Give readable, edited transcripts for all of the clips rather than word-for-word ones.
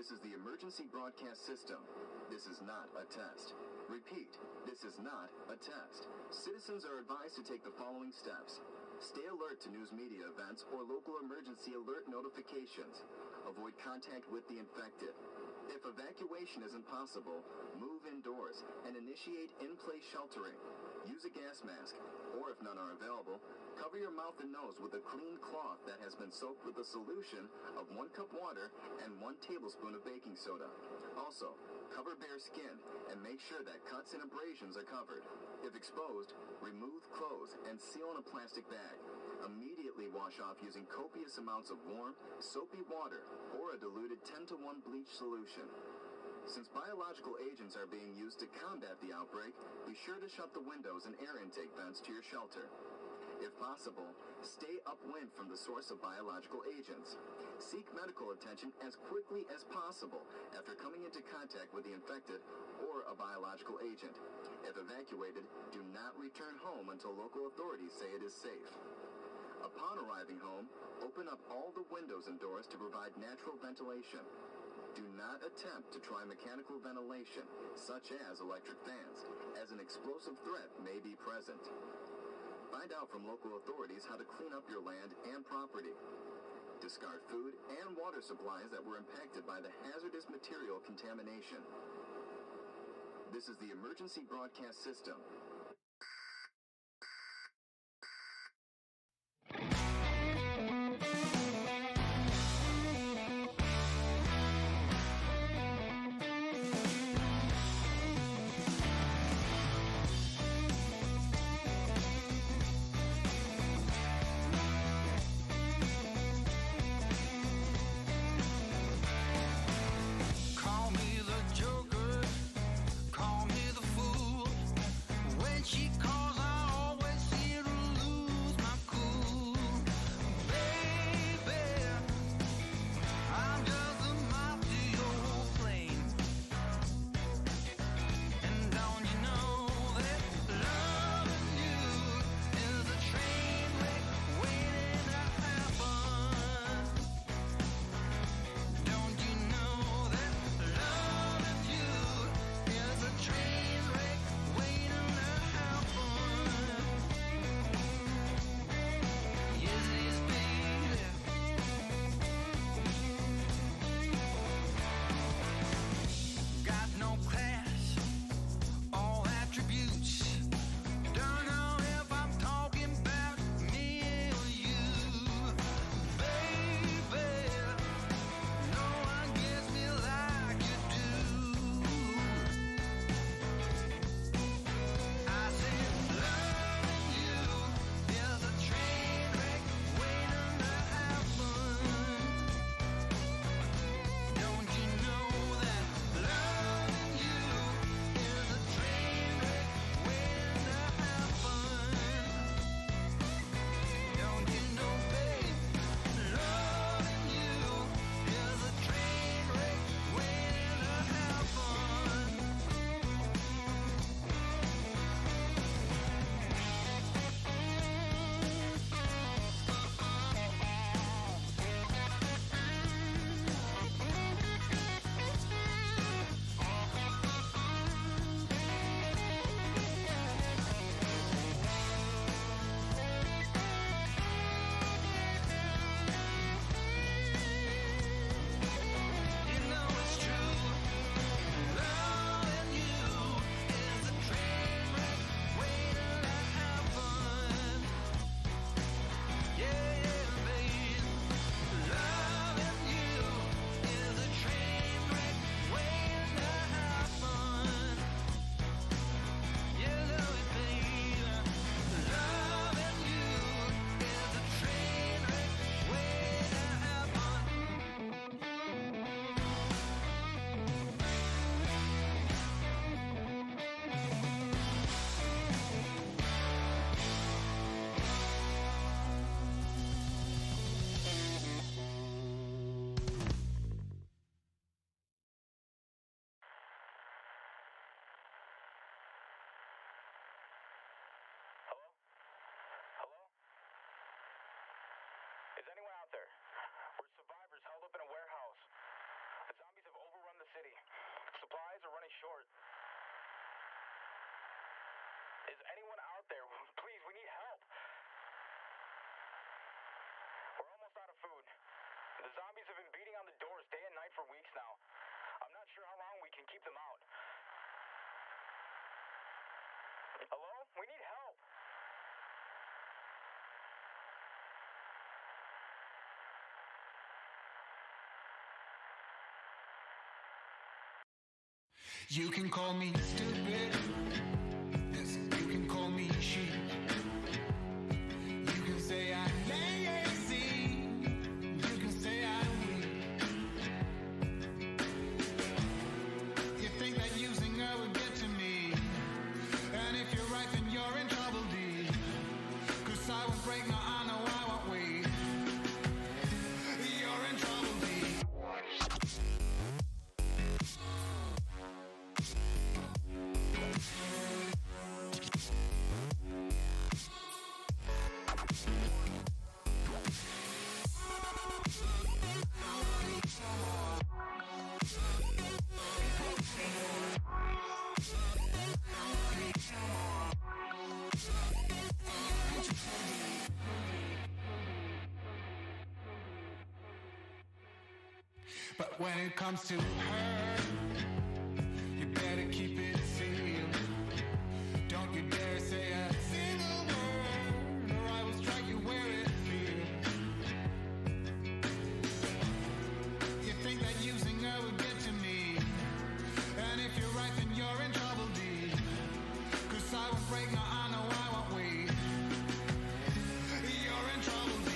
This is the emergency broadcast system. This is not a test. Repeat, this is not a test. Citizens are advised to take the following steps. Stay alert to news media events or local emergency alert notifications. Avoid contact with the infected. If evacuation isn't possible, move indoors and initiate in-place sheltering. Use a gas mask, or if none are available, cover your mouth and nose with a clean cloth that has been soaked with a solution of 1 cup water and 1 tablespoon of baking soda. Also, cover bare skin and make sure that cuts and abrasions are covered. If exposed, remove clothes and seal in a plastic bag. Immediately wash off using copious amounts of warm, soapy water or a diluted 10-to-1 bleach solution. Since biological agents are being used to combat the outbreak, be sure to shut the windows and air intake vents to your shelter. If possible, stay upwind from the source of biological agents. Seek medical attention as quickly as possible after coming into contact with the infected or a biological agent. If evacuated, do not return home until local authorities say it is safe. Upon arriving home, open up all the windows and doors to provide natural ventilation. Do not attempt to try mechanical ventilation, such as electric fans, as an explosive threat may be present. Find out from local authorities how to clean up your land and property. Discard food and water supplies that were impacted by the hazardous material contamination. This is the emergency broadcast system. Call me the Joker, call me the fool. Is anyone out there? Please, we need help. We're almost out of food. The zombies have been beating on the doors day and night for weeks now. I'm not sure how long we can keep them out. Hello? We need help. You can call me stupid. Yes, you can call me cheap. You can say I'm lazy. You can say I'm weak. You think that using her would get to me. And if you're right, then you're in trouble, D. 'Cause I won't break, no, I know I won't wait. You're in trouble, D. But when it comes to her, you better keep it sealed. Don't you dare say a single word, or I will strike you where it feels. You think that using her would get to me, and if you're right, then you're in trouble, D. 'Cause I won't break, no, I know I won't wait. You're in trouble, D.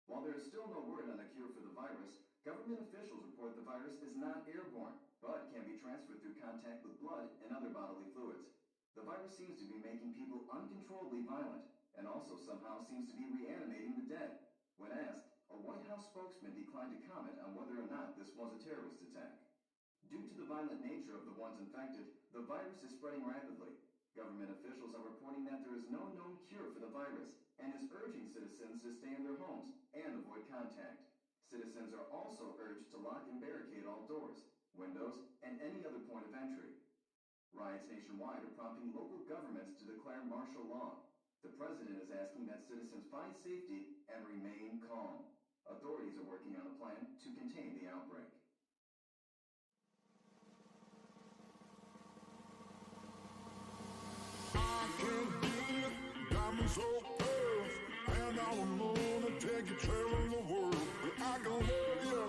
While there is still no word on a cure for the virus, government officials report the virus is not airborne, but can be transferred through contact with blood and other bodily fluids. The virus seems to be making people uncontrollably violent, and also somehow seems to be reanimating the dead. When asked, a White House spokesman declined to comment on whether or not this was a terrorist attack. Due to the violent nature of the ones infected, the virus is spreading rapidly. Government officials are reporting that there is no known cure for the virus, and is urging citizens to stay in their homes and avoid contact. Citizens are also urged to lock and barricade all doors, windows, and any other point of entry. Riots nationwide are prompting local governments to declare martial law. The president is asking that citizens find safety and remain calm. Authorities are working on a plan to contain the outbreak. So fast, and I'm gonna take you traveling the world. I can love you,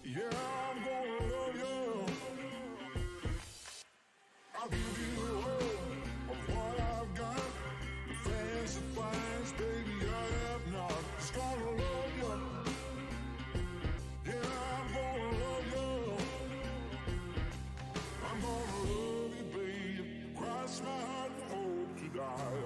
yeah, I'm gonna love you. I'll give you all of what I've got. The fancy finds, baby, I have not. Just gonna love you, yeah, I'm gonna love you. I'm gonna love you, baby. Cross my heart and hope to die.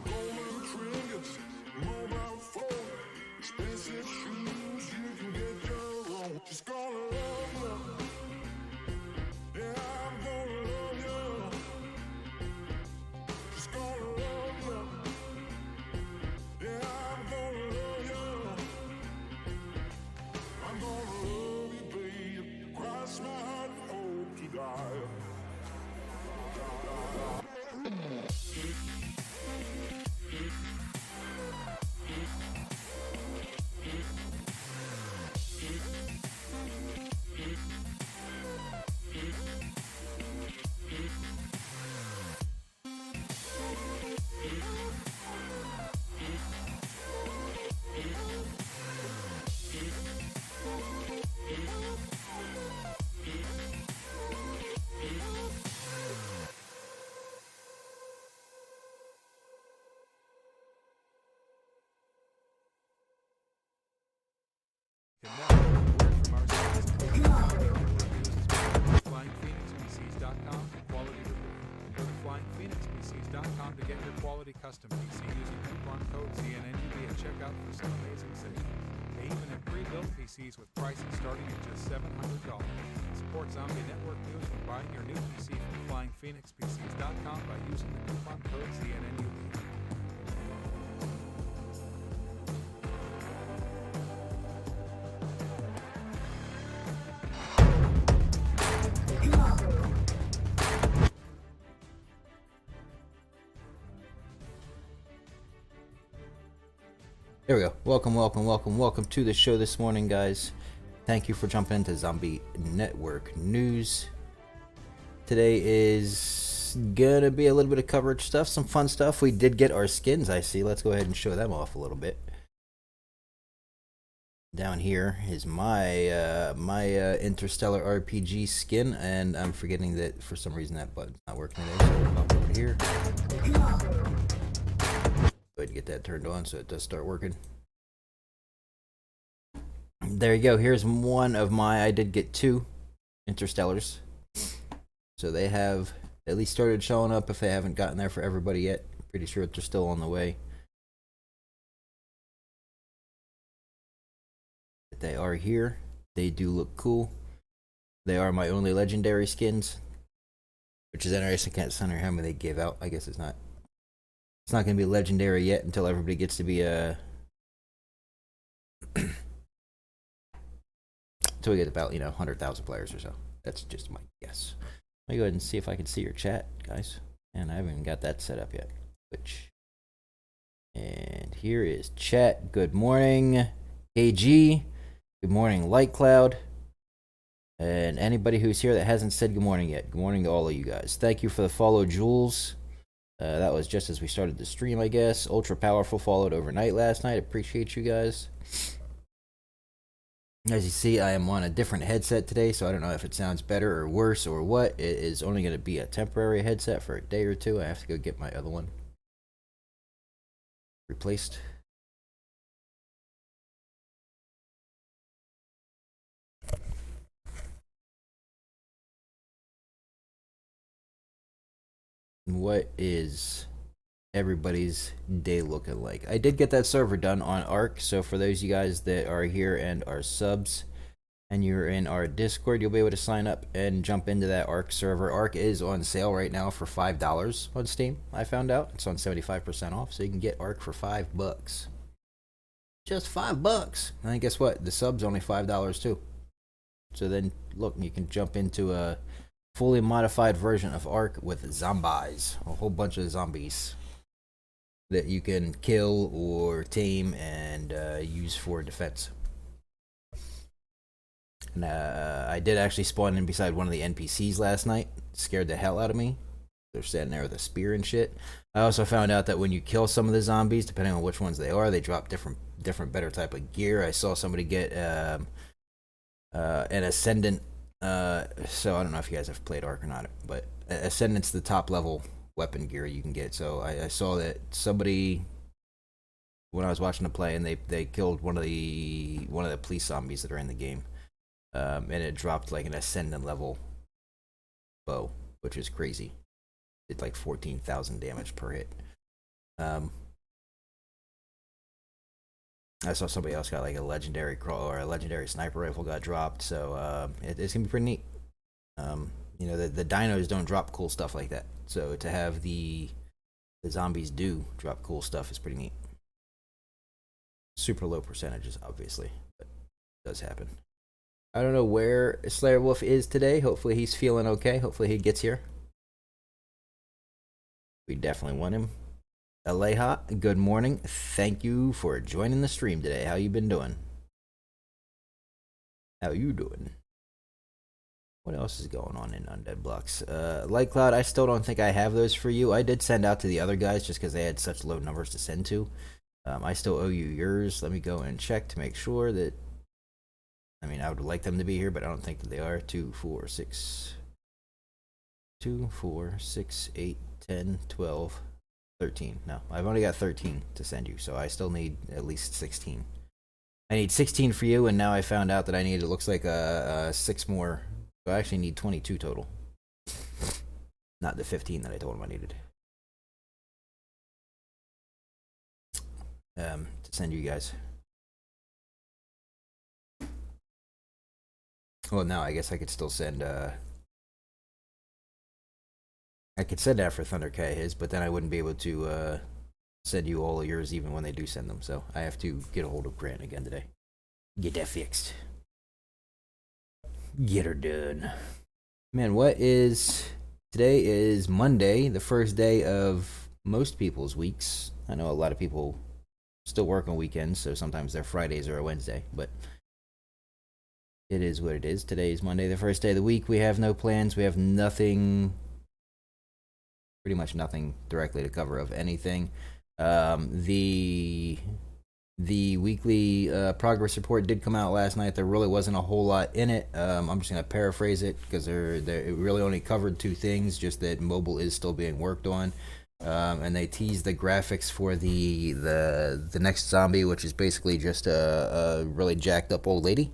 Golden trinkets, mobile phone, expensive shoes, you can get your own. Just gonna love you, yeah, I'm gonna love you. Just gonna love you, yeah, I'm gonna love you. I'm gonna love you, babe. Cross my heart and hope to die. ZNNUPCs.com to get your quality custom PC using coupon code ZNNUB at checkout for some amazing savings. They even have pre-built PCs with prices starting at just $700. Support Zombie Network News when buying your new PC from FlyingPhoenixPCs.com by using the coupon code ZNNUB. There we go. Welcome to the show this morning, guys. Thank you for jumping into Zombie Network News. Today is gonna be a little bit of coverage stuff, some fun stuff. We did get our skins, I see. Let's go ahead and show them off a little bit. Down here is my Interstellar RPG skin, and I'm forgetting that for some reason that button's not working today, so we'll pop over here. Go ahead and get that turned on so it does start working. There you go. Here's one of my, I did get 2 Interstellars. So they have at least started showing up if they haven't gotten there for everybody yet. Pretty sure they're still on the way. They are here. They do look cool. They are my only legendary skins, which is interesting. I can't center how many they gave out. I guess it's not going to be legendary yet until everybody gets to be until we get about 100,000 players or so. That's just my guess. Let me go ahead and see if I can see your chat, guys. And I haven't even got that set up yet. Twitch. And here is chat. Good morning, AG. Good morning, Light Cloud. And anybody who's here that hasn't said good morning yet. Good morning to all of you guys. Thank you for the follow, Jules. That was just as we started the stream, I guess. Ultra Powerful followed overnight last night. Appreciate you guys. As you see, I am on a different headset today, so I don't know if it sounds better or worse or what. It is only going to be a temporary headset for a day or two. I have to go get my other one replaced. What is everybody's day looking like? I did get that server done on Ark, so for those of you guys that are here and are subs and you're in our Discord, you'll be able to sign up and jump into that Ark server. Ark is on sale right now for $5 on Steam. I found out it's on 75% off, so you can get Ark for $5. Just $5. And then guess what? The sub's only $5 too. So then look, you can jump into a fully modified version of Ark with zombies, a whole bunch of zombies that you can kill or tame and use for defense. And I did actually spawn in beside one of the NPCs last night. Scared the hell out of me. They're standing there with a spear and shit. I also found out that when you kill some of the zombies, depending on which ones they are, they drop different better type of gear. I saw somebody get an Ascendant. So I don't know if you guys have played Ark or not, but Ascendant's the top level weapon gear you can get. So I saw that somebody, when I was watching the play, and they killed one of the police zombies that are in the game, and it dropped like an Ascendant level bow, which is crazy. It's like 14,000 damage per hit. I saw somebody else got like a legendary crawl or a legendary sniper rifle got dropped, so it's gonna be pretty neat. The dinos don't drop cool stuff like that, so to have the zombies do drop cool stuff is pretty neat. Super low percentages, obviously, but it does happen. I don't know where Slayer Wolf is today. Hopefully he's feeling okay. Hopefully he gets here. We definitely want him. Aleha, good morning. Thank you for joining the stream today. How you been doing? How you doing? What else is going on in Undead Blocks? Light Cloud, I still don't think I have those for you. I did send out to the other guys just because they had such low numbers to send to. I still owe you yours. Let me go and check to make sure that... I mean, I would like them to be here, but I don't think that they are. 2, 4, 6... 2, 4, 6, 8, 10, 12... 13. No, I've only got 13 to send you, so I still need at least 16. I need 16 for you, and now I found out that I need, it looks like 6 more. So I actually need 22 total. Not the 15 that I told him I needed. to send you guys. Well, no, I guess I could still send. I could send that for Thundercat his, but then I wouldn't be able to send you all of yours even when they do send them. So I have to get a hold of Grant again today. Get that fixed. Get her done. Man, what is... Today is Monday, the first day of most people's weeks. I know a lot of people still work on weekends, so sometimes they're Fridays or a Wednesday, but it is what it is. Today is Monday, the first day of the week. We have no plans. We have nothing, pretty much nothing directly to cover of anything. The weekly progress report did come out last night. There really wasn't a whole lot in it. I'm just going to paraphrase it because it really only covered two things, just that mobile is still being worked on. And they teased the graphics for the next zombie, which is basically just a really jacked up old lady.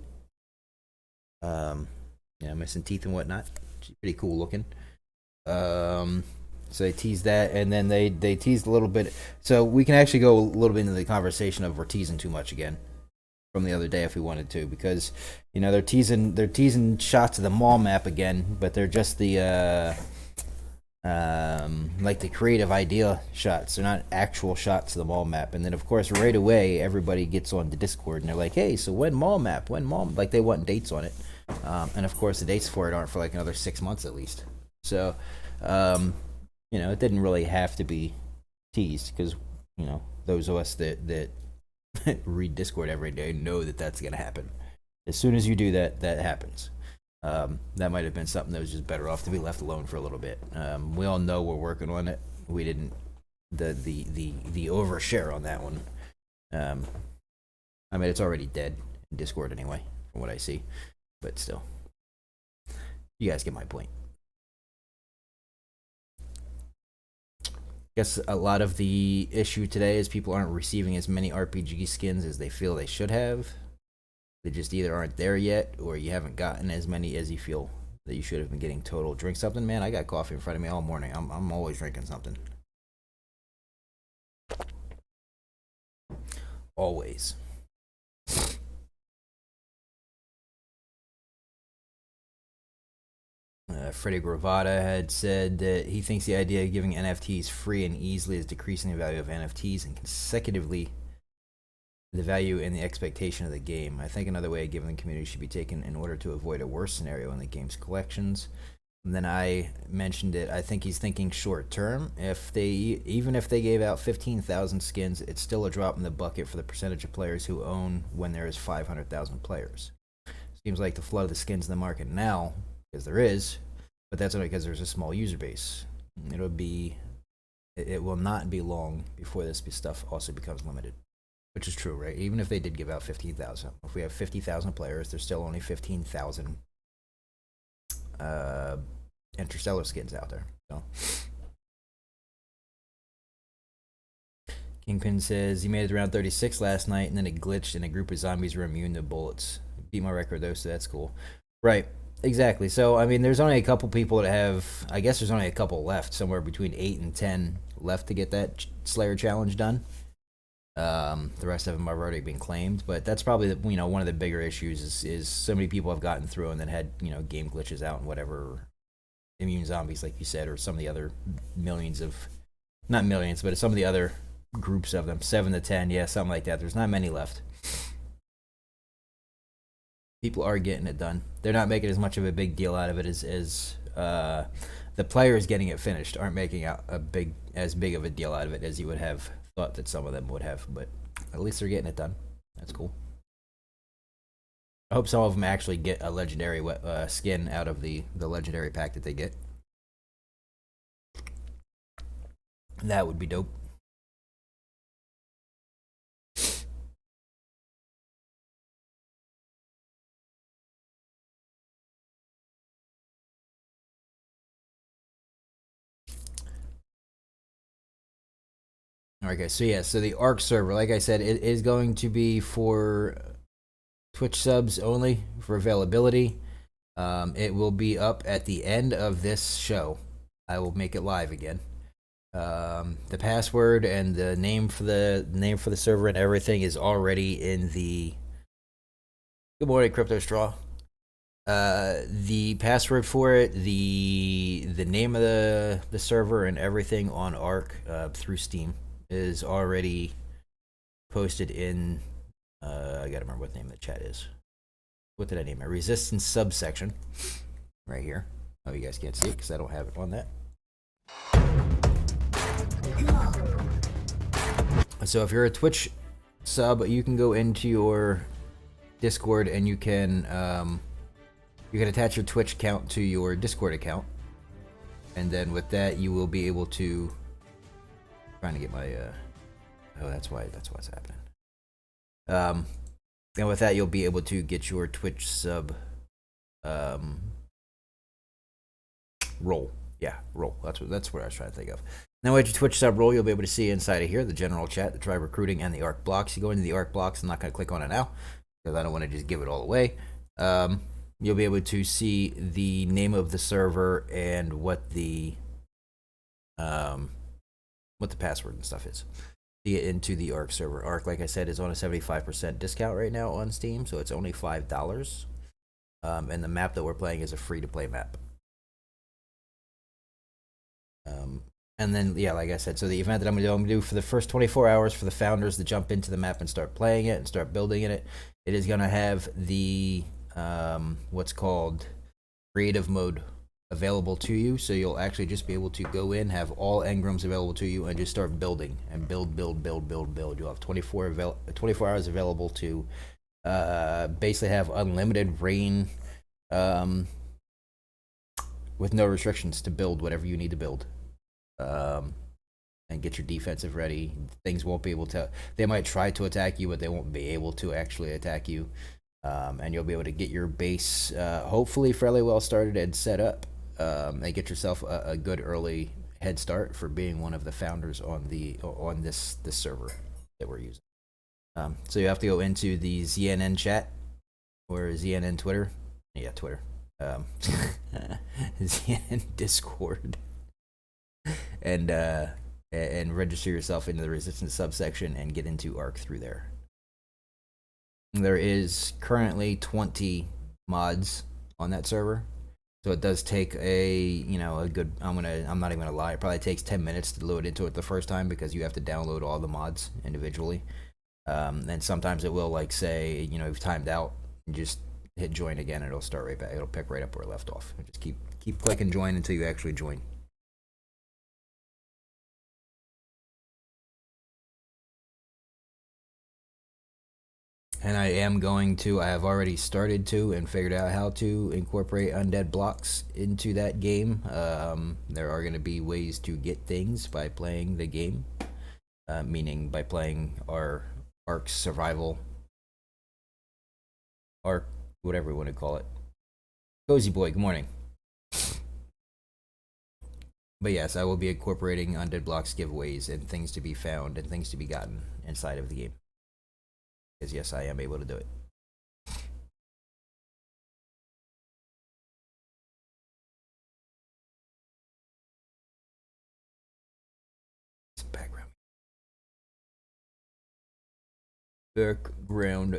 Missing teeth and whatnot. She's pretty cool looking. So they teased that, and then they teased a little bit. So we can actually go a little bit into the conversation of we're teasing too much again from the other day if we wanted to, because they're teasing shots of the mall map again, but they're just the like the creative idea shots. They're not actual shots of the mall map. And then of course right away everybody gets on the Discord and they're like, hey, so when mall map? Like they want dates on it. And of course the dates for it aren't for like another 6 months at least. So it didn't really have to be teased because, those of us that read Discord every day know that that's going to happen. As soon as you do that, that happens. That might have been something that was just better off to be left alone for a little bit. We all know we're working on it. We didn't, the overshare on that one. It's already dead in Discord anyway, from what I see. But still, you guys get my point. Guess a lot of the issue today is people aren't receiving as many RPG skins as they feel they should have. They just either aren't there yet, or you haven't gotten as many as you feel that you should have been getting total. Drink something, man. I got coffee in front of me all morning. I'm always drinking something. Always. Freddie Gravata had said that he thinks the idea of giving NFTs free and easily is decreasing the value of NFTs and consecutively the value and the expectation of the game. I think another way of giving the community should be taken in order to avoid a worse scenario in the game's collections. And then I mentioned it. I think he's thinking short term. Even if they gave out 15,000 skins, it's still a drop in the bucket for the percentage of players who own when there is 500,000 players. Seems like the flood of the skins in the market now, because there is, but that's only because there's a small user base. It will not be long before this stuff also becomes limited, which is true, right? Even if they did give out 15,000, if we have 50,000 players, there's still only 15,000 Interstellar skins out there. So Kingpin says he made it around 36 last night, and then it glitched, and a group of zombies were immune to bullets. Beat my record though, so that's cool. Right. Exactly. So, there's only a couple people that have... I guess there's only a couple left, somewhere between 8 and 10 left to get that Slayer challenge done. The rest of them have already been claimed, but that's probably one of the bigger issues is so many people have gotten through and then had game glitches out and whatever, immune zombies like you said, or some of the other millions of... Not millions, but some of the other groups of them, 7 to 10, yeah, something like that. There's not many left. People are getting it done. They're not making as much of a big deal out of it as the players getting it finished aren't making out as big of a deal out of it as you would have thought that some of them would have. But at least they're getting it done. That's cool. I hope some of them actually get a legendary skin out of the legendary pack that they get. That would be dope. Okay, so the ARC server, like I said, it is going to be for Twitch subs only for availability. It will be up at the end of this show. I will make it live again. The password and the name for the server and everything is already in the. Good morning, Crypto Straw. The password for it, the name of the server and everything on Arc through Steam is already posted in. I gotta remember what the name of the chat is. What did I name it? Resistance subsection, right here. Oh, you guys can't see it because I don't have it on that. So if you're a Twitch sub, you can go into your Discord and you can attach your Twitch account to your Discord account, and then with that you will be able to. Trying to get my. Oh, that's what's happening. And with that you'll be able to get your Twitch sub. Role. Yeah, role. That's what I was trying to think of. Now with your Twitch sub role, you'll be able to see inside of here the general chat, the tribe recruiting, and the ARC blocks. You go into the ARC blocks. I'm not going to click on it now because I don't want to just give it all away. You'll be able to see the name of the server and what the password and stuff is. To get into the ARC server. ARC, like I said, is on a 75% discount right now on Steam, so it's only $5. And the map that we're playing is a free-to-play map. And then, yeah, like I said, so the event that I'm going to do for the first 24 hours for the founders to jump into the map and start playing it and start building in it, it is going to have the what's called creative mode available to you. So you'll actually just be able to go in, have all engrams available to you, and just start building and build. You'll have 24 hours available to basically have unlimited rain with no restrictions to build whatever you need to build. And get your defensive ready. Things won't be able to. They might try to attack you, but they won't be able to actually attack you. And you'll be able to get your base hopefully fairly well started and set up, and get yourself a good early head start for being one of the founders on this server that we're using. So you have to go into the ZNN chat or ZNN Twitter. Yeah, Twitter. ZNN Discord. And register yourself into the Resistance subsection and get into ARC through there. There is currently 20 mods on that server, so it does take a good. I'm not even gonna lie. It probably takes 10 minutes to load into it the first time because you have to download all the mods individually. And sometimes it will say you've timed out and just hit join again and it'll start right back. It'll pick right up where it left off. Just keep clicking join until you actually join. And I have already started to and figured out how to incorporate undead blocks into that game. There are going to be ways to get things by playing the game, meaning by playing our ARC survival, ARC, whatever we want to call it. Cozy Boy, good morning. But yes, I will be incorporating undead blocks giveaways and things to be found and things to be gotten inside of the game. Because yes, I am able to do it. Some background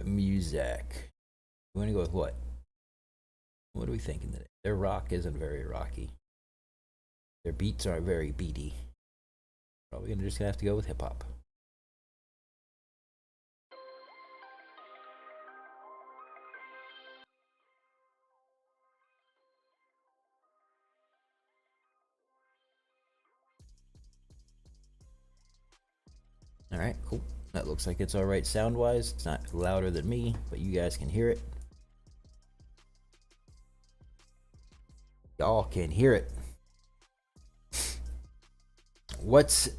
music. You want to go with what? What are we thinking today? Their rock isn't very rocky. Their beats aren't very beaty. Probably just gonna have to go with hip hop. Alright, cool. That looks like it's alright sound-wise. It's not louder than me, but you guys can hear it. Y'all can hear it. What's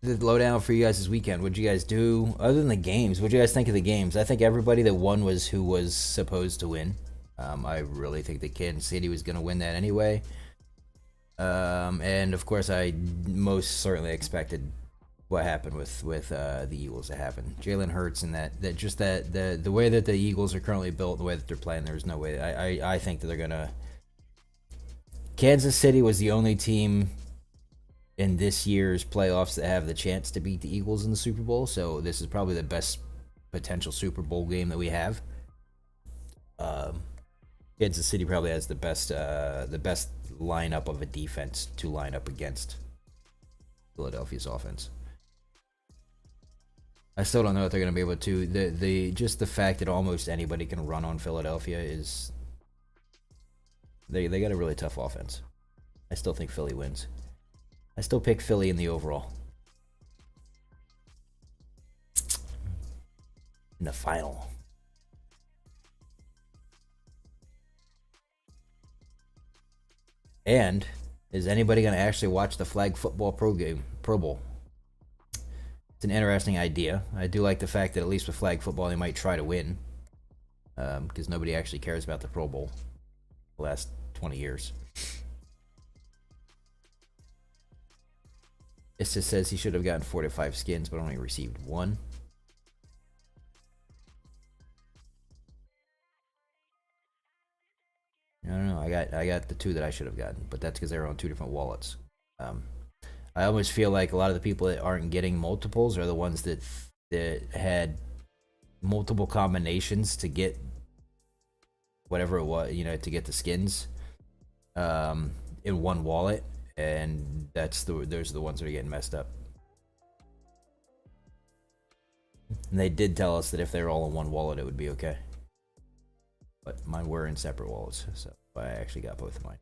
the lowdown for you guys this weekend? What'd you guys do? Other than the games, what'd you guys think of the games? I think everybody that won was who was supposed to win. I really think that Kansas City was going to win that anyway. And of course, I most certainly expected what happened with the Eagles to happen. Jalen Hurts and the way that the Eagles are currently built, the way that they're playing, there's no way. I think that they're gonna. Kansas City was the only team in this year's playoffs that have the chance to beat the Eagles in the Super Bowl. So this is probably the best potential Super Bowl game that we have. Kansas City probably has the best lineup of a defense to line up against Philadelphia's offense. I still don't know if they're going to be able to. Just the fact that almost anybody can run on Philadelphia is they got a really tough offense. I still think Philly wins. I still pick Philly in the overall. In the final. And is anybody going to actually watch the flag football Pro Bowl? It's an interesting idea. I do like the fact that at least with flag football they might try to win, because nobody actually cares about the Pro Bowl the last 20 years. It just says he should have gotten 4 to 5 skins, but only received 1. I don't know. I got the 2 that I should have gotten, but that's because they were on 2 different wallets. I almost feel like a lot of the people that aren't getting multiples are the ones that had multiple combinations to get whatever it was, to get the skins in one wallet, and those are the ones that are getting messed up. And they did tell us that if they were all in one wallet, it would be okay. But mine were in separate wallets, so I actually got both of mine.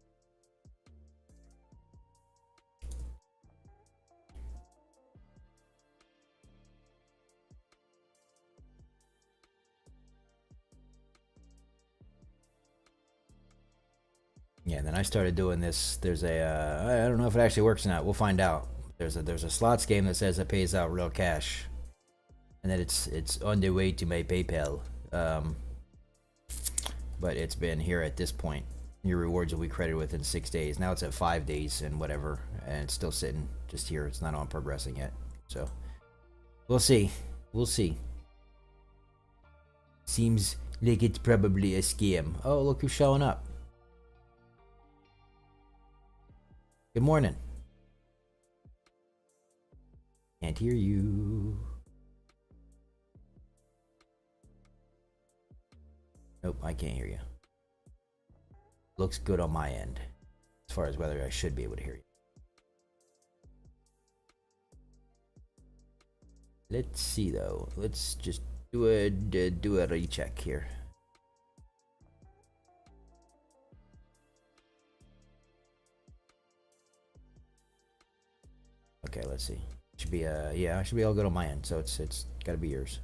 Yeah, and then I started doing this. There's I don't know if it actually works or not. We'll find out. There's a slots game that says it pays out real cash, and that it's on the way to my PayPal. But it's been here at this point. Your rewards will be credited within 6 days. Now it's at 5 days and whatever, and it's still sitting just here. It's not on progressing yet. So we'll see. We'll see. Seems like it's probably a scam. Oh, look who's showing up. Good morning. Can't hear you. Nope, I can't hear you. Looks good on my end, as far as whether I should be able to hear you. Let's see though. Let's just do a recheck here. Okay, let's see. Should be yeah, I should be all good on my end. So it's got to be yours.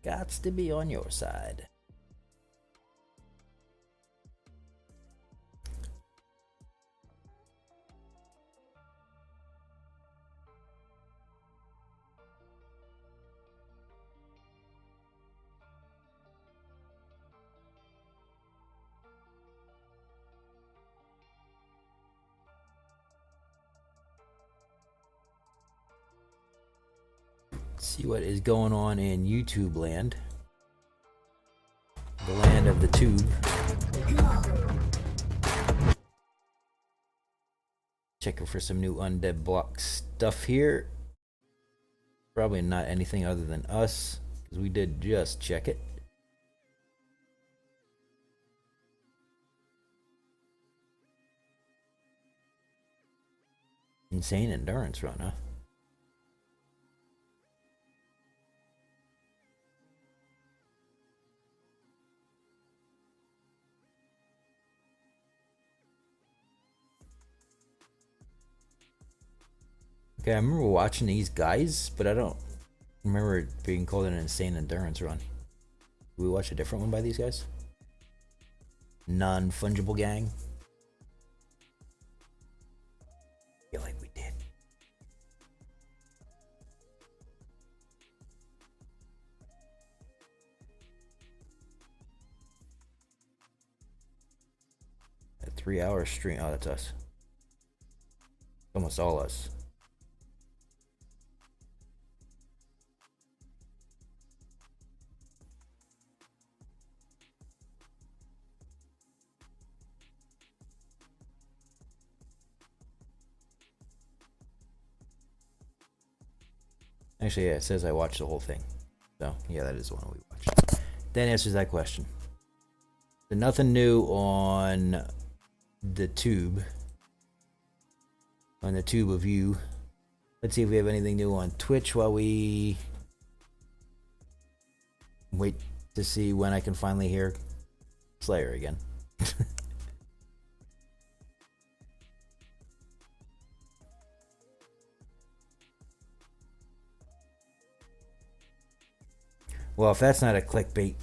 Gots to be on your side. See what is going on in YouTube land. The land of the tube. Checking for some new undead block stuff here. Probably not anything other than us, because we did just check it. Insane endurance run, huh? Okay, I remember watching these guys, but I don't remember it being called an insane endurance run. Did we watch a different one by these guys? Non-fungible gang? I feel like we did. A 3-hour stream. Oh, that's us. Almost all us. Actually, yeah, it says I watched the whole thing. So, yeah, that is the one we watched. That answers that question. So nothing new on the tube. On the tube of you. Let's see if we have anything new on Twitch while we wait to see when I can finally hear Slayer again. Well, if that's not a clickbait,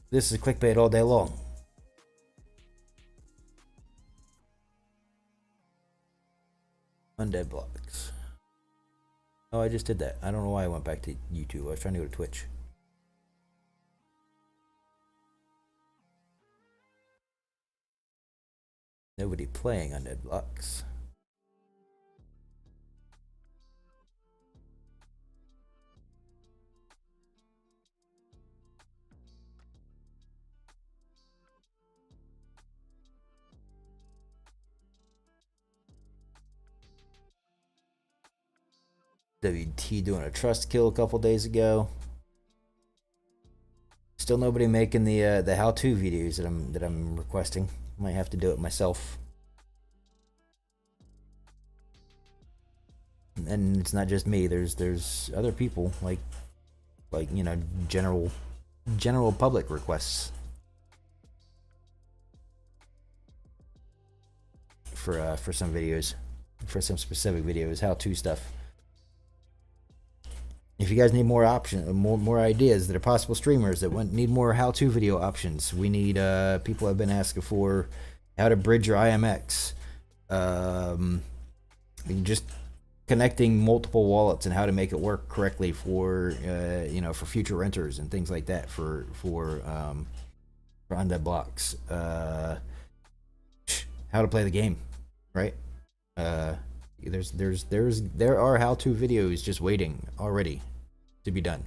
this is clickbait all day long. Undead blocks. Oh, I just did that. I don't know why I went back to YouTube. I was trying to go to Twitch. Nobody playing Undead blocks. WT doing a trust kill a couple days ago. Still nobody making the how-to videos that I'm requesting. Might have to do it myself. And it's not just me. There's other people like you know, general public requests for some videos, for some specific videos, how-to stuff. If you guys need more options, more ideas that are possible streamers that need more how-to video options, we need people have been asking for how to bridge your IMX, just connecting multiple wallets and how to make it work correctly for you know, for future renters and things like that for Undead blocks. How to play the game, right? There are how-to videos just waiting already to be done.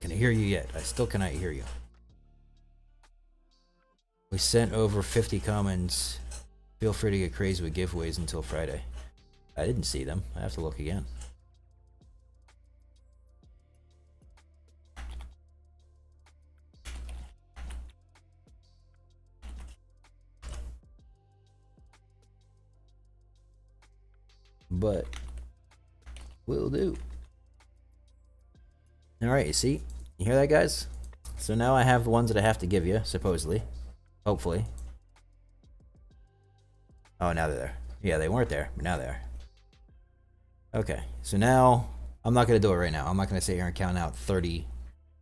Can I hear you yet? I still cannot hear you. We sent over 50 comments. Feel free to get crazy with giveaways until Friday. I didn't see them. I have to look again. But will do. All right, you see? You hear that, guys? So now I have the ones that I have to give you, supposedly. Hopefully. Oh, now they're there. Yeah, they weren't there, but now they are. Okay, so now I'm not going to do it right now. I'm not going to sit here and count out 30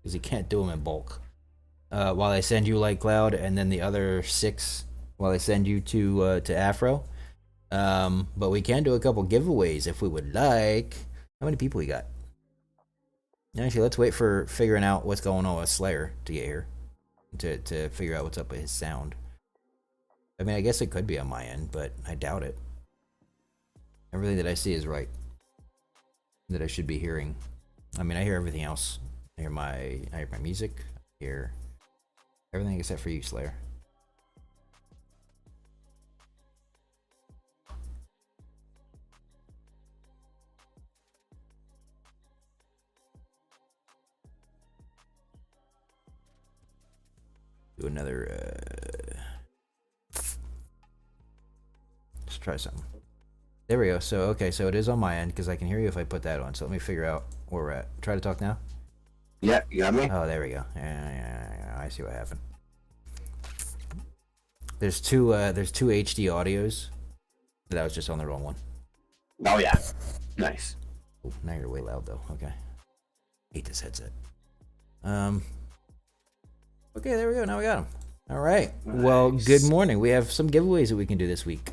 because you can't do them in bulk. While I send you Light Cloud and then the other 6 while I send you to Afro. But we can do a couple giveaways if we would like. How many people we got? Actually, let's wait for figuring out what's going on with Slayer to get here. To figure out what's up with his sound. I mean, I guess it could be on my end, but I doubt it. Everything that I see is right. That I should be hearing. I mean, I hear everything else. I hear my music. I hear everything except for you, Slayer. Do another, let's try something. There we go. So, okay, so it is on my end because I can hear you if I put that on. So let me figure out where we're at. Try to talk now. Yeah, you got me? Oh, there we go. Yeah, I see what happened. There's two HD audios. That was just on the wrong one. Oh, yeah. Nice. Oh, now you're way loud, though. Okay. Hate this headset. Okay, there we go. Now we got them. All right. Nice. Well, good morning. We have some giveaways that we can do this week.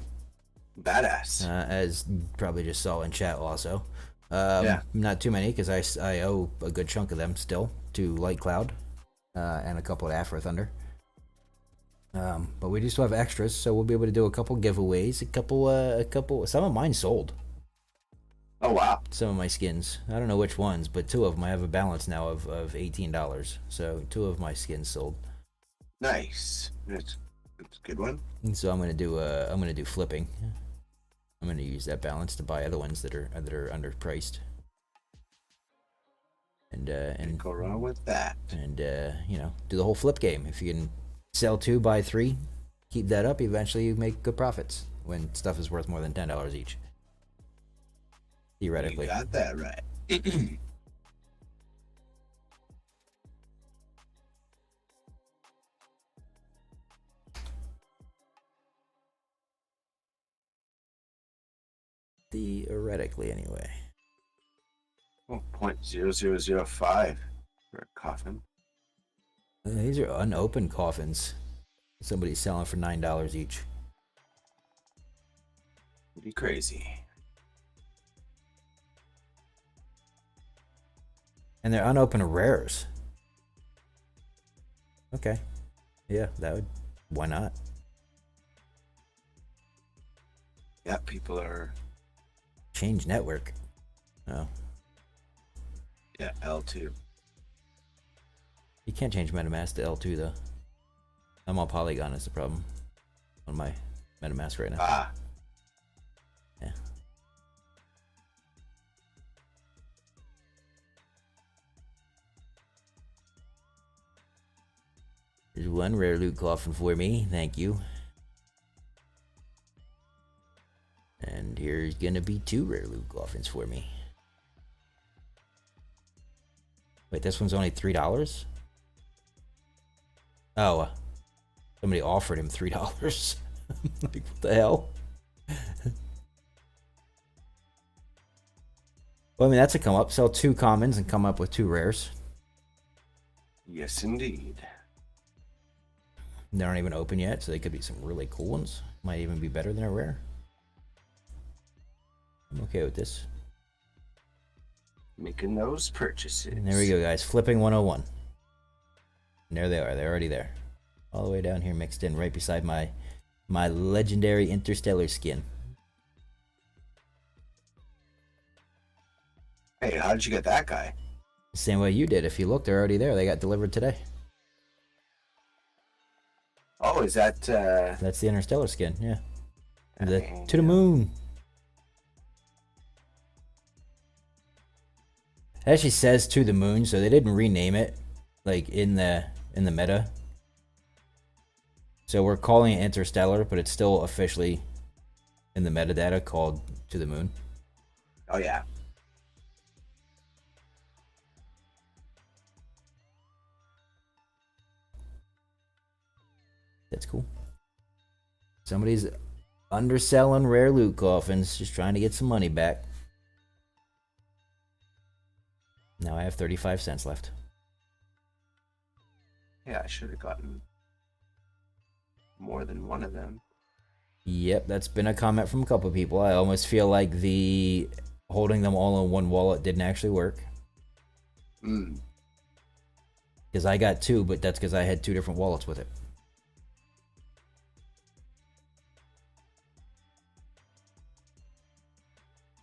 Badass. As you probably just saw in chat also. Yeah. Not too many because I owe a good chunk of them still to Light Cloud and a couple of Afro Thunder. But we do still have extras, so we'll be able to do a couple giveaways. A couple. Some of mine sold. Oh, wow. Some of my skins. I don't know which ones, but 2 of them. I have a balance now of $18. So 2 of my skins sold. Nice. That's a good one. And so I'm gonna do flipping. I'm gonna use that balance to buy other ones that are underpriced. and Can't go wrong with that. and you know, do the whole flip game. If you can sell 2, buy 3, keep that up, eventually you make good profits when stuff is worth more than $10 each. Theoretically. You got that right. Theoretically, anyway. Oh, 0.0005 for a coffin. These are unopened coffins. Somebody's selling for $9 each. Pretty crazy. And they're unopened rares. Okay. Yeah, that would. Why not? Yeah, people are. Change network. Oh. Yeah, L2. You can't change MetaMask to L2 though. I'm on Polygon is the problem. On my MetaMask right now. Ah, Yeah. There's one rare loot coffin for me, thank you. And here's gonna be 2 rare loot coffins for me. Wait, this one's only $3? Oh, somebody offered him $3. Like, what the hell? Well, I mean, that's a come up. Sell 2 commons and come up with 2 rares. yes, indeed. They aren't even open yet, so they could be some really cool ones. Might even be better than a rare. I'm okay with this. Making those purchases. And there we go, guys. Flipping 101. And there they are. They're already there. All the way down here mixed in right beside my legendary Interstellar skin. Hey, how did you get that guy? Same way you did. If you look, they're already there. They got delivered today. Oh, is that That's the Interstellar skin, yeah. To the yeah. moon. It actually says to the moon, so they didn't rename it like in the meta. So we're calling it Interstellar, but it's still officially in the metadata called to the moon. Oh yeah. That's cool. Somebody's underselling rare loot coffins, just trying to get some money back. Now I have 35 cents left. Yeah, I should have gotten more than one of them. Yep, that's been a comment from a couple of people. I almost feel like the holding them all in one wallet didn't actually work. Because I got 2, but that's because I had 2 different wallets with it.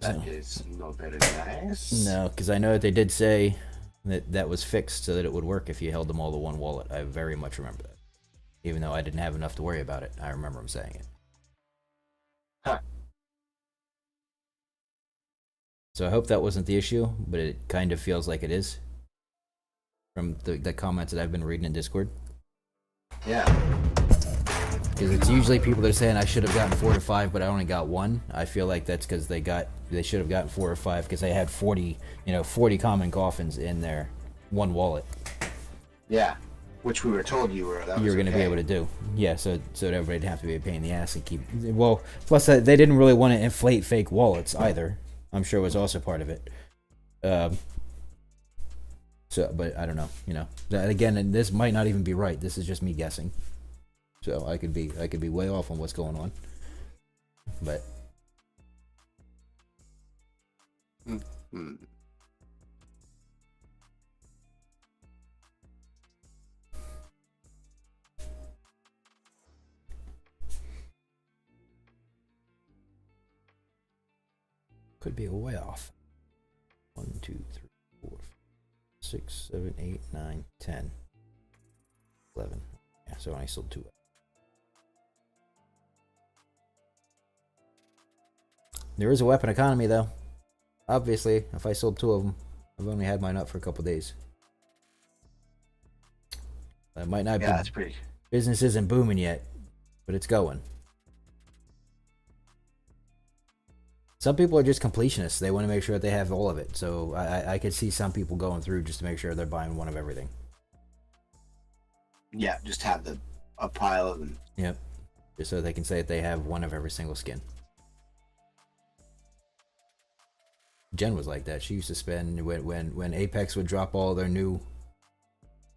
That is no very nice. No, because I know that they did say that that was fixed so that it would work if you held them all to one wallet. I very much remember that. Even though I didn't have enough to worry about it, I remember him saying it. Huh. So I hope that wasn't the issue, but it kind of feels like it is. From the comments that I've been reading in Discord. Yeah. Because it's usually people that are saying I should have gotten 4 to 5, but I only got 1. I feel like that's because they should have gotten 4 or 5 because they had 40 common coffins in their one wallet. Yeah. Which we were told you were. You were going to be able to do. Yeah, so everybody'd have to be a pain in the ass and keep. Well, plus they didn't really want to inflate fake wallets either. I'm sure it was also part of it. So, but I don't know. Again, and this might not even be right. This is just me guessing. So I could be way off on what's going on. But could be a way off. 1, 2, 3, 4, 6, 7, 8, 9, 10, 11. Yeah, so I sold 2. There is a weapon economy, though. Obviously, if I sold 2 of them, I've only had mine up for a couple days. It might not Yeah, be. that's pretty. Business isn't booming yet, but it's going. Some people are just completionists. They want to make sure that they have all of it. So I could see some people going through just to make sure they're buying one of everything. Yeah, just have a pile of them. Yep. Just so they can say that they have one of every single skin. Jen was like that. She used to spend when Apex would drop all their new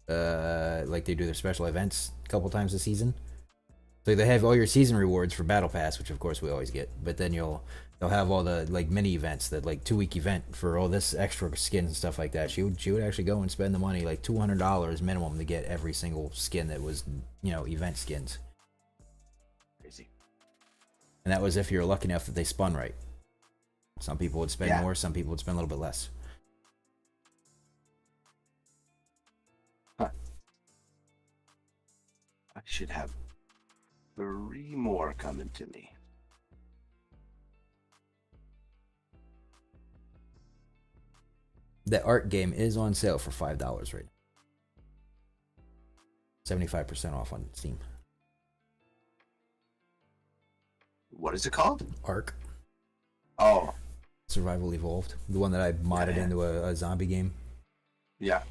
like they do their special events a couple times a season. So they have all your season rewards for Battle Pass, which of course we always get, but then they'll have all the like mini events, that like 2-week event for all this extra skins and stuff like that. She would actually go and spend the money, like $200 minimum, to get every single skin that was, event skins. Crazy. And that was if you're lucky enough that they spun right. Some people would spend more, some people would spend a little bit less. Huh. I should have 3 more coming to me. The art game is on sale for $5 right now. 75% off on Steam. What is it called? Ark. Oh. Survival Evolved. The one that I modded into a zombie game. Yeah.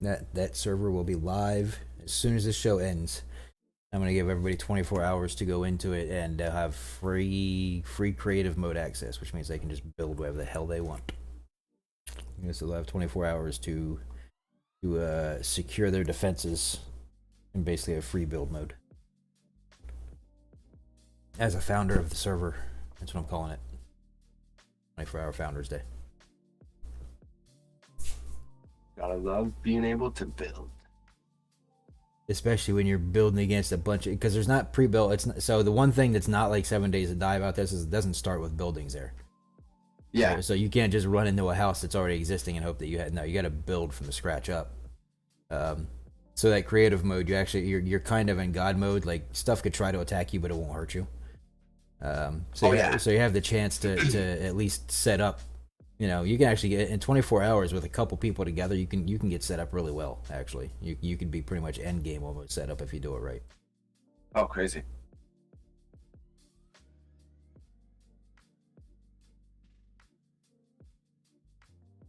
That server will be live as soon as this show ends. I'm going to give everybody 24 hours to go into it, and they'll have free creative mode access, which means they can just build whatever the hell they want. So they'll have 24 hours to secure their defenses and basically have free build mode. As a founder of the server, that's what I'm calling it. 24-hour Founders Day. Gotta love being able to build. Especially when you're building against a bunch of, because there's not pre-built. So the one thing that's not like 7 Days to Die about this is it doesn't start with buildings there. Yeah. So you can't just run into a house that's already existing and hope that you got to build from the scratch up. So that creative mode, you're kind of in God mode. Like stuff could try to attack you, but it won't hurt you. So you have the chance to at least set up. You can actually get in 24 hours with a couple people together. You can get set up really well. Actually, you could be pretty much end game almost set up if you do it right. Oh, crazy.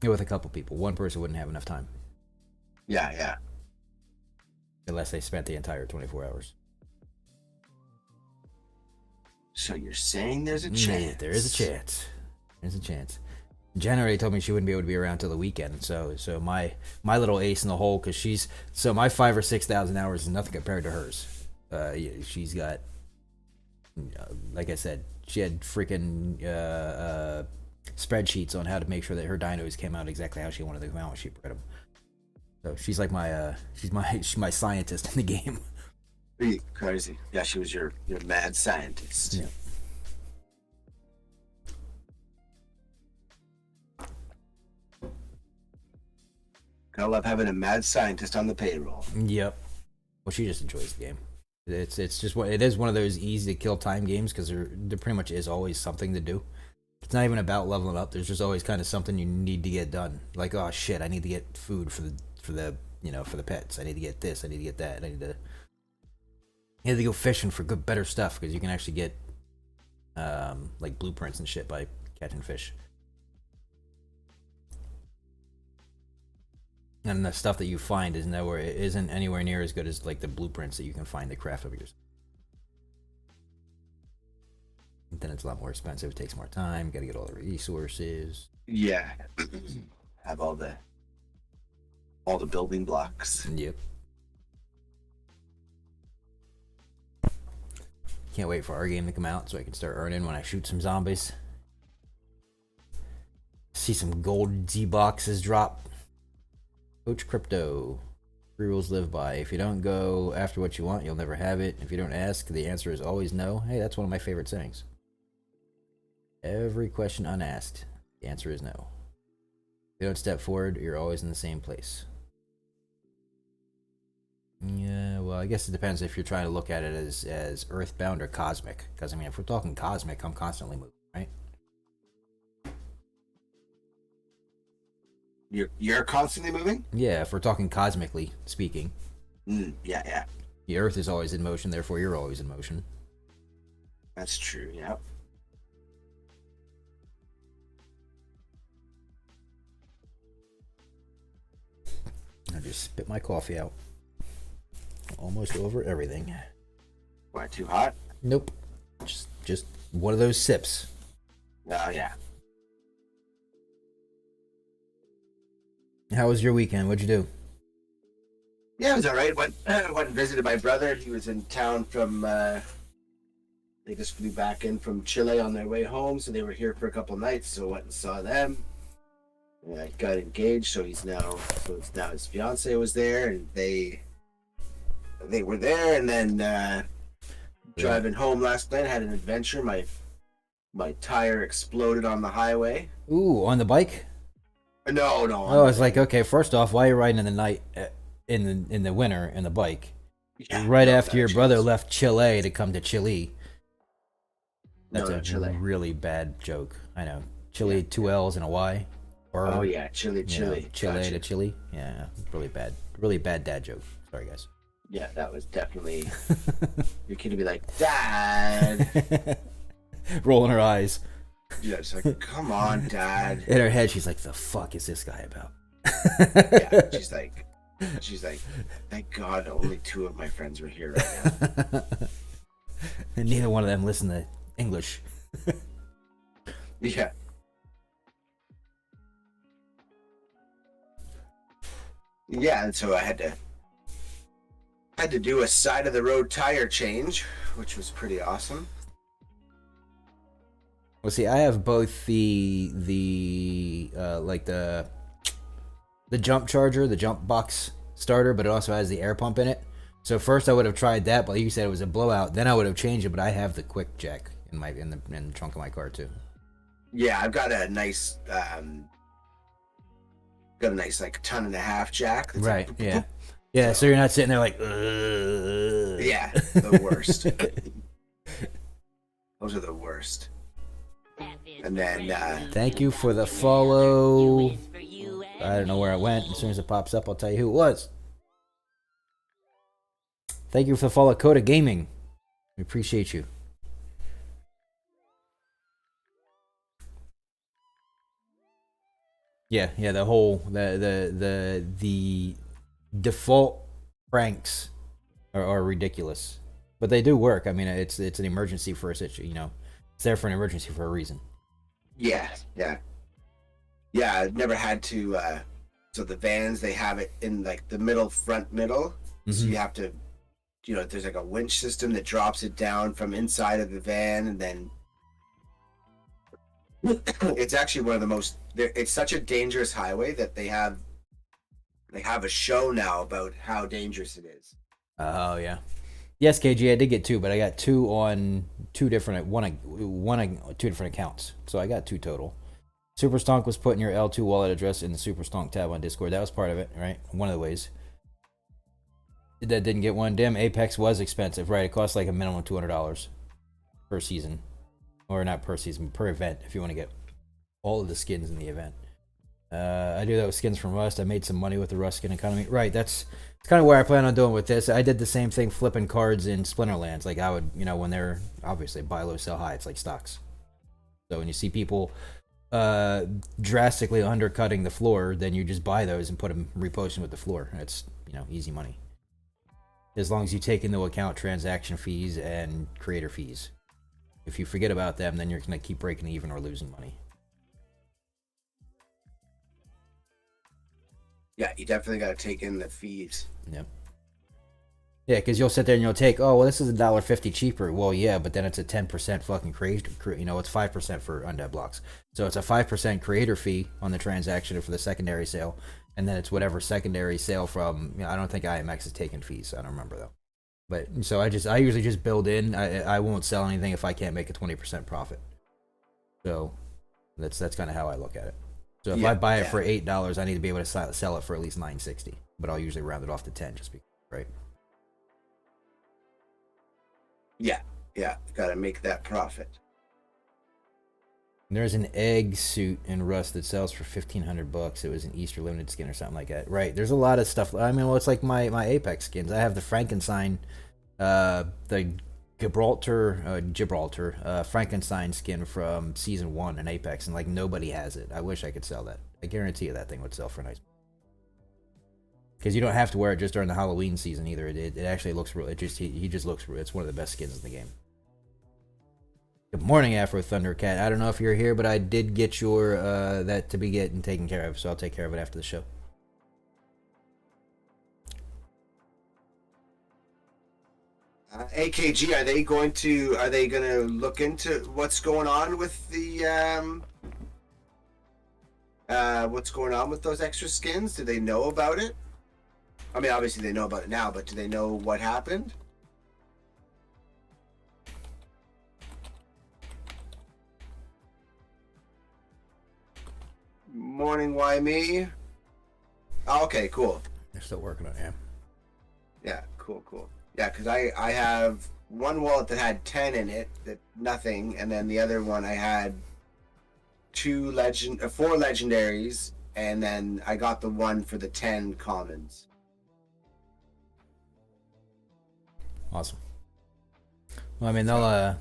With a couple people, one person wouldn't have enough time. Yeah. Unless they spent the entire 24 hours. So you're saying there's a chance? Yeah, there is a chance. There's a chance. Jen already told me she wouldn't be able to be around till the weekend. So my little ace in the hole, because my 5,000 or 6,000 hours is nothing compared to hers. She's got, like I said, she had freaking spreadsheets on how to make sure that her dinos came out exactly how she wanted them to come out when she bred them. So she's like she's my scientist in the game. Crazy. Yeah, she was your mad scientist. Yeah. Gotta love having a mad scientist on the payroll. Yep. Well, she just enjoys the game. It is one of those easy to kill time games because there pretty much is always something to do. It's not even about leveling up. There's just always kind of something you need to get done. Like, oh shit, I need to get food for the pets. I need to get this. I need to get that. I need to go fishing for better stuff because you can actually get like blueprints and shit by catching fish. And the stuff that you find isn't anywhere near as good as like the blueprints that you can find to craft up yours. Then it's a lot more expensive. It takes more time. Got to get all the resources. Yeah. Have all the building blocks. Yep. Can't wait for our game to come out so I can start earning when I shoot some zombies. See some gold Z boxes drop. Coach Crypto. 3 rules live by. If you don't go after what you want, you'll never have it. If you don't ask, the answer is always no. Hey, that's one of my favorite sayings. Every question unasked, the answer is no. If you don't step forward, you're always in the same place. Yeah, well, I guess it depends if you're trying to look at it as earthbound or cosmic. Because, I mean, if we're talking cosmic, I'm constantly moving, right? You're constantly moving. Yeah, if we're talking cosmically speaking, Yeah. the Earth is always in motion, therefore you're always in motion. That's true. Yeah. I just spit my coffee out. Almost over everything. Why, too hot? Nope. Just one of those sips. Oh, yeah. How was your weekend? What'd you do? Yeah, it was all right. Went and visited my brother. He was in town from. They just flew back in from Chile on their way home, so they were here for a couple nights. So went and saw them. Got engaged, so now his fiance was there, and they were there, and then driving home last night, I had an adventure. My tire exploded on the highway. Ooh, on the bike? No. Oh, I was like, okay, first off, why are you riding in the night, in the winter, in the bike? Yeah, right no, after your brother left Chile to come to Chile. That's No, a Chile. really bad joke. I know. Chile, 2 L's and a Y. Or, Oh yeah, Chile. Chile Gotcha. to Chile. Yeah, really bad dad joke. Sorry, guys. Yeah, that was definitely. Your kid would be like, Dad. Rolling her eyes. Yeah, it's like, come on, Dad. In her head, she's like, "The fuck is this guy about?" Yeah, she's like, thank God, only 2 of my friends were here right now. And neither one of them listen to English. Yeah. Yeah, and so I had to do a side of the road tire change, which was pretty awesome. Well, see, I have both the jump charger, the jump box starter, but it also has the air pump in it. So first I would have tried that, but like you said, it was a blowout. Then I would have changed it, but I have the quick jack in the trunk of my car too. Yeah, I've got a nice like 1.5-ton jack. That's Right. like, Yeah. Yeah. So you're not sitting there like. yeah, the worst. Those are the worst. And then Thank you for the follow. I don't know where it went. As soon as it pops up, I'll tell you who it was. Thank you for the follow, Coda Gaming. We appreciate you. Yeah, the whole the default pranks are ridiculous, but they do work. I mean, it's an emergency for a situation. It's there for an emergency for a reason. yeah. I've never had to. So the vans, they have it in like the front middle. So you have to, there's like a winch system that drops it down from inside of the van, and then it's actually one of the most. It's such a dangerous highway that they have a show now about how dangerous it is. Oh yeah. Yes, KG, I did get 2, but I got 2 on 2 different one on 2 different accounts. So I got 2 total. Super Stonk was putting your L2 wallet address in the Super Stonk tab on Discord. That was part of it, right? One of the ways. That didn't get one. Damn, Apex was expensive, right? It costs like a minimum of $200 per season. Or not per season, per event, if you want to get all of the skins in the event. I do that with skins from Rust. I made some money with the Rust skin economy. Right, that's kind of where I plan on doing with this. I did the same thing flipping cards in Splinterlands. Like I would, when they're obviously buy low, sell high. It's like stocks. So when you see people drastically undercutting the floor, then you just buy those and put them reposting with the floor. It's easy money. As long as you take into account transaction fees and creator fees. If you forget about them, then you're gonna keep breaking even or losing money. Yeah, you definitely got to take in the fees. Yep. Yeah, because you'll sit there and you'll take, oh, well, this is $1.50 cheaper. Well, yeah, but then it's a 10% fucking creator, it's 5% for undead blocks. So it's a 5% creator fee on the transaction for the secondary sale, and then it's whatever secondary sale from. I don't think IMX is taking fees. I don't remember though. But so I usually just build in. I won't sell anything if I can't make a 20% profit. So that's kind of how I look at it. So if I buy it for $8, I need to be able to sell it for at least $9.60. But I'll usually round it off to 10, just because, right? Yeah, got to make that profit. There's an egg suit in Rust that sells for $1,500. It was an Easter limited skin or something like that. Right. There's a lot of stuff. I mean, well, it's like my Apex skins. I have the Frankenstein, the Gibraltar Frankenstein skin from season 1 in Apex, and like nobody has it. I wish I could sell that. I guarantee you that thing would sell for nice. Because you don't have to wear it just during the Halloween season either. It actually looks real. He just looks. It's one of the best skins in the game. Good morning, Afro Thundercat. I don't know if you're here, but I did get your that to be getting taken care of, so I'll take care of it after the show. AKG, are they going to look into what's going on with the what's going on with those extra skins? Do they know about it? I mean, obviously they know about it now, but do they know what happened? Morning, why me? Oh, okay, cool. They're still working on it. Yeah, cool. Yeah, because I have one wallet that had 10 in it, that nothing, and then the other one I had 4 legendaries, and then I got the one for the 10 commons. Awesome. Well, I mean, they'll. I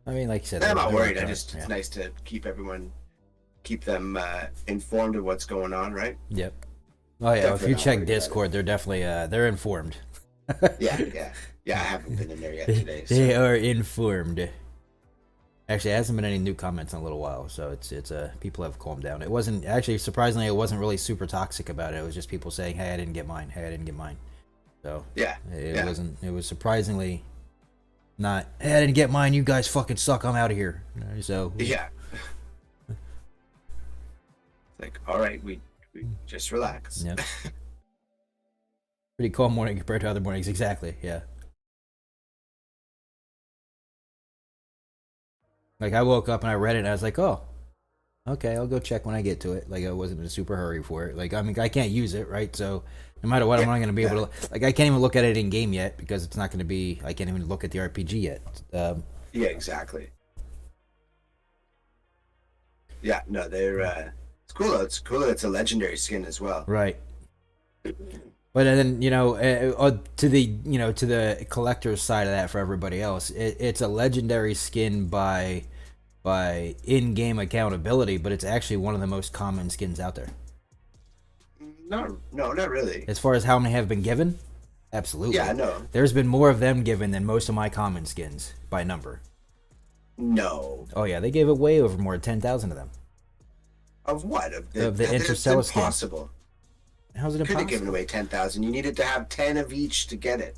mean, like you said, I'm not worried. It's It's nice to keep them informed of what's going on, right? Yep. Oh yeah. If you check Discord, they're definitely they're informed. Yeah. I haven't been in there yet today. So. They are informed. Actually, it hasn't been any new comments in a little while, so it's people have calmed down. It wasn't actually, surprisingly, it wasn't really super toxic about it. It was just people saying, "Hey, I didn't get mine. Hey, I didn't get mine." So yeah, it wasn't. It was surprisingly not. Hey, I didn't get mine. You guys fucking suck. I'm out of here. So yeah. Like, all right, we just relax. Yeah. Pretty calm morning compared to other mornings. Exactly. Yeah. Like, I woke up and I read it and I was like, oh, okay, I'll go check when I get to it. Like, I wasn't in a super hurry for it. Like, I mean, I can't use it, right? So no matter what, I'm not going to be able to, like, I can't even look at it in game yet because it's not going to be, I can't even look at the RPG yet. Yeah, exactly. Yeah, no, they're, it's cool though. It's cool that it's a legendary skin as well. Right. But then, to the collector's side of that for everybody else, it's a legendary skin by in-game accountability, but it's actually one of the most common skins out there. No, not really. As far as how many have been given, absolutely. Yeah, no. There's been more of them given than most of my common skins by number. No. Oh yeah, they gave away over more than 10,000 of them. Of what? Of the Interstellar skin. Impossible. How's it Could impossible? have given away 10,000. You needed to have 10 of each to get it.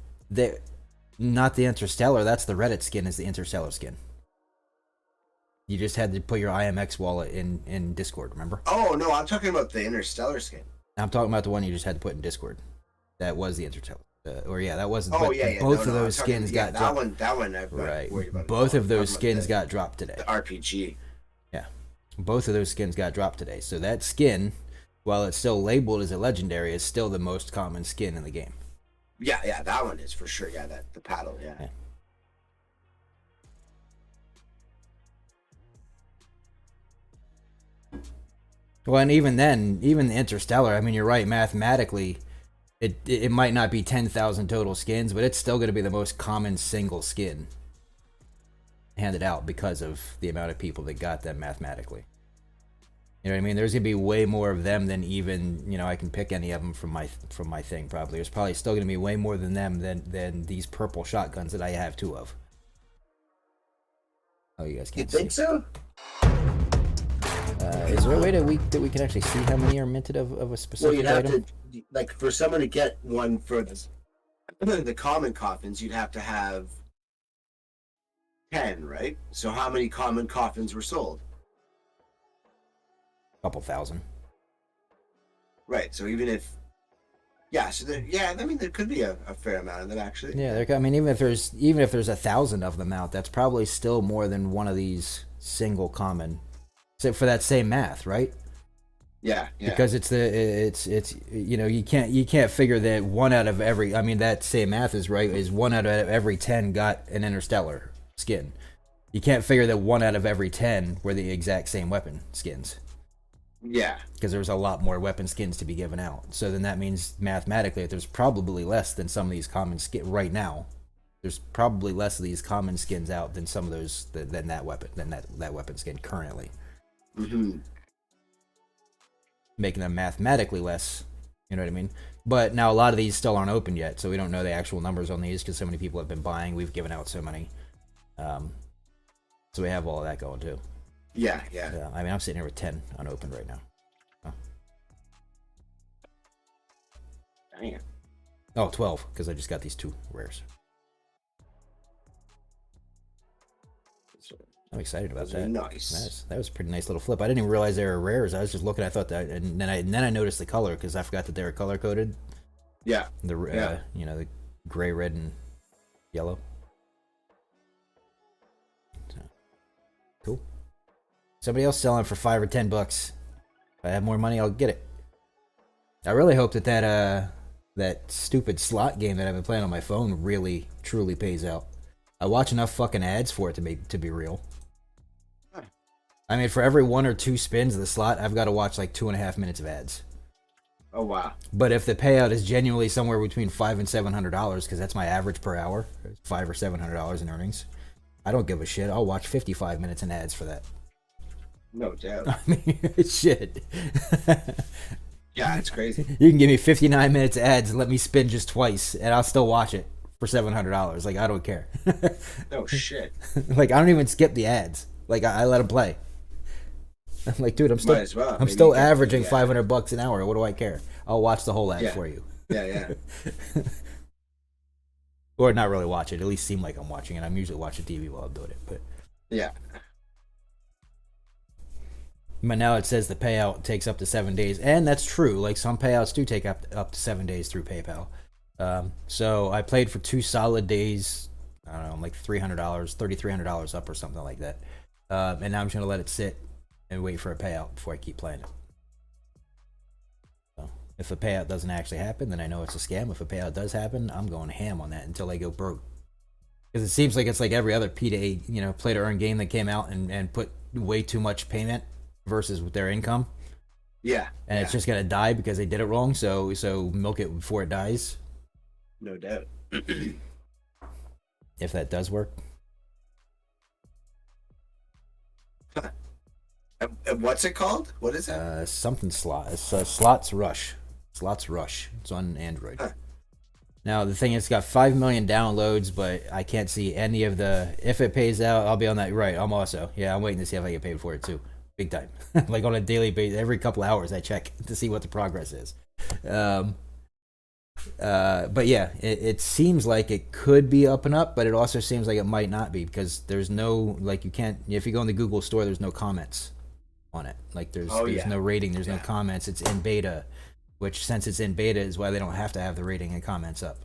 Not the Interstellar. That's the Reddit skin. Is the Interstellar skin. You just had to put your IMX wallet in Discord. Remember? Oh no, I'm talking about the Interstellar skin. I'm talking about the one you just had to put in Discord. That was the Interstellar. That wasn't. Oh yeah. Both of those skins got dropped. That one. I'm right. Worried about both of those skins got dropped today. The RPG. Yeah, both of those skins got dropped today. So that skin, while it's still labeled as a legendary, is still the most common skin in the game. Yeah, that one is for sure. Yeah, the paddle. Yeah. Well, and even then, even the Interstellar, I mean, you're right, mathematically, it might not be 10,000 total skins, but it's still going to be the most common single skin handed out because of the amount of people that got them mathematically. You know what I mean? There's going to be way more of them than even, I can pick any of them from my thing probably. There's probably still going to be way more than them than these purple shotguns that I have 2 of. Oh, you guys can't see. You think so? Is there a way that we can actually see how many are minted of a specific you'd have item? to, like, for someone to get one for the common coffins, you'd have to have 10, right? So how many common coffins were sold? Couple thousand. Right. So even if, I mean, there could be a fair amount of them actually. Yeah, I mean, even if there's 1,000 of them out, that's probably still more than one of these single common. So for that same math, right? Yeah. Because it's you can't figure that one out of every. I mean, that same math is right. Is 1 out of every 10 got an Interstellar skin. You can't figure that 1 out of every 10 were the exact same weapon skins. Yeah. Because there was a lot more weapon skins to be given out. So then that means mathematically that there's probably less than some of these common skins right now. There's probably less of these common skins out than some of those than that weapon skin currently. Mm-hmm. Making them mathematically less. You know what I mean? But now a lot of these still aren't open yet, so we don't know the actual numbers on these because so many people have been buying. We've given out so many. So we have all of that going too. Yeah. I mean, I'm sitting here with 10 unopened right now. Dang it. Oh, 12, because I just got these 2 rares. I'm excited about Those are that. nice. That was a pretty nice little flip. I didn't even realize they were rares. I was just looking. I thought that, and then I noticed the color because I forgot that they were color coded. Yeah. The the gray, red, and yellow. So, cool. Somebody else selling for $5 or $10. If I have more money, I'll get it. I really hope that stupid slot game that I've been playing on my phone really truly pays out. I watch enough fucking ads for it to be real. I mean, for every 1 or 2 spins of the slot, I've got to watch like 2.5 minutes of ads. Oh wow. But if the payout is genuinely somewhere between $500 and $700, because that's my average per hour, $500 or $700 in earnings, I don't give a shit. I'll watch 55 minutes in ads for that. No doubt. I mean, shit. Yeah, it's crazy. You can give me 59 minutes of ads and let me spin just twice, and I'll still watch it for $700. Like, I don't care. Oh shit. Like, I don't even skip the ads. Like, I let them play. I'm like, dude, I'm Might as well. I'm Maybe still you get- averaging yeah. $500 an hour. What do I care? I'll watch the whole ad Yeah. for you. Yeah. Or not really watch it. At least seem like I'm watching it. I'm usually watching TV while I'm doing it. Yeah. But now it says the payout takes up to 7 days, and that's true. Like, some payouts do take up to 7 days through PayPal. So I played for 2 solid days. I don't know, like $300, $3,300 up or something like that. And now I'm just gonna let it sit and wait for a payout before I keep playing it. So if a payout doesn't actually happen, then I know it's a scam. If a payout does happen, I'm going ham on that until they go broke. Because it seems like it's like every other P2A, play to earn game that came out and put way too much payment versus with their income. Yeah. And it's just gonna die because they did it wrong. So milk it before it dies. No doubt. If that does work. What's it called? What is it? Something slot. It's Slots Rush. Slots Rush. It's on Android. Huh. Now the thing is, it's got 5 million downloads, but I can't see any of the. If it pays out, I'll be on that. Right. I'm waiting to see if I get paid for it too. Big time. Like on a daily basis, every couple hours I check to see what the progress is. But yeah, it seems like it could be up and up, but it also seems like it might not be because there's no, like, you can't, if you go in the Google store, there's no comments on it. Like there's no rating, there's no comments. It's in beta, which since it's in beta is why they don't have to have the rating and comments up.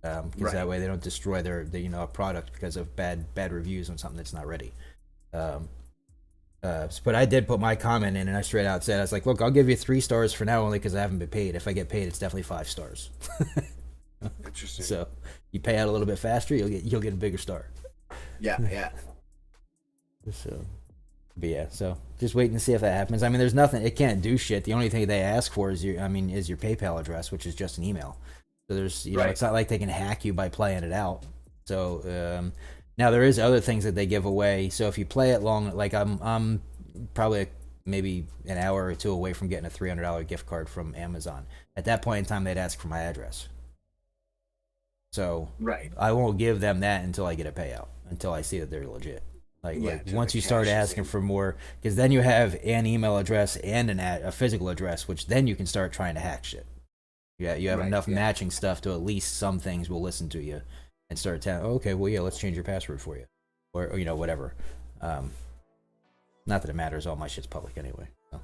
Because that way they don't destroy their a product because of bad reviews on something that's not ready. But I did put my comment in, and I straight out said, I was like, look, I'll give you 3 stars for now only because I haven't been paid. If I get paid, it's definitely 5 stars. Interesting. So you pay out a little bit faster, you'll get a bigger star. Yeah. So, but yeah, so just waiting to see if that happens. I mean, there's nothing, it can't do shit. The only thing they ask for is your PayPal address, which is just an email. So there's, it's not like they can hack you by playing it out. So, now there is other things that they give away. So if you play it long, like I'm probably maybe an hour or 2 away from getting a $300 gift card from Amazon. At that point in time, they'd ask for my address. So I won't give them that until I get a payout, until I see that they're legit. Like once you start asking for more, because then you have an email address and a physical address, which then you can start trying to hack shit. Yeah, you have enough matching stuff to at least some things will listen to you. And start telling, okay, well, yeah, let's change your password for you, or whatever. Not that it matters. All my shit's public anyway. So.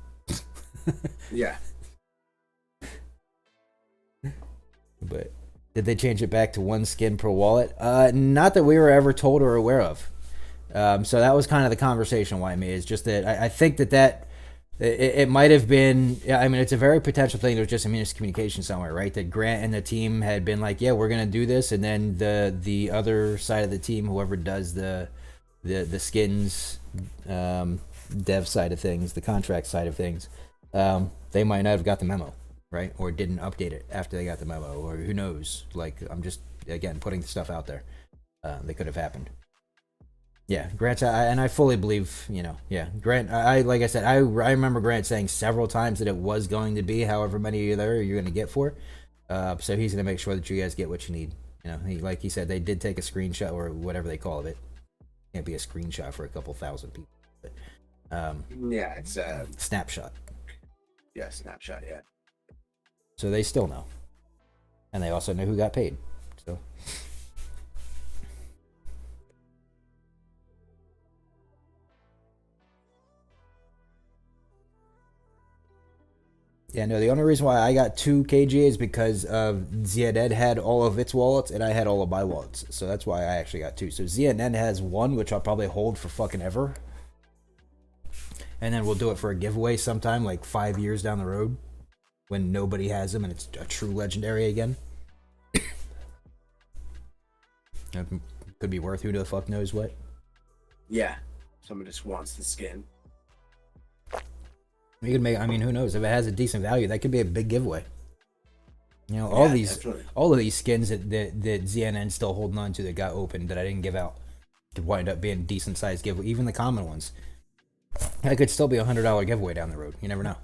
Yeah. But did they change it back to 1 skin per wallet? Not that we were ever told or aware of. So that was kind of the conversation why I made. It's just that I think that it might have been. I mean, it's a very potential thing. There was just a miscommunication somewhere, right? That Grant and the team had been like, "Yeah, we're gonna do this," and then the other side of the team, whoever does the the skins dev side of things, the contract side of things, they might not have got the memo, right? Or didn't update it after they got the memo, or who knows? Like, I'm just, again, putting stuff out there. That could have happened. Yeah, Grant, and I fully believe, Grant, I like I said, I remember Grant saying several times that it was going to be however many you're going to get for. So he's going to make sure that you guys get what you need. Like he said, they did take a screenshot or whatever they call it. Can't be a screenshot for a couple thousand people. But, yeah, it's a snapshot. Yeah, snapshot. Yeah. So they still know, and they also know who got paid. So. Yeah, no, the only reason why I got 2 KG is because ZNN had all of its wallets and I had all of my wallets. So that's why I actually got 2. So ZNN has 1, which I'll probably hold for fucking ever. And then we'll do it for a giveaway sometime, like 5 years down the road, when nobody has them and it's a true legendary again. Could be worth who the fuck knows what. Yeah, someone just wants the skin. You could make. I mean, who knows? If it has a decent value, that could be a big giveaway. All of these skins that ZNN's still holding on to that got opened that I didn't give out could wind up being decent sized giveaway. Even the common ones, that could still be $100 giveaway down the road. You never know.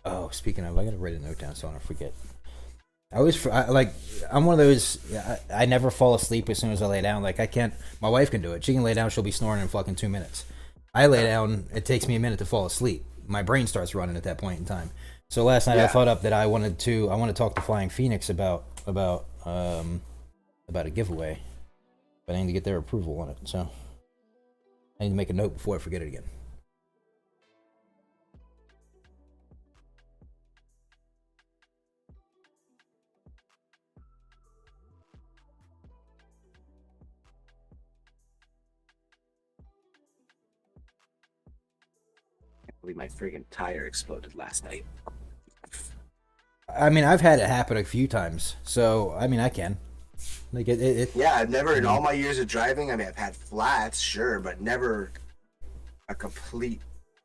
Oh, speaking of, I gotta write a note down so I don't forget. I'm one of those. I never fall asleep as soon as I lay down. Like, I can't. My wife can do it. She can lay down. She'll be snoring in fucking 2 minutes. I lay down. It takes me a minute to fall asleep. My brain starts running at that point in time. So last night I thought up that I want to talk to Flying Phoenix about a giveaway, but I need to get their approval on it. So I need to make a note before I forget it again. My friggin' tire exploded last night. I mean, I've had it happen a few times, so I mean, I can. Like it. Yeah, I've never in all my years of driving. I mean, I've had flats, sure, but never a complete.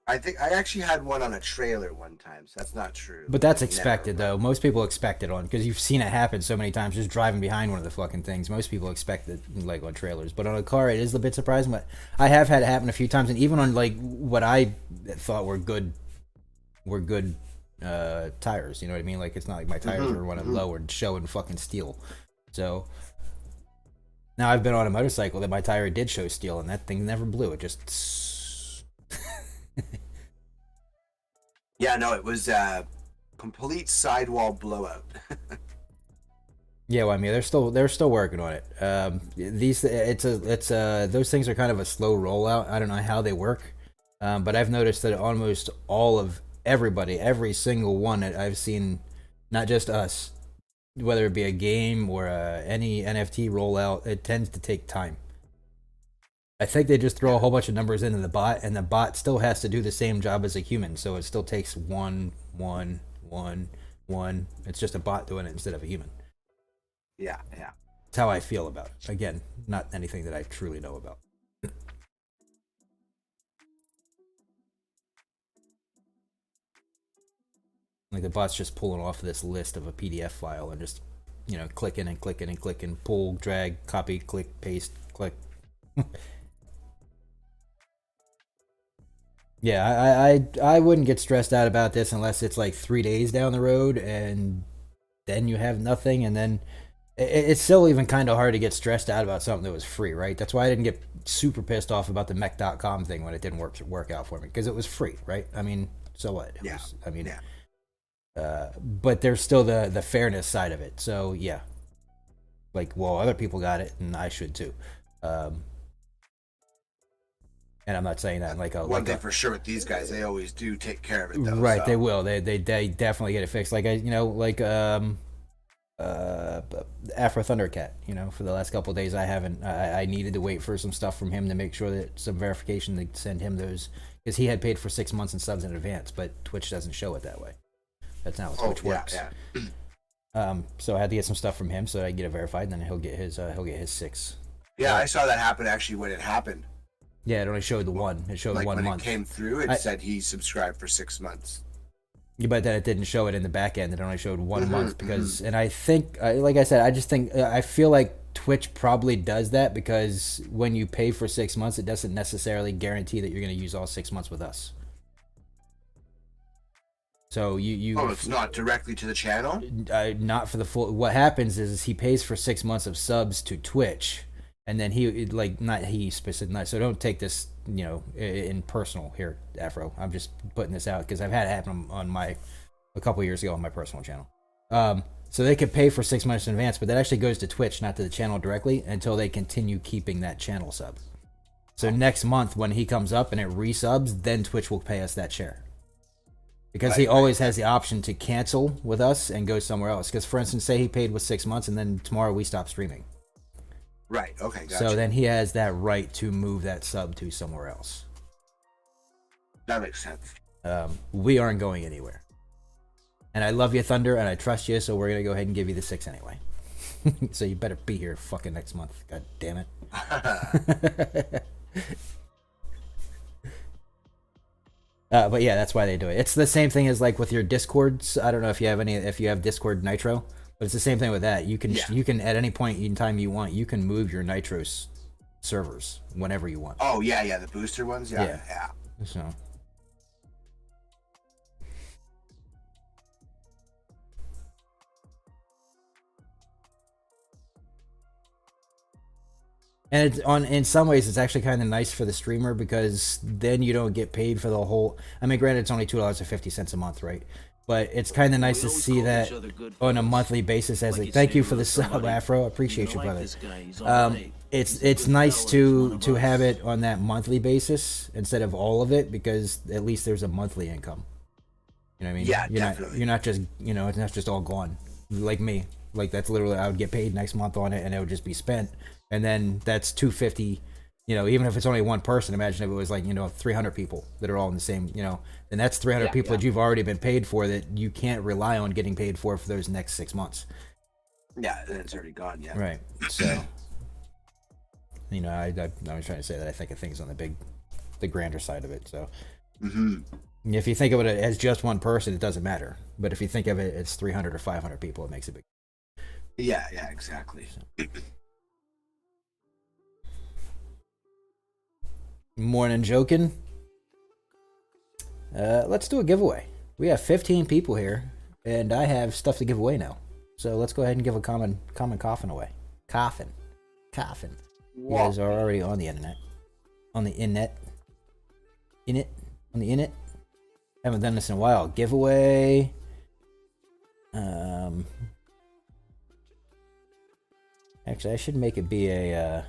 I think I actually had one on a trailer one time, so that's not true. But that's expected, though. Most people expect it on, because you've seen it happen so many times just driving behind one of the fucking things. Most people expect it, like, on trailers. But on a car, it is a bit surprising. But I have had it happen a few times, and even on, like, what I thought were good tires. You know what I mean? Like, it's not like my tires were running low or showing fucking steel. So now I've been on a motorcycle that my tire did show steel, and that thing never blew. It just... Yeah, no, it was a complete sidewall blowout. Yeah, well, I mean, they're still working on it. Those things are kind of a slow rollout. I don't know how they work, but I've noticed that almost all of everybody, every single one that I've seen, not just us, whether it be a game or any NFT rollout, it tends to take time. I think they just throw a whole bunch of numbers into the bot, and the bot still has to do the same job as a human, so it still takes one. It's just a bot doing it instead of a human. Yeah. That's how I feel about it. Again, not anything that I truly know about. Like, the bot's just pulling off this list of a PDF file and just, clicking and clicking and clicking, pull, drag, copy, click, paste, click. Yeah, I wouldn't get stressed out about this unless it's like 3 days down the road and then you have nothing, and then it's still even kind of hard to get stressed out about something that was free, right? That's why I didn't get super pissed off about the mech.com thing when it didn't work out for me, because it was free, right? I mean, so what? But there's still the fairness side of it. So yeah, like, well, other people got it and I should too. And I'm not saying that like one thing for sure with these guys, they always do take care of it, though. Right, so. They will. They definitely get it fixed. Like Afro Thundercat. For the last couple of days, I needed to wait for some stuff from him to make sure that some verification to send him those, because he had paid for 6 months in subs in advance, but Twitch doesn't show it that way. That's not how Twitch works. Yeah. So I had to get some stuff from him so that I can get it verified, and then he'll get his 6. Yeah, I saw that happen actually when it happened. Yeah, it only showed the one. It showed Like 1 when month. it came through, it said he subscribed for 6 months. Yeah, but then it didn't show it in the back end. It only showed 1 month because, and I think, like I said, I just think I feel like Twitch probably does that because when you pay for 6 months, it doesn't necessarily guarantee that you're going to use all 6 months with us. So you Oh, it's not directly to the channel? not for the full. What happens is he pays for 6 months of subs to Twitch, and then not he specific. So don't take this, in personal here, Afro. I'm just putting this out because I've had it happen on a couple years ago on my personal channel. So they could pay for 6 months in advance, but that actually goes to Twitch, not to the channel directly, until they continue keeping that channel sub. So next month when he comes up and it resubs, then Twitch will pay us that share. Because he always has the option to cancel with us and go somewhere else. Because, for instance, say he paid with 6 months and then tomorrow we stop streaming. Right, okay, gotcha. So then he has that right to move that sub to somewhere else. That makes sense. We aren't going anywhere. And I love you, Thunder, and I trust you, so we're going to go ahead and give you the 6 anyway. So you better be here fucking next month. God damn it. But yeah, that's why they do it. It's the same thing as like with your Discords. I don't know if you have Discord Nitro, but it's the same thing with that. You can at any point in time you want, you can move your Nitro servers whenever you want. Oh yeah, the booster ones, yeah. So. And in some ways, it's actually kind of nice for the streamer because then you don't get paid for the whole. I mean, granted, it's only $2.50 a month, right? But it's kind of nice to see that on a monthly basis. As thank you for the sub, Afro. Appreciate you, brother. It's nice to have it on that monthly basis instead of all of it because at least there's a monthly income. You know what I mean? Yeah, definitely. You're not just it's not just all gone like me. Like that's literally I would get paid next month on it and it would just be spent. And then that's $250, even if it's only one person, imagine if it was like, 300 people that are all in the same, then that's 300 people that you've already been paid for that you can't rely on getting paid for those next 6 months. Yeah, it's already gone, yeah. Right. So, I was trying to say that I think of things on the grander side of it. So, if you think of it as just one person, it doesn't matter. But if you think of it as 300 or 500 people, it makes a big. Yeah, exactly. So. Morning joking. Let's do a giveaway. We have 15 people here, and I have stuff to give away now. So let's go ahead and give a common coffin away. Coffin. You guys are already on the internet. On the internet. On the internet. Haven't done this in a while. Giveaway. Actually, I should make it be a.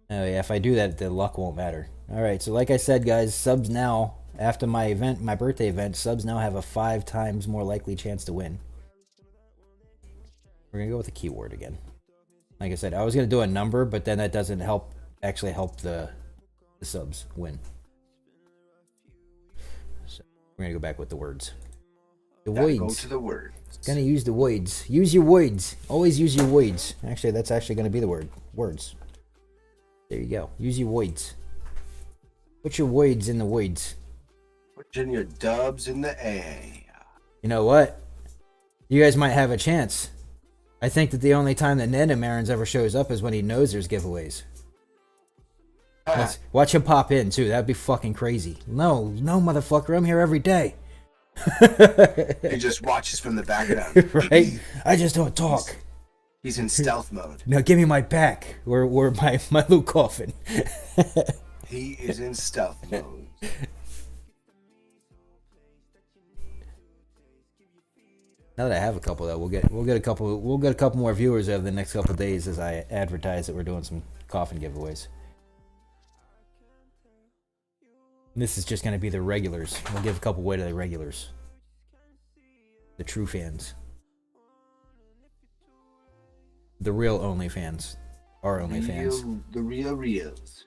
Oh yeah, if I do that, the luck won't matter. Alright, so like I said, guys, subs now, after my birthday event, subs now have a 5 times more likely chance to win. We're going to go with the keyword again. Like I said, I was going to do a number, but then that doesn't actually help the subs win. So we're going to go back with the words. The words. Go to the words. Gonna use the words. Use your words. Always use your words. Actually, that's actually going to be the word. Words. There you go. Use your words. Put your words in the words. Put in your dubs in the A. You know what? You guys might have a chance. I think that the only time that Ned and Marin's ever shows up is when he knows there's giveaways. Watch him pop in, too. That'd be fucking crazy. No, motherfucker. I'm here every day. He just watches from the background. Right? I just don't talk. He's in stealth mode. Now give me my back, or my little coffin. He is in stealth mode. Now that I have a couple, though, we'll get a couple more viewers over the next couple of days as I advertise that we're doing some coffin giveaways. This is just going to be the regulars. We'll give a couple away to the regulars, the true fans. The real OnlyFans. Our OnlyFans. The real reals.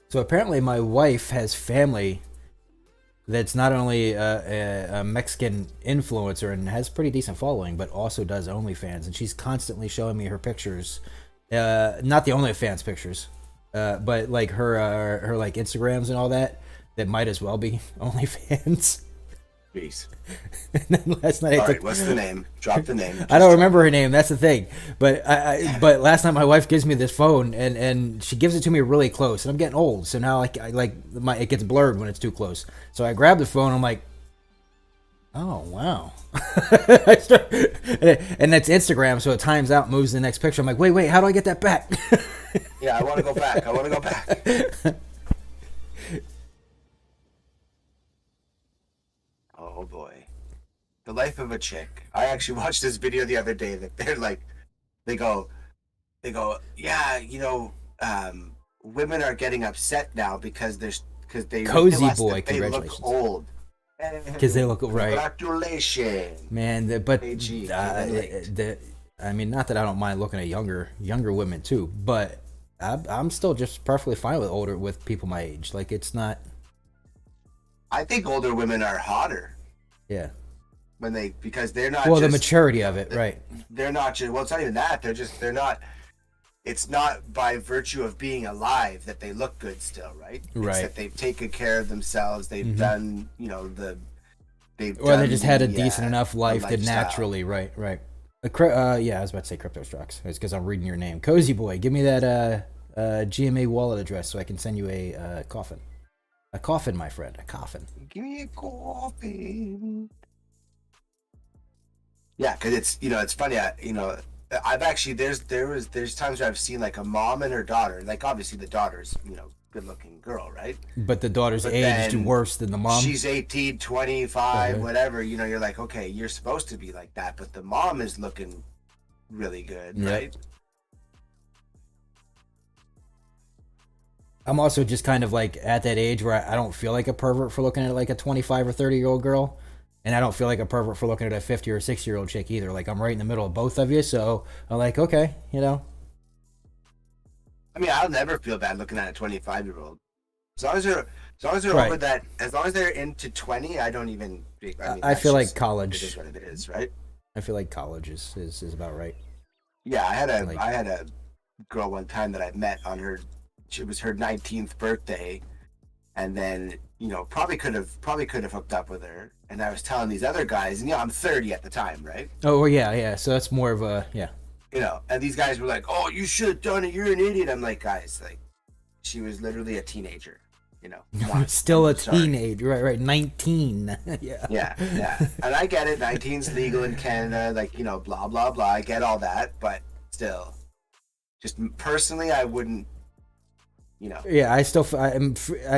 So apparently my wife has family that's not only a Mexican influencer and has pretty decent following, but also does OnlyFans, and she's constantly showing me her pictures. Not the OnlyFans pictures, but like her like Instagrams and all that. That might as well be OnlyFans. Jeez. And then last night, All right, what's the name? Drop the name. I don't remember her name. That's the thing. But but last night my wife gives me this phone and she gives it to me really close, and I'm getting old, so now it gets blurred when it's too close. So I grab the phone. I'm like, oh wow, and that's Instagram, so it times out, moves to the next picture. I'm like, wait, how do I get that back? Yeah, I want to go back. Oh boy, the life of a chick. I actually watched this video the other day that they're like, they go, yeah, women are getting upset now because they Cozy realize boy, that they look congratulations. old. Because they look right. Congratulations. Man, AG, I mean, not that I don't mind looking at younger women too, but I'm still just perfectly fine with people my age. Like, it's not. I think older women are hotter Yeah. because they're not. Well, just, the maturity of it, right? They're not just. Well, it's not even that. They're not. It's not by virtue of being alive that they look good still, right? Right. It's that they've taken care of themselves. They've done, they just had a decent enough life that naturally, right. Yeah, I was about to say Crypto Strux. It's because I'm reading your name. Cozy Boy, give me that GMA wallet address so I can send you a coffin. A coffin, my friend. A coffin. Give me a coffin. Yeah, because it's funny. I've actually there's times where I've seen like a mom and her daughter. Like, obviously the daughter's good looking girl, right? But the daughter's aged then worse than the mom. She's 18, 25, whatever. You're like, okay, you're supposed to be like that, but the mom is looking really good, Yep. right? I'm also just kind of like at that age where I don't feel like a pervert for looking at like a 25 or 30-year-old girl. And I don't feel like a pervert for looking at a 50 or 60-year-old chick either. Like, I'm right in the middle of both of you. So I'm like, okay, I mean, I'll never feel bad looking at a 25-year-old. As long as they're Right. over that, as long as they're into 20, I don't even. I feel like college. It is what it is, right? I feel like college is about right. Yeah, I had a girl one time that I met on her. It was her 19th birthday, and then probably could have hooked up with her. And I was telling these other guys, and I'm 30 at the time, right? Oh, well, yeah. So that's more of a, yeah. And these guys were like, "Oh, you should have done it. You're an idiot." I'm like, guys, like, she was literally a teenager. Still a Sorry. teenager, right? 19. Yeah. Yeah. And I get it. 19's legal in Canada. Like, blah blah blah. I get all that, but still, just personally, I wouldn't. Yeah, I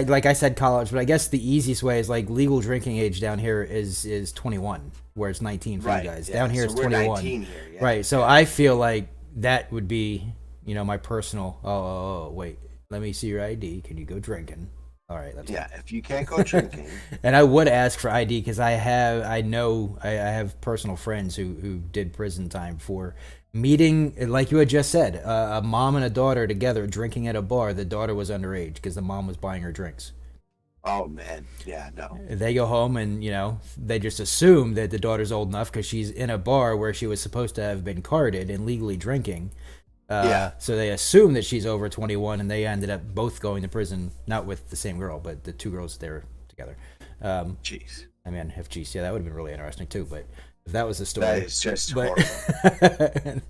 like I said, college, but I guess the easiest way is like legal drinking age down here is 21, where it's 19 for Right, you guys. yeah. Down here So it's we're 21. 19 here, yeah. Right. So I feel like that would be, my personal. Oh, wait. Let me see your ID. Can you go drinking? All right. That's Yeah, if you can't go drinking. And I would ask for ID because I have personal friends who did prison time for meeting, like you had just said, a mom and a daughter together drinking at a bar. The daughter was underage because the mom was buying her drinks. Oh man, yeah, no. They go home and they just assume that the daughter's old enough because she's in a bar where she was supposed to have been carded and legally drinking. So they assume that she's over 21, and they ended up both going to prison, not with the same girl, but the two girls they were together. Jeez. I mean, that would have been really interesting too. But if that was the story, That is just horrible. that'd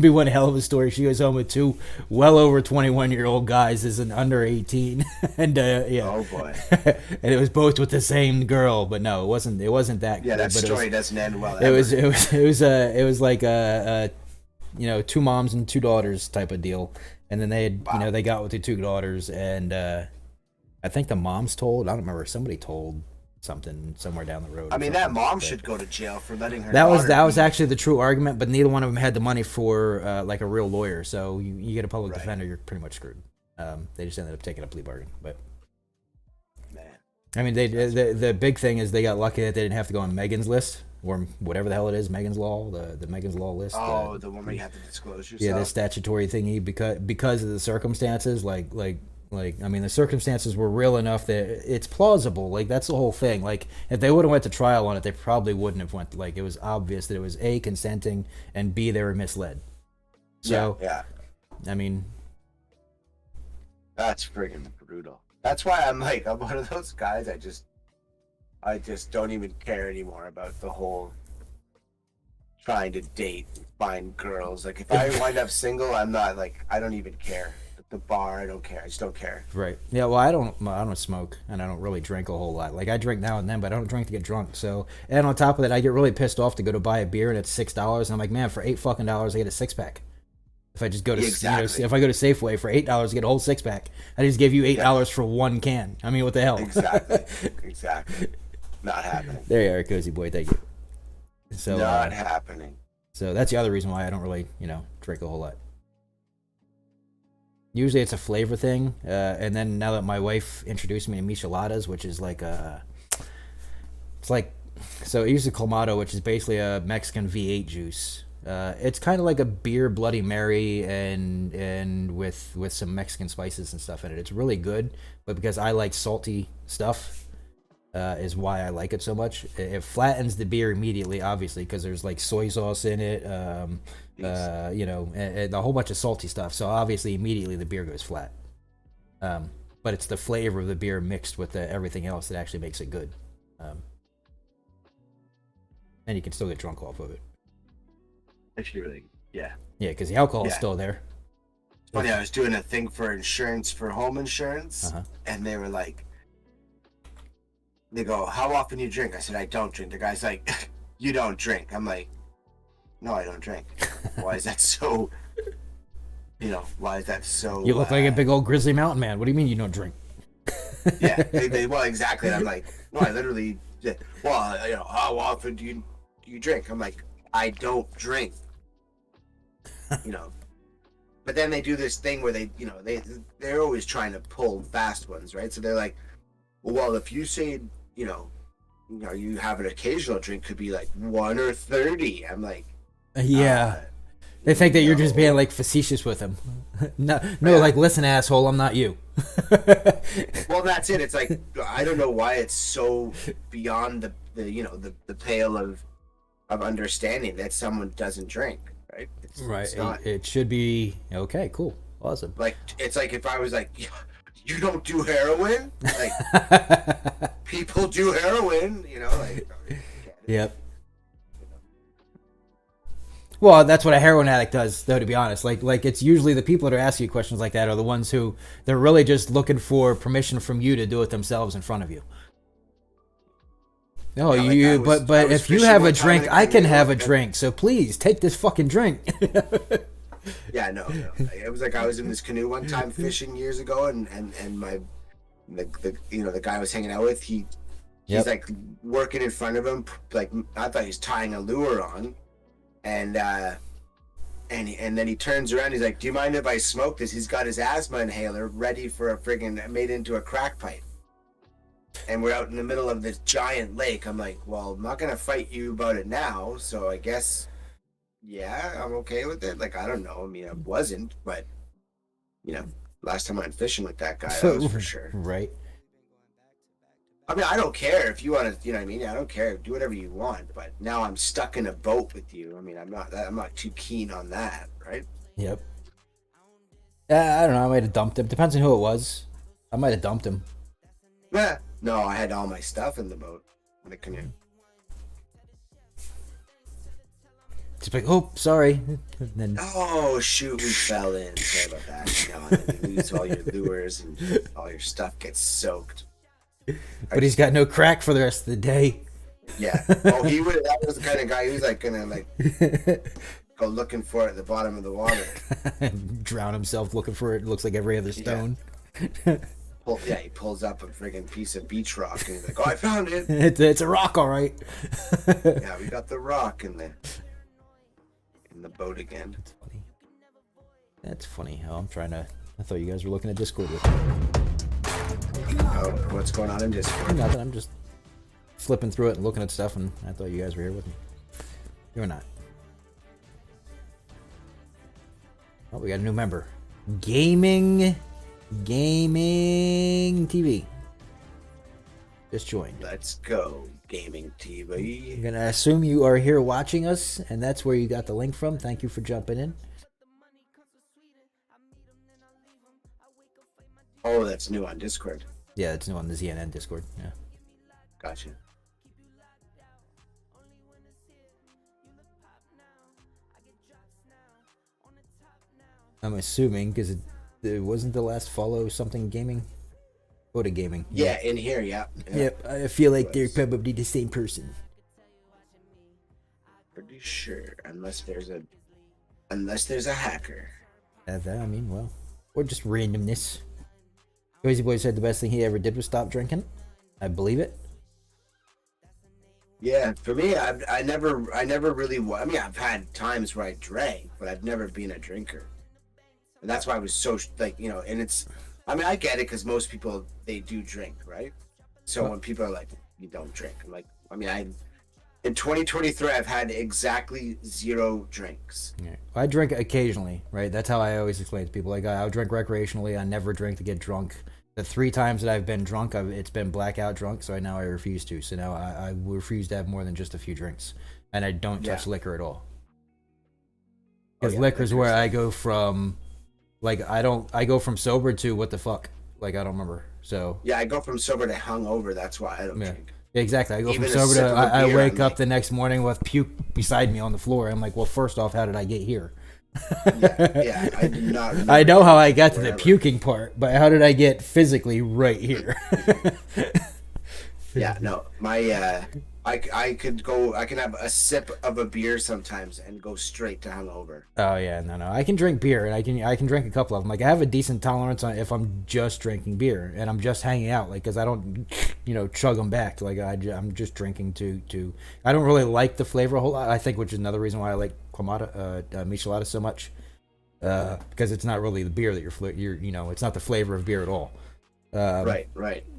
be one hell of a story. She goes home with two well over 21-year-old guys as an under 18, and yeah. Oh boy. And it was both with the same girl, but no, it wasn't that. Yeah, good, that but story doesn't end well. It was like a two moms and two daughters type of deal, and then they had they got with the two daughters, and I think the moms told. I don't remember. Somebody told something somewhere down the road. I mean, that mom should go to jail for letting her. That was daughter actually the true argument, but neither one of them had the money for like a real lawyer. So you get a public Right. defender, you're pretty much screwed. They just ended up taking a plea bargain, but. Man. I mean, the big thing is they got lucky that they didn't have to go on Megan's list or whatever the hell it is, Megan's Law, the Megan's Law list. Oh, the one where you have to disclose yourself. Yeah, the statutory thingy because of the circumstances. Like Like, I mean, the circumstances were real enough that it's plausible. Like, that's the whole thing. Like, if they would have went to trial on it, they probably wouldn't have went. Like, it was obvious that it was A, consenting, and B, they were misled. So, yeah. I mean, That's friggin' brutal. That's why I'm one of those guys. I just don't even care anymore about the whole trying to date, find girls. Like, if I wind up single, I'm not I don't even care. At the bar, I don't care. I just don't care. right. Yeah, well, I don't smoke, and I don't really drink a whole lot. Like, I drink now and then, but I don't drink to get drunk. So, and on top of that, I get really pissed off to go to buy a beer, and it's $6, and I'm like, man, for $8 I get a 6-pack. If I just go to Exactly. if I go to Safeway for $8, I get a whole 6-pack. I just gave you $8 for one can. I mean, what the hell? Exactly. Not happening. There you are, cozy boy. Thank you. So, Not happening. so that's the other reason why I don't really, drink a whole lot. Usually it's a flavor thing, and then now that my wife introduced me to micheladas, which is so I use a Clamato, which is basically a Mexican V8 juice. It's kind of like a beer Bloody Mary and with some Mexican spices and stuff in it. It's really good, but because I like salty stuff, is why I like it so much. It flattens the beer immediately, obviously, because there's like soy sauce in it, and a whole bunch of salty stuff. So obviously, immediately the beer goes flat. But it's the flavor of the beer mixed with everything else that actually makes it good. And you can still get drunk off of it. Actually, really, yeah. Yeah, because the alcohol is Yeah. still there. Funny, I was doing a thing for insurance, for home insurance, Uh-huh. and they were like, they go, how often you drink? I said, I don't drink. The guy's like, you don't drink. I'm like, no, I don't drink. Why is that so, why is that so? You look like a big old grizzly mountain man. What do you mean you don't drink? Yeah, well, exactly. And I'm like, no, I literally, well, how often do you drink? I'm like, I don't drink. But then they do this thing where they're always trying to pull fast ones, right? So they're like, well, if you say, you have an occasional drink, could be like 1 or 30. I'm like, Yeah. They think that you're just being like facetious with them. No, like, listen, asshole, I'm not you. well, that's it. It's like, I don't know why it's so beyond the pale of understanding that someone doesn't drink, right? It's not, It should be okay. Cool. Awesome. like, it's like if I was like, you don't do heroin? Like, people do heroin, Yep. Well, that's what a heroin addict does, though, to be honest. Like it's usually the people that are asking you questions like that are the ones who they're really just looking for permission from you to do it themselves in front of you. No, Yeah, but if you have a drink, I can have a drink. So please take this fucking drink. Yeah, no. It was like I was in this canoe one time fishing years ago, and the guy I was hanging out with, he's like working in front of him, like I thought he was tying a lure on, and then he turns around, he's like, "Do you mind if I smoke this?" He's got his asthma inhaler ready for a friggin' made into a crack pipe. And we're out in the middle of this giant lake. I'm like, well, I'm not gonna fight you about it now, so I guess, yeah, I'm okay with it. Like, I don't know. I mean, I wasn't, but last time I went fishing with that guy, that was for sure. Right. I mean, I don't care if you want to, you know what I mean? I don't care. Do whatever you want. But now I'm stuck in a boat with you. I mean, I'm not too keen on that, right? Yep. I don't know. I might have dumped him. Depends on who it was. I might have dumped him. Yeah. No, I had all my stuff in the boat, in the canoe. Just like, oh, sorry. And then Oh, shoot, we fell in. Sorry about that. And then you lose all your lures and all your stuff gets soaked. but he's got no crack for the rest of the day. Yeah. Oh, that was the kind of guy who was like gonna go looking for it at the bottom of the water. Drown himself looking for it. Looks like every other stone. He pulls up a friggin' piece of beach rock and he's like, "Oh, I found it." It's a rock, all right. Yeah, we got the rock in the boat again. That's funny. That's funny. Oh, I thought you guys were looking at Discord with me. Oh, what's going on in Discord? Nothing. I'm just flipping through it and looking at stuff, and I thought you guys were here with me. You're not. Oh, we got a new member. Gaming Gaming TV. Just joined. Let's go, Gaming TV. I'm gonna assume you are here watching us, and that's where you got the link from. Thank you for jumping in. Oh, that's new on Discord. Yeah, it's new on the ZNN Discord. Yeah. Gotcha. I'm assuming because it wasn't the last follow something gaming. Go to gaming. Yeah, in here, yeah. Yep, I feel like they're probably the same person. Pretty sure, unless there's a hacker. I mean, well, or just randomness. Crazy Boy said the best thing he ever did was stop drinking. I believe it. Yeah, for me, I never really. I mean, I've had times where I drank, but I've never been a drinker, and that's why I was so and it's. I mean, I get it because most people they do drink, right? So when people are like, "You don't drink," I'm like, I mean, in 2023, I've had exactly 0 drinks. Yeah. I drink occasionally, right? That's how I always explain to people. Like, I'll drink recreationally. I never drink to get drunk. The 3 times that I've been drunk, it's been blackout drunk, so now I refuse to. So now I refuse to have more than just a few drinks. And I don't touch liquor at all. Because liquor's where I go from, like, I go from sober to what the fuck. Like, I don't remember. So yeah, I go from sober to hungover. That's why I don't drink. Yeah, exactly. I go Even from a sober sip to of a I beer, wake I'm up like- the next morning with puke beside me on the floor. I'm like, well, first off, how did I get here? Yeah, I do not. I know how I got to the whatever. puking part, but how did I get physically right here? Yeah, no, my I can have a sip of a beer sometimes and go straight to hungover. Oh yeah, no. I can drink beer, and I can drink a couple of them. Like, I have a decent tolerance on if I'm just drinking beer and I'm just hanging out, like, because I don't, chug them back. Like, I'm just drinking to. I don't really like the flavor a whole lot. I think, which is another reason why I like Clamato, Michelada so much, because it's not really the beer that you're it's not the flavor of beer at all. Right.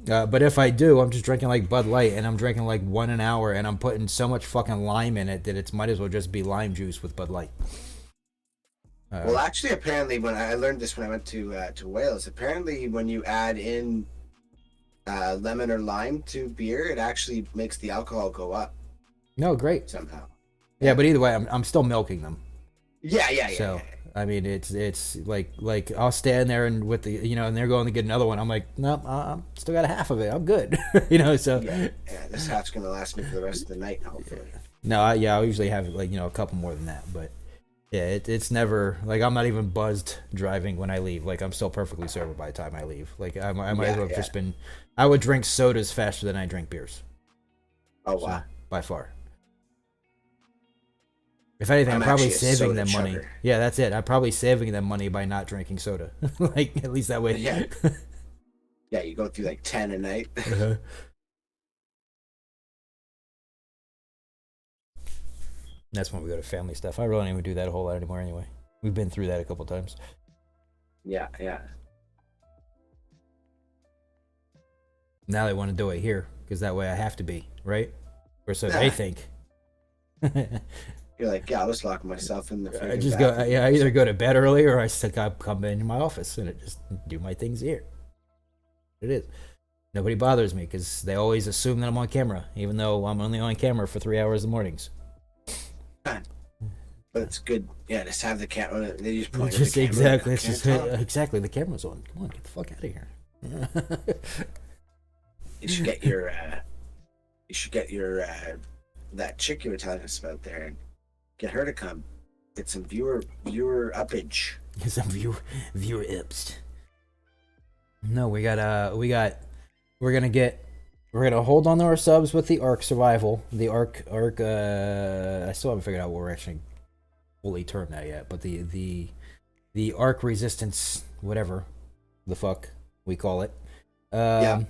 But if I do, I'm just drinking like Bud Light, and I'm drinking like 1 an hour, and I'm putting so much fucking lime in it that it might as well just be lime juice with Bud Light. Well, actually, apparently, when I learned this when I went to Wales, apparently when you add in lemon or lime to beer, it actually makes the alcohol go up No, great. somehow. Yeah, but either way, I'm still milking them. Yeah. So I mean, it's like I'll stand there and with the and they're going to get another one. I'm like, no, I'm still got a half of it. I'm good. So Yeah, this half's gonna last me for the rest of the night, hopefully. no, I'll usually have like a couple more than that, but yeah, it's never like I'm not even buzzed driving when I leave. Like, I'm still perfectly sober by the time I leave. Like, I might as well have just been. I would drink sodas faster than I drink beers. Oh So, wow. by far. If anything, I'm probably actually a saving soda them money. chugger. Yeah, that's it. I'm probably saving them money by not drinking soda. Like, at least that way. Yeah. Yeah, you go through like 10 a night. Uh-huh. That's when we go to family stuff. I really don't even do that a whole lot anymore anyway. We've been through that a couple times. Yeah. Now they want to do it here because that way I have to be, right? Or so they think. You're like, yeah, I'll just lock myself in the I freaking just go. bathroom. I either go to bed early or I come in my office and just do my things here. It is. Nobody bothers me because they always assume that I'm on camera, even though I'm only on camera for 3 hours in the mornings. But it's good. Yeah, just have the camera. They just point at Just the camera. exactly. It's Can't just talk. exactly. The camera's on. Come on, get the fuck out of here. You should get your. You should get your. That chick you were telling us about there, and get her to come. Get some viewer uppage. Some viewer ips. No, we're gonna hold on to our subs with the Ark Survival. The Ark I still haven't figured out what we're actually fully termed that yet, but the Ark Resistance, whatever the fuck we call it. Yeah.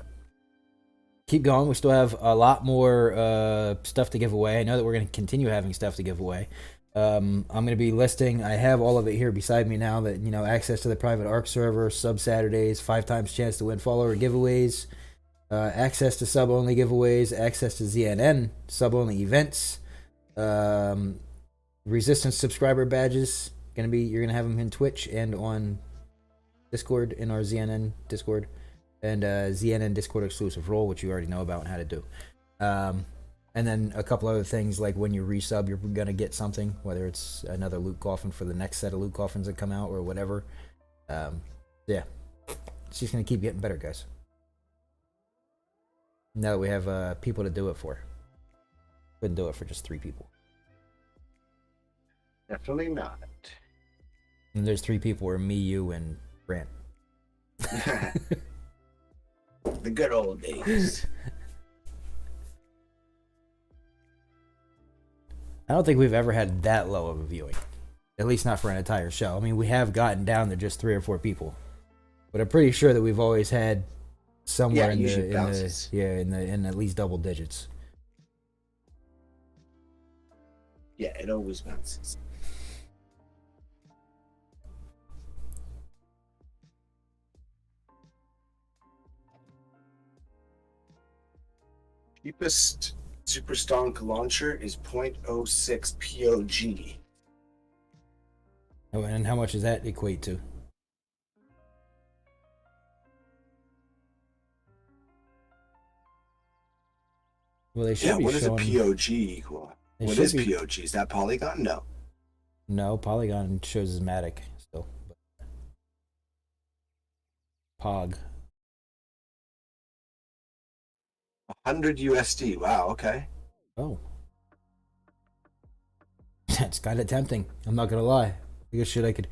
Keep going. We still have a lot more stuff to give away. I know that we're gonna continue having stuff to give away. I'm going to be listing, I have all of it here beside me now, that, access to the private Ark server, sub Saturdays, 5 times chance to win follower giveaways, access to sub only giveaways, access to ZNN sub only events, Resistance subscriber badges. You're going to have them in Twitch and on Discord, in our ZNN Discord, and ZNN Discord exclusive role, which you already know about and how to do. And then a couple other things, like when you resub, you're gonna get something, whether it's another loot coffin for the next set of loot coffins that come out or whatever. Yeah, it's just gonna keep getting better, guys. Now that we have people to do it for. Couldn't do it for just 3 people. Definitely not. And there's 3 people, or me, you, and Grant. The good old days. I don't think we've ever had that low of a viewing. At least not for an entire show. I mean, we have gotten down to just 3 or 4 people. But I'm pretty sure that we've always had somewhere in at least double digits. Yeah, it always bounces. Cheapest Supersonic launcher is 0.06 POG. Oh, and how much does that equate to? Well, they should be what does a showing... POG equal? What is POG? Is that Polygon? No. No, Polygon shows as Matic still. Pog. 100 USD. Wow, okay. Oh. That's kind of tempting. I'm not gonna lie. I guess shit I could...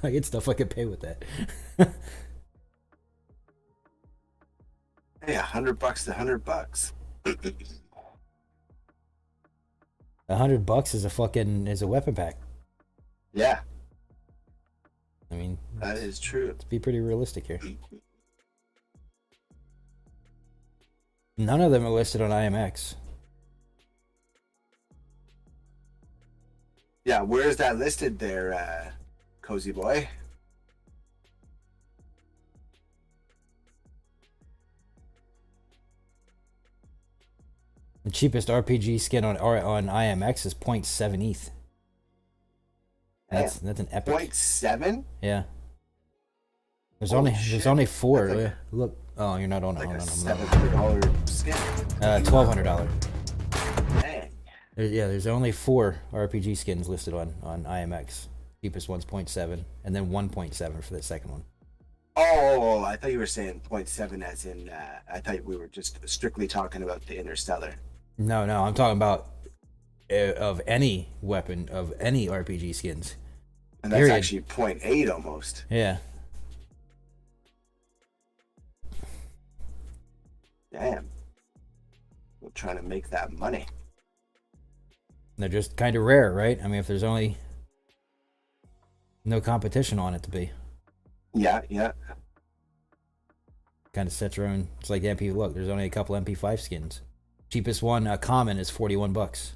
I get stuff I could pay with that. Hey, $100 to $100. $100 is a weapon pack. Yeah. I mean, that is true. Let's be pretty realistic here. None of them are listed on IMX. Yeah, where is that listed there, Cozy Boy? The cheapest RPG skin on IMX is 0.7 ETH. That's an epic. 0.7? Yeah. There's only 4. Like, look. Oh, you're not on it. Like Hold a on. $700 skin. $1,200. Dang. There's only 4 RPG skins listed on IMX. Cheapest one's 0.7, and then 1.7 for the second one. Oh, I thought you were saying 0.7 as in, I thought we were just strictly talking about the Interstellar. No, I'm talking about of any weapon, of any RPG skins. And that's actually 0.8 almost. Yeah. Damn. We're trying to make that money. They're just kind of rare, right? I mean, if there's only no competition on it to be. Yeah. Kind of sets your own. It's like the MP. Look, there's only a couple MP5 skins. Cheapest one, common, is $41.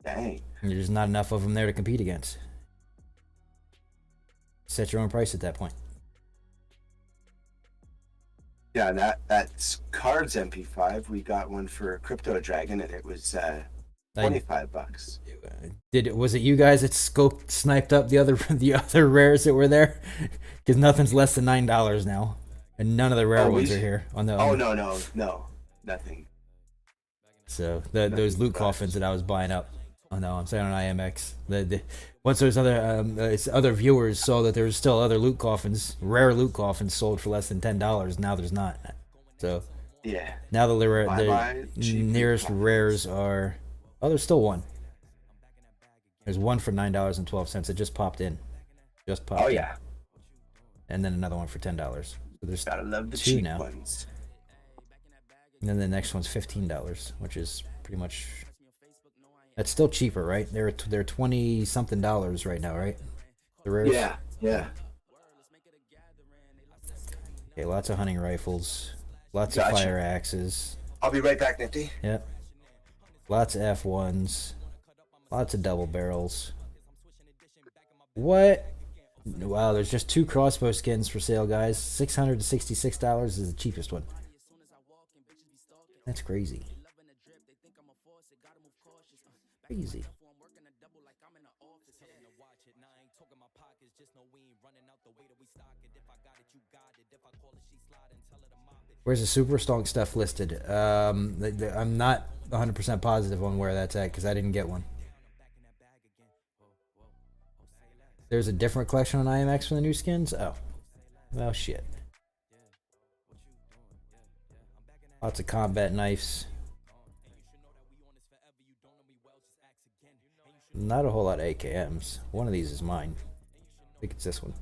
Dang. And there's not enough of them there to compete against. Set your own price at that point. Yeah, that's Cards MP5. We got one for Crypto Dragon, and it was $25. Was it you guys that sniped up the other rares that were there? Because nothing's less than $9 now, and none of the rare ones are here. No, nothing. So those loot coffins that I was buying up. Oh no, I'm saying on IMX. Once those other viewers saw that there was still other loot coffins, rare loot coffins sold for less than $10. Now there's not. So yeah. Now the nearest rares are. Oh, there's still one. There's one for $9.12. It just popped in. Oh yeah. And then another one for $10. So there's gotta love the 2 cheap now. ones. And then the next one's $15, which is pretty much. That's still cheaper, right? They're $20-something right now, right? The rares. Yeah. Okay, lots of hunting rifles, lots of fire axes. I'll be right back, Nifty. Yep. Lots of F1s, lots of double barrels. What? Wow, there's just 2 crossbow skins for sale, guys. $666 is the cheapest one. That's crazy. Crazy. Where's the Super Stonk stuff listed? I'm not 100% positive on where that's at because I didn't get one. There's a different collection on IMX for the new skins? Oh. Well, shit. Lots of combat knives. Not a whole lot of AKMs. One of these is mine. I think it's this one.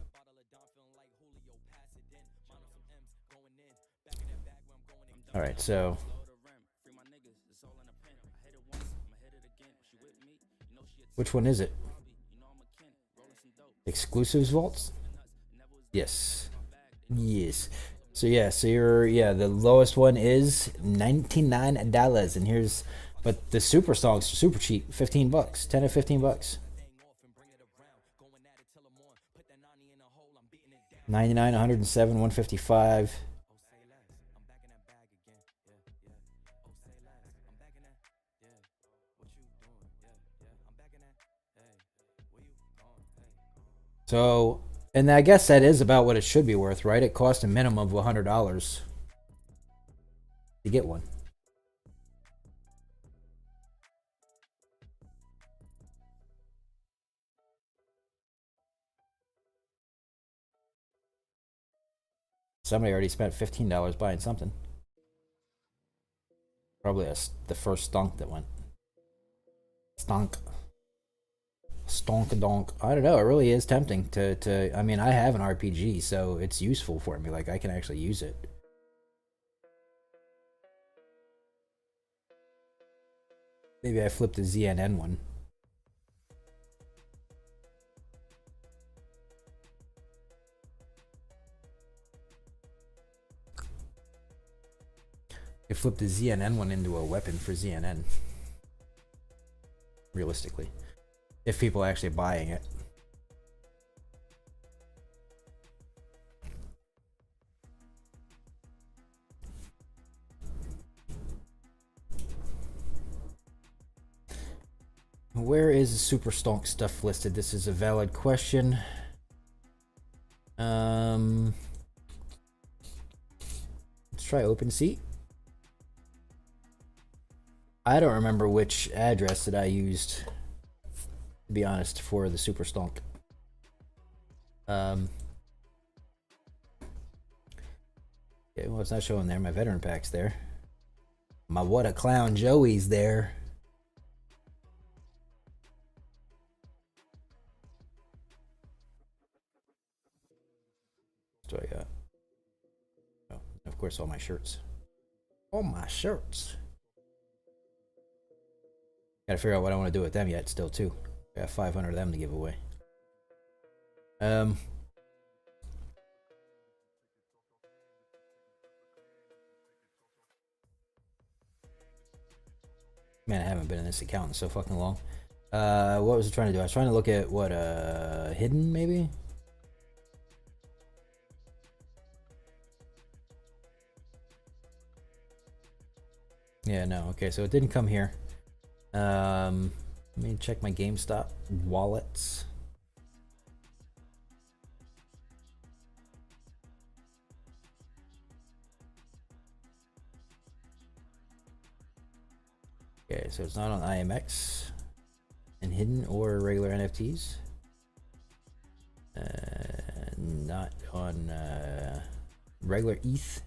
Alright, so... which one is it? Exclusives vaults? Yes. Yes. So yeah, so the lowest one is $99, and here's, but the super songs are super cheap, $15, 10 to $15. 99, 107, 155. So, and I guess that is about what it should be worth, right? It cost a minimum of $100 to get one. Somebody already spent $15 buying something. Probably the first stonk that went. Stonk. Stonk-a-donk. I don't know. It really is tempting to. I mean, I have an RPG, so it's useful for me. Like, I can actually use it. Maybe I flipped the ZNN one. I flipped the ZNN one into a weapon for ZNN. Realistically. If people are actually buying it. Where is the Super Stonk stuff listed? This is a valid question. Let's try OpenSea. I don't remember which address that I used, to be honest, for the Super Stonk. Yeah, well, it's not showing there. My veteran pack's there. My What a Clown Joey's there. What do I got? Oh, of course, all my shirts. All my shirts. Gotta figure out what I want to do with them yet, still, too. I got 500 of them to give away. Man, I haven't been in this account in so fucking long. What was I trying to do? I was trying to look at what, hidden, maybe? Yeah, no, okay, so it didn't come here. Let me check my GameStop wallets. Okay, so it's not on IMX and hidden or regular NFTs. Not on regular ETH.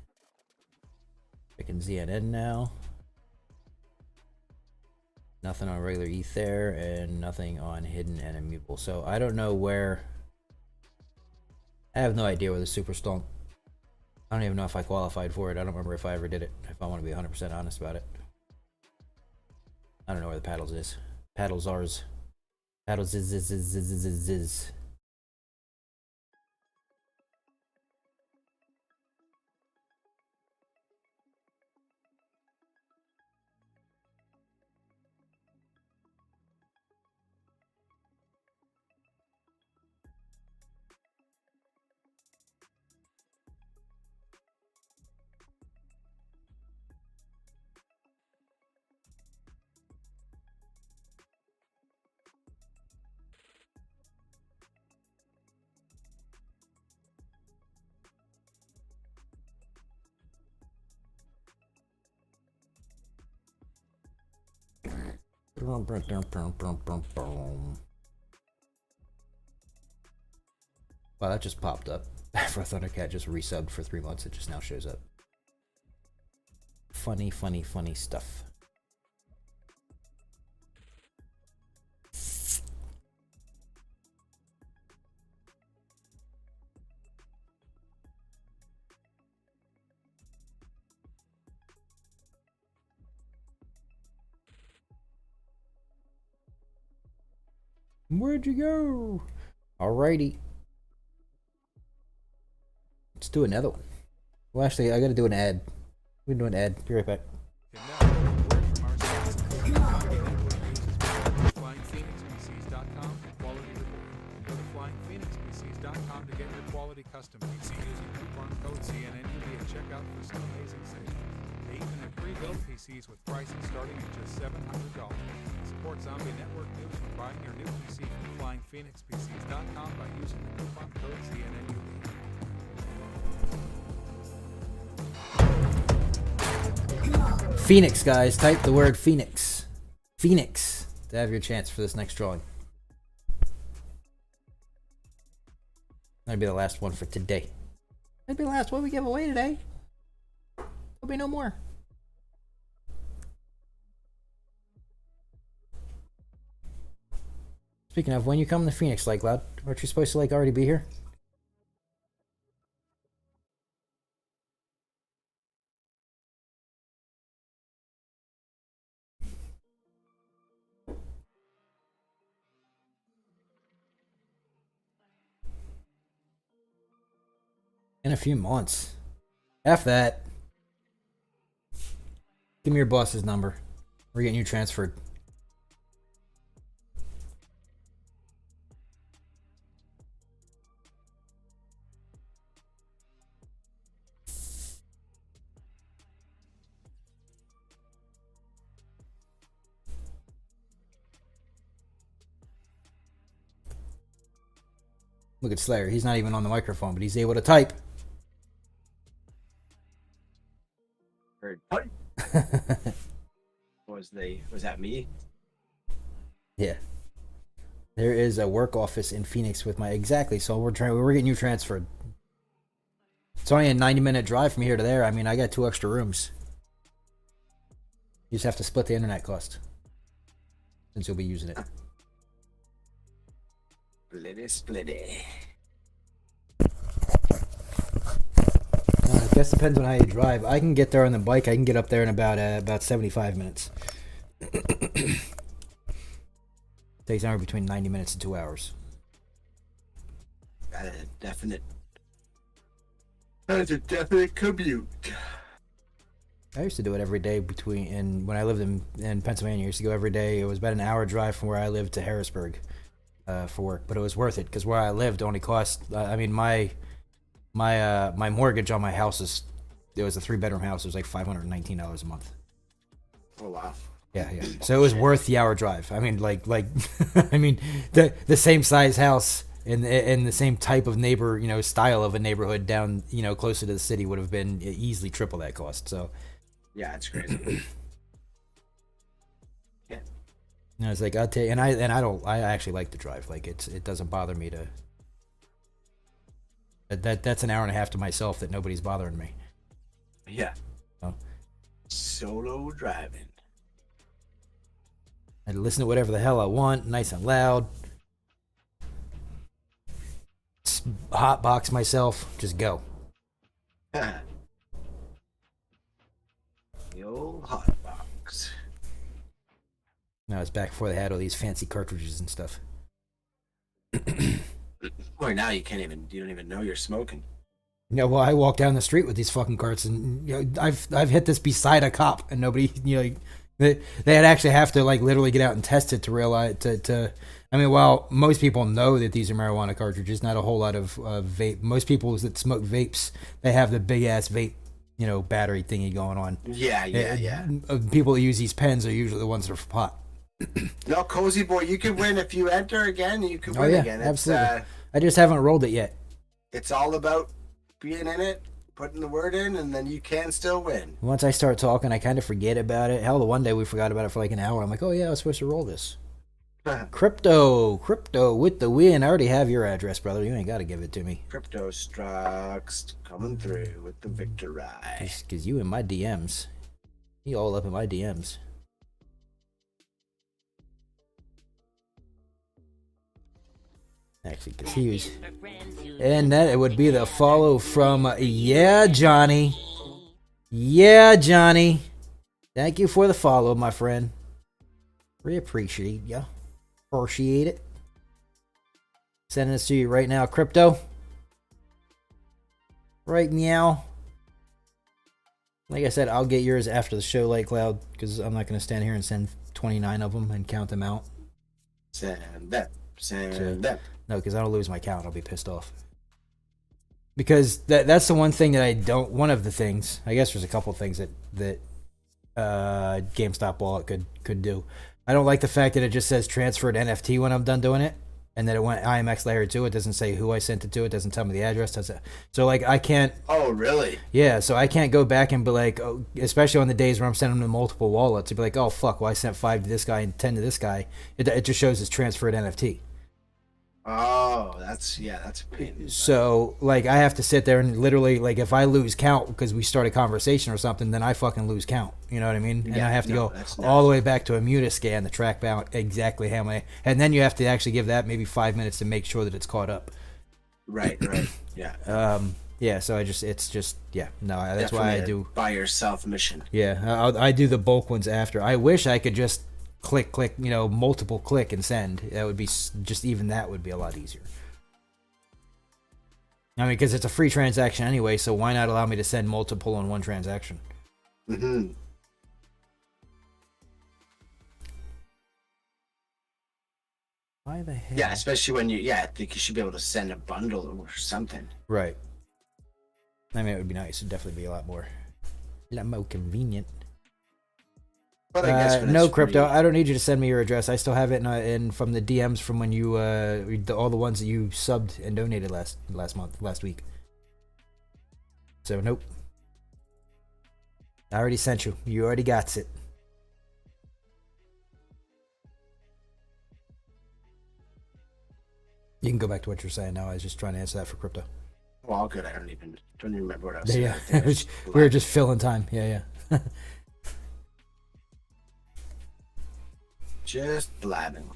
Checking ZNN now. Nothing on regular ETH there, and nothing on hidden and immutable. So I don't know where. I have no idea where the Super Stonk. I don't even know if I qualified for it. I don't remember if I ever did it. If I want to be 100% honest about it. I don't know where the paddles is. Paddles ours. Paddles is. Wow, that just popped up. For Thundercat just resubbed for 3 months. It just now shows up. Funny, funny, funny stuff. Where'd you go? Alrighty. Let's do another one. Well, actually, I gotta do an ad. We're doing an ad. Be right back. FlyingPhoenixPCs.com and Quality Report. Go to FlyingPhoenixPCs.com to get your quality custom PC using coupon code CNNUV at checkout for some amazing savings. They even have pre-built PCs with prices starting at just $700. Support Zombie Network News when buying your new PC from FlyingPhoenixPCs.com by using the coupon code CNNUV. Phoenix, guys. Type the word Phoenix. Phoenix to have your chance for this next drawing. That'll be the last one for today. That'll be the last one we give away today. There'll be no more. Speaking of, when you come to Phoenix, like, Loud, aren't you supposed to, like, already be here? In a few months. F that. Give me your boss's number. We're getting you transferred. Look at Slayer. He's not even on the microphone, but he's able to type. Heard what? Was that me? Yeah. There is a work office in Phoenix with my exactly. So we're getting you transferred. It's only a 90-minute drive from here to there. I mean, I got 2 extra rooms. You just have to split the internet cost, since you'll be using it. Splitty. I guess depends on how you drive. I can get there on the bike. I can get up there in about 75 minutes. Takes anywhere between 90 minutes and 2 hours. That's a definite commute. I used to do it every day when I lived in Pennsylvania. I used to go every day. It was about an hour drive from where I lived to Harrisburg for work, but it was worth it because where I lived only cost. I mean, my mortgage on my house it was a 3-bedroom house. It was like $519 a month. Oh wow. Yeah. So it was worth the hour drive. I mean, like I mean, the same size house in the same type of style of a neighborhood down, closer to the city would have been easily triple that cost. So yeah, it's crazy. Yeah. It's like I'll tell you, I actually like to drive. Like it doesn't bother me to. That's an hour and a half to myself that nobody's bothering me. Yeah. So, solo driving. I listen to whatever the hell I want, nice and loud. Hotbox myself, just go. The old hotbox. No, it's back before they had all these fancy cartridges and stuff. Boy, now you don't even know you're smoking. Well, I walk down the street with these fucking carts, and I've hit this beside a cop, and nobody, they'd actually have to literally get out and test it to realize I mean, while most people know that these are marijuana cartridges, not a whole lot of vape. Most people that smoke vapes, they have the big ass vape, battery thingy going on. Yeah. People that use these pens are usually the ones that are for pot. No, Cozy Boy, you can win if you enter again. You can win again. Absolutely. I just haven't rolled it yet. It's all about being in it, putting the word in, and then you can still win. Once I start talking, I kind of forget about it. Hell, the one day we forgot about it for like an hour. I'm like, oh yeah, I was supposed to roll this. Crypto with the win. I already have your address, brother. You ain't got to give it to me. Crypto Strux coming through with the victory. Because you in my DMs. You all up in my DMs. Actually, because he was... And that it would be the follow from... Yeah, Johnny. Yeah, Johnny. Thank you for the follow, my friend. We appreciate ya. Appreciate it. Sending this to you right now, Crypto. Right meow. Like I said, I'll get yours after the show, Light Cloud, because I'm not going to stand here and send 29 of them and count them out. Send them. Send them. No, because I don't lose my count. I'll be pissed off. Because that's the one thing that I don't... One of the things... I guess there's a couple things that GameStop wallet could do. I don't like the fact that it just says transferred NFT when I'm done doing it. And that it went IMX layer 2. It doesn't say who I sent it to. It doesn't tell me the address. Does it? So, like, I can't... Oh, really? Yeah, so I can't go back and be like... Oh, especially on the days where I'm sending them to multiple wallets. To be like, oh, fuck, well, I sent 5 to this guy and 10 to this guy. It just shows it's transferred NFT. Oh, that's a pain. So, like, I have to sit there and literally, like, if I lose count because we start a conversation or something, then I fucking lose count. You know what I mean? And I have to go all the way back to a Mutascan to track down exactly how many. And then you have to actually give that maybe 5 minutes to make sure that it's caught up. Right. Yeah. Yeah, so that's why Definitely I do. By yourself mission. Yeah, I do the bulk ones after. I wish I could just click, multiple click and send. That would be just even that would be a lot easier. I mean, because it's a free transaction anyway, so why not allow me to send multiple on one transaction? Mm-hmm. Why the hell? Yeah, especially when I think you should be able to send a bundle or something. Right. I mean, it would be nice. It'd definitely be a lot more convenient. But I guess when no, it's Crypto. free- I don't need you to send me your address. I still have it in from the DMs from when you all the ones that you subbed and donated last week. So nope. I already sent you. You already got it. You can go back to what you're saying now. I was just trying to answer that for Crypto. Well, all good. I don't even remember what I was saying. Yeah, I think I was we were just filling time. Yeah. just blabbing.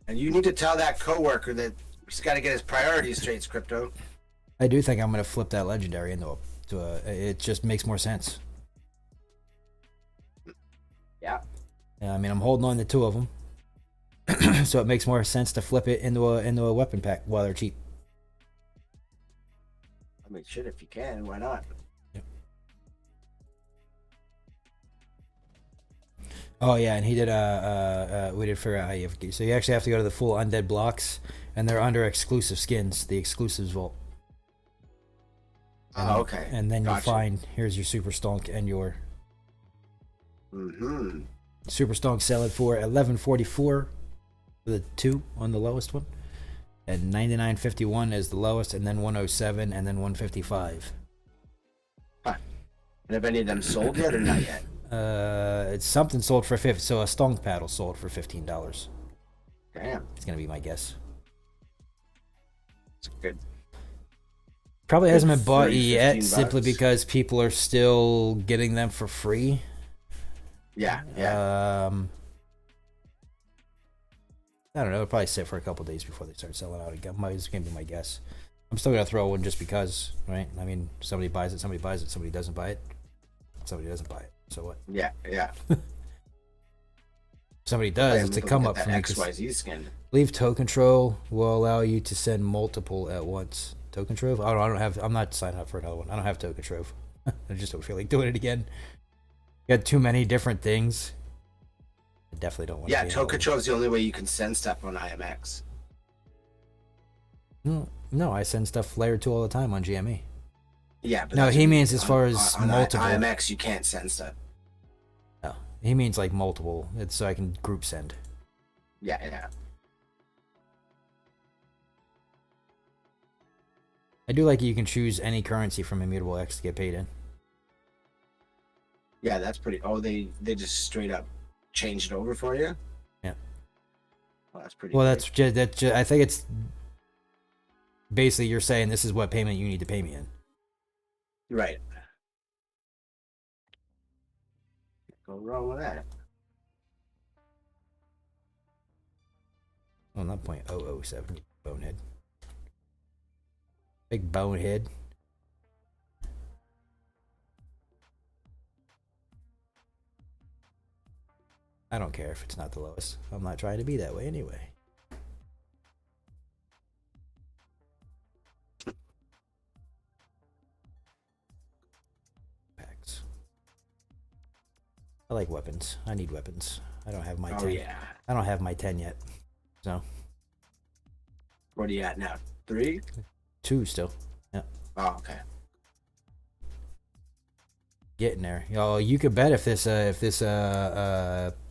And you need to tell that coworker that he's got to get his priorities straight, Crypto. I do think I'm going to flip that legendary into a. It just makes more sense. Yeah. Yeah, I mean, I'm holding on to 2 of them, so it makes more sense to flip it into a weapon pack while they're cheap. I mean, shit, if you can, why not? Yep. Oh yeah, and he did. We did figure out how you have to. So you actually have to go to the full undead blocks, and they're under exclusive skins, the exclusives vault. And, okay. And then Gotcha. you find here's your super stonk and your. Mm-hmm. Super stonk sell it for 11.44 for the 2 on the lowest one, and 99.51 is the lowest, and then 107, and then 155. Huh. And have any of them sold yet or not yet? It's something sold for 50. So a stonk paddle sold for $15. Damn. It's gonna be my guess. It's good. Probably hasn't been Good bought free yet, 15 simply bucks. because people are still getting them for free. Yeah. I don't know. It'll probably sit for a couple days before they start selling out again. It's gonna be my guess. I'm still gonna throw one just because, right? I mean, somebody buys it, somebody doesn't buy it, somebody doesn't buy it. So what? Yeah. Somebody does. It's a come up that for me. 'Cause XYZ skin. Leave token control will allow you to send multiple at once. Token trove? I don't have. I'm not signing up for another one. I don't have token trove. I just don't feel like doing it again. Got too many different things. I definitely don't want. Yeah, to token control is the only way you can send stuff on IMX. No, I send stuff layer 2 all the time on GME. Yeah, but No, that's he what- means as far as on multiple. IMX, you can't send stuff. No, he means like multiple. It's so I can group send. Yeah. I do like you can choose any currency from Immutable X to get paid in. Yeah, that's pretty. Oh, they just straight up changed it over for you. Yeah. Well, that's pretty. Well, great. that's just, I think it's basically you're saying this is what payment you need to pay me in. Right. Go wrong with that. Well, not 0.007, you bonehead. Big bonehead. I don't care if it's not the lowest. I'm not trying to be that way anyway. Packs. I like weapons. I need weapons. I don't have my 10. Yeah. I don't have my 10 yet. So. What are you at now? 3? 2 still. Yeah. Oh, okay. Getting there. Yo, you could bet if this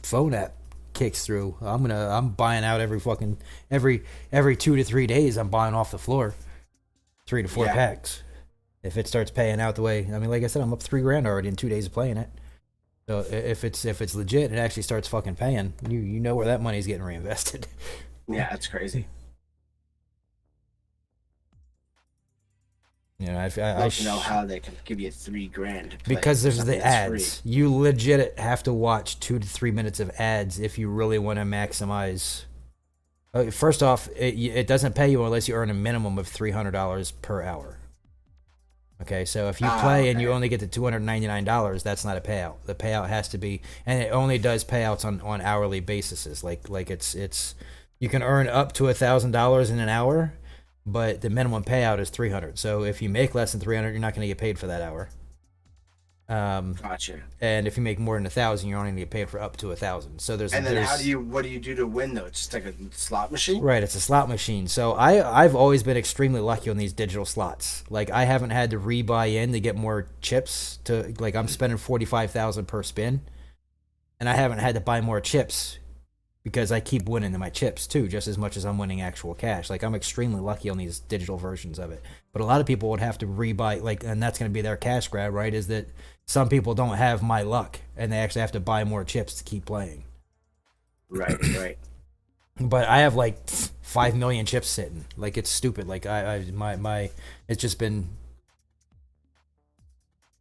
phone app kicks through, I'm buying out every 2 to 3 days. I'm buying off the floor 3 to 4 packs. If it starts paying out the way, I mean, like I said, I'm up $3,000 already in 2 days of playing it. So if it's legit, it actually starts fucking paying. You know where that money's getting reinvested. Yeah, that's crazy. You know, I don't know how they can give you $3,000 to play because there's something the that's ads. free. You legit have to watch 2 to 3 minutes of ads if you really want to maximize. First off, it doesn't pay you unless you earn a minimum of $300 per hour. Okay, so if you play and you only get to $299, that's not a payout. The payout has to be, and it only does payouts on hourly basis. Like it's you can earn up to $1,000 in an hour, but the minimum payout is $300. So if you make less than $300, you're not going to get paid for that hour. Gotcha. And if you make more than $1,000, you're only going to get paid for up to $1,000. So there's And then what do you do to win though? It's just like a slot machine. Right, it's a slot machine. So I've always been extremely lucky on these digital slots. Like I haven't had to rebuy in to get more chips to like I'm spending $45,000 per spin, and I haven't had to buy more chips because I keep winning in my chips too, just as much as I'm winning actual cash. Like I'm extremely lucky on these digital versions of it. But a lot of people would have to rebuy, like, and that's going to be their cash grab, right? Is that some people don't have my luck and they actually have to buy more chips to keep playing. Right. But I have like 5 million chips sitting. Like it's stupid. Like it's just been.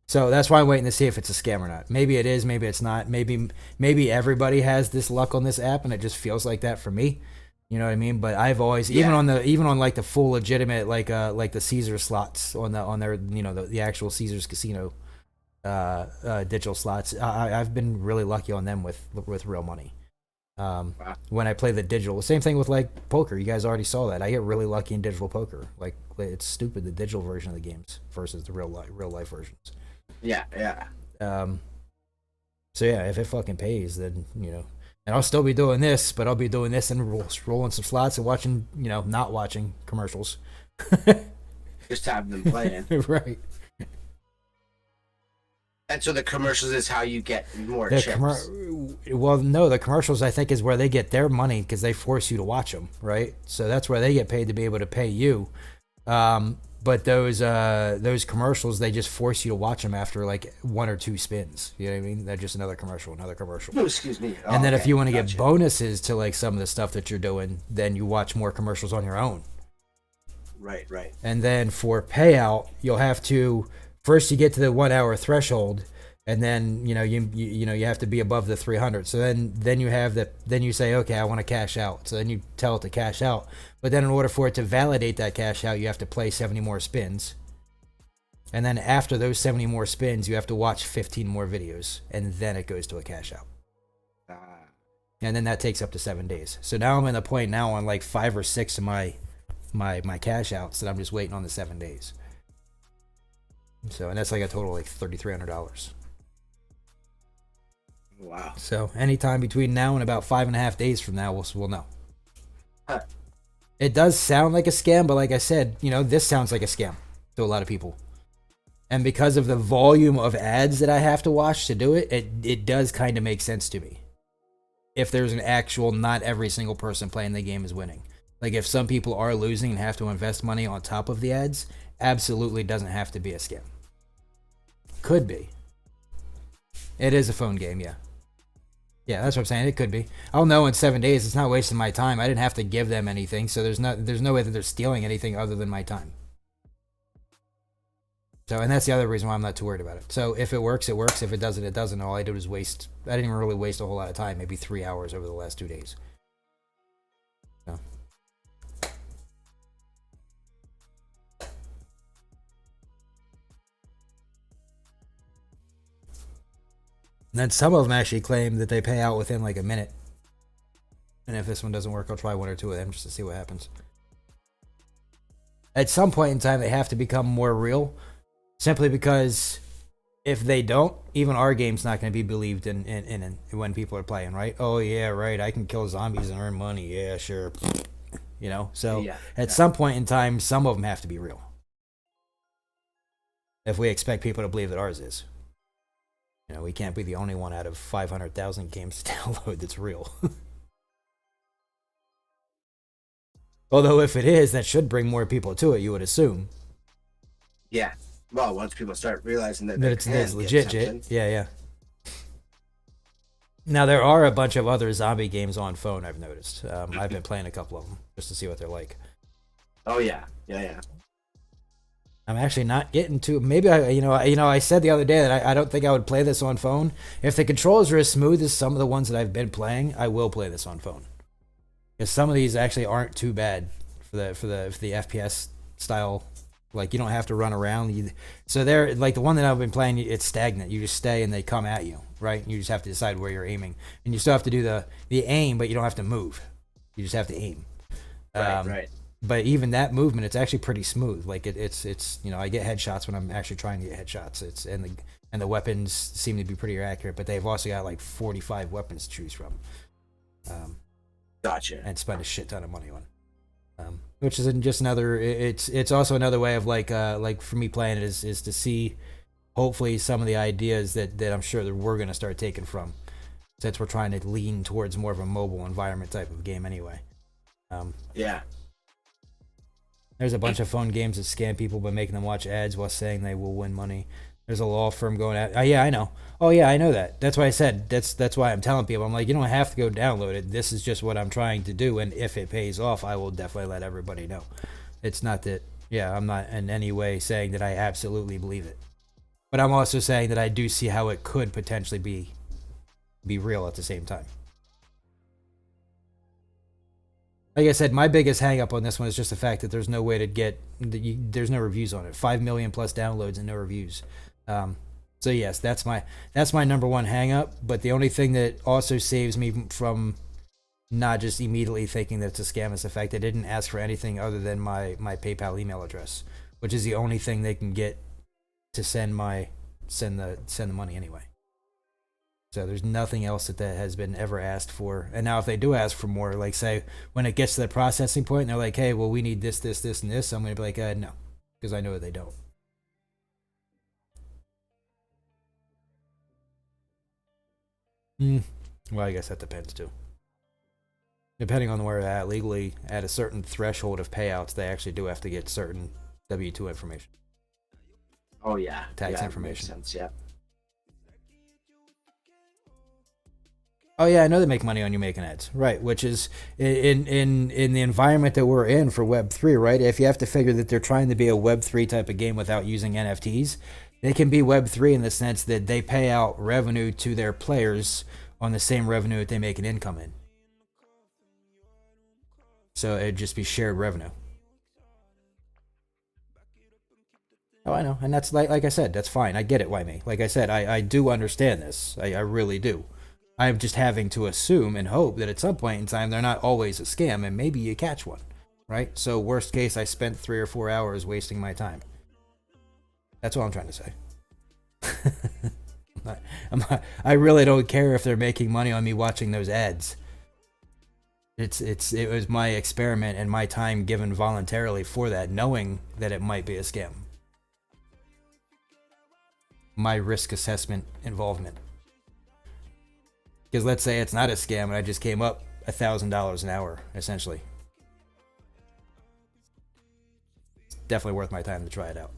So that's why I'm waiting to see if it's a scam or not. Maybe it is, maybe it's not. Maybe everybody has this luck on this app, and it just feels like that for me. You know what I mean? But I've always, even on like the full legitimate like the Caesar slots on their the actual Caesars Casino digital slots. I've been really lucky on them with real money. When I play the digital, same thing with like poker. You guys already saw that. I get really lucky in digital poker. Like it's stupid the digital version of the games versus the real life versions. Yeah. So yeah, if it fucking pays, then and I'll still be doing this, but I'll be doing this and rolling some slots and watching, not watching commercials. Just have them playing. Right. And so the commercials is how you get more chips. Well, no, the commercials I think is where they get their money because they force you to watch them, right? So that's where they get paid to be able to pay you. But those commercials, they just force you to watch them after like 1 or 2 spins. You know what I mean? They're just another commercial. Oh, excuse me. And then if you want to get bonuses to like some of the stuff that you're doing, then you watch more commercials on your own. Right. And then for payout, you'll have to first you get to the 1 hour threshold, and then you have to be above the 300. So then you have then you say, okay, I want to cash out. So then you tell it to cash out. But then in order for it to validate that cash out, you have to play 70 more spins. And then after those 70 more spins, you have to watch 15 more videos, and then it goes to a cash out. And then that takes up to 7 days. So now I'm in the point now on like 5 or 6 of my cash outs that I'm just waiting on the 7 days. So, and that's like a total of like $3,300. Wow. So anytime between now and about 5.5 days from now, we'll know. Huh. It does sound like a scam, but like I said, this sounds like a scam to a lot of people. And because of the volume of ads that I have to watch to do it, it does kind of make sense to me. If there's an actual, not every single person playing the game is winning. Like if some people are losing and have to invest money on top of the ads, absolutely doesn't have to be a scam. Could be. It is a phone game, yeah. Yeah, that's what I'm saying. It could be. I'll know in 7 days. It's not wasting my time. I didn't have to give them anything, so there's no way that they're stealing anything other than my time. So, and that's the other reason why I'm not too worried about it. So if it works, it works. If it doesn't, it doesn't. All I did was waste. I didn't even really waste a whole lot of time. Maybe 3 hours over the last 2 days. So. And then some of them actually claim that they pay out within like a minute. And if this one doesn't work, I'll try one or two of them just to see what happens. At some point in time, they have to become more real. Simply because if they don't, even our game's not going to be believed in when people are playing, right? Oh, yeah, right. I can kill zombies and earn money. Yeah, sure. You know? So at some point in time, some of them have to be real. If we expect people to believe that ours is. You know, we can't be the only one out of 500,000 games to download that's real. Although if it is, that should bring more people to it, you would assume. Yeah. Well, once people start realizing that it's legit. Yeah. Now, there are a bunch of other zombie games on phone, I've noticed. I've been playing a couple of them just to see what they're like. Oh, yeah. Yeah. I'm actually not getting to. Maybe I said the other day that I don't think I would play this on phone. If the controls are as smooth as some of the ones that I've been playing, I will play this on phone. Because some of these actually aren't too bad for the FPS style. Like you don't have to run around. So they're like the one that I've been playing. It's stagnant. You just stay and they come at you, right? And you just have to decide where you're aiming, and you still have to do the aim, but you don't have to move. You just have to aim. Right. But even that movement, it's actually pretty smooth. Like it's I get headshots when I'm actually trying to get headshots. And the weapons seem to be pretty accurate, but they've also got like 45 weapons to choose from. Gotcha. And spend a shit ton of money on, which is just another. It's also another way of like for me playing it is to see, hopefully some of the ideas that I'm sure that we're gonna start taking from, since we're trying to lean towards more of a mobile environment type of game anyway. Yeah. There's a bunch of phone games that scam people by making them watch ads while saying they will win money. There's a law firm going at. Oh yeah, I know. Oh yeah, I know that. That's why I said that's why I'm telling people. I'm like, you don't have to go download it. This is just what I'm trying to do, and if it pays off, I will definitely let everybody know. It's not that. Yeah, I'm not in any way saying that I absolutely believe it, but I'm also saying that I do see how it could potentially be real at the same time. Like I said, my biggest hang up on this one is just the fact that there's no way to get, there's no reviews on it. 5 million plus downloads and no reviews. So yes, that's my number one hang up. But the only thing that also saves me from not just immediately thinking that it's a scam is the fact they didn't ask for anything other than my PayPal email address, which is the only thing they can get to send the money anyway. So there's nothing else that has been ever asked for. And now if they do ask for more, like say when it gets to the processing point and they're like, hey, well, we need this, and this, I'm going to be like, no, because I know that they don't. Well, I guess that depends too. Depending on where they're at, legally, at a certain threshold of payouts, they actually do have to get certain W-2 information. Oh, yeah. Tax information. Makes sense, yeah. Oh yeah, I know they make money on you making ads, right? Which is in the environment that we're in for Web3, right? If you have to figure that they're trying to be a Web3 type of game without using NFTs, they can be Web3 in the sense that they pay out revenue to their players on the same revenue that they make an income in. So it'd just be shared revenue. Oh, I know, and that's like I said, that's fine. I get it, Why me? Like I said, I do understand this. I really do. I'm just having to assume and hope that at some point in time they're not always a scam, and maybe you catch one, right? So worst case, I spent 3 or 4 hours wasting my time. That's what I'm trying to say. I really don't care if they're making money on me watching those ads. It was my experiment and my time given voluntarily for that, knowing that it might be a scam. My risk assessment involvement. Because let's say it's not a scam and I just came up $1,000 an hour, essentially. definitely worth my time to try it out.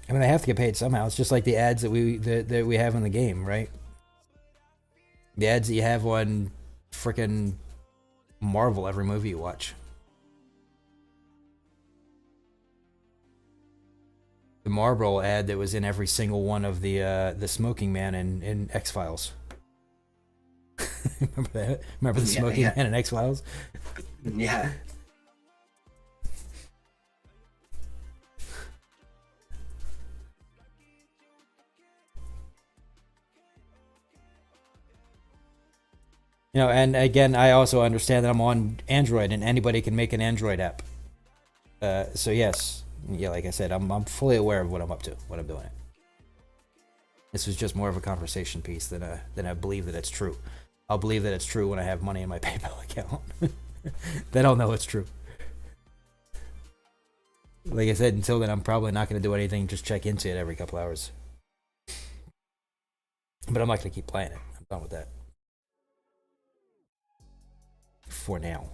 I mean, they have to get paid somehow. It's just like the ads that we have in the game, right? The ads that you have on freaking Marvel every movie you watch. The Marlboro ad that was in every single one of the Smoking Man in X-Files. Remember that? Remember the Smoking Man in X-Files? Yeah. You know, and again, I also understand that I'm on Android, and anybody can make an Android app. So yes, yeah, like I said, I'm fully aware of what I'm up to when I'm doing it. This was just more of a conversation piece than I believe that it's true. I'll believe that it's true when I have money in my PayPal account. Then I'll know it's true. Like I said, until then, I'm probably not going to do anything. Just check into it every couple hours. But I'm not going to keep playing it. I'm done with that. For now.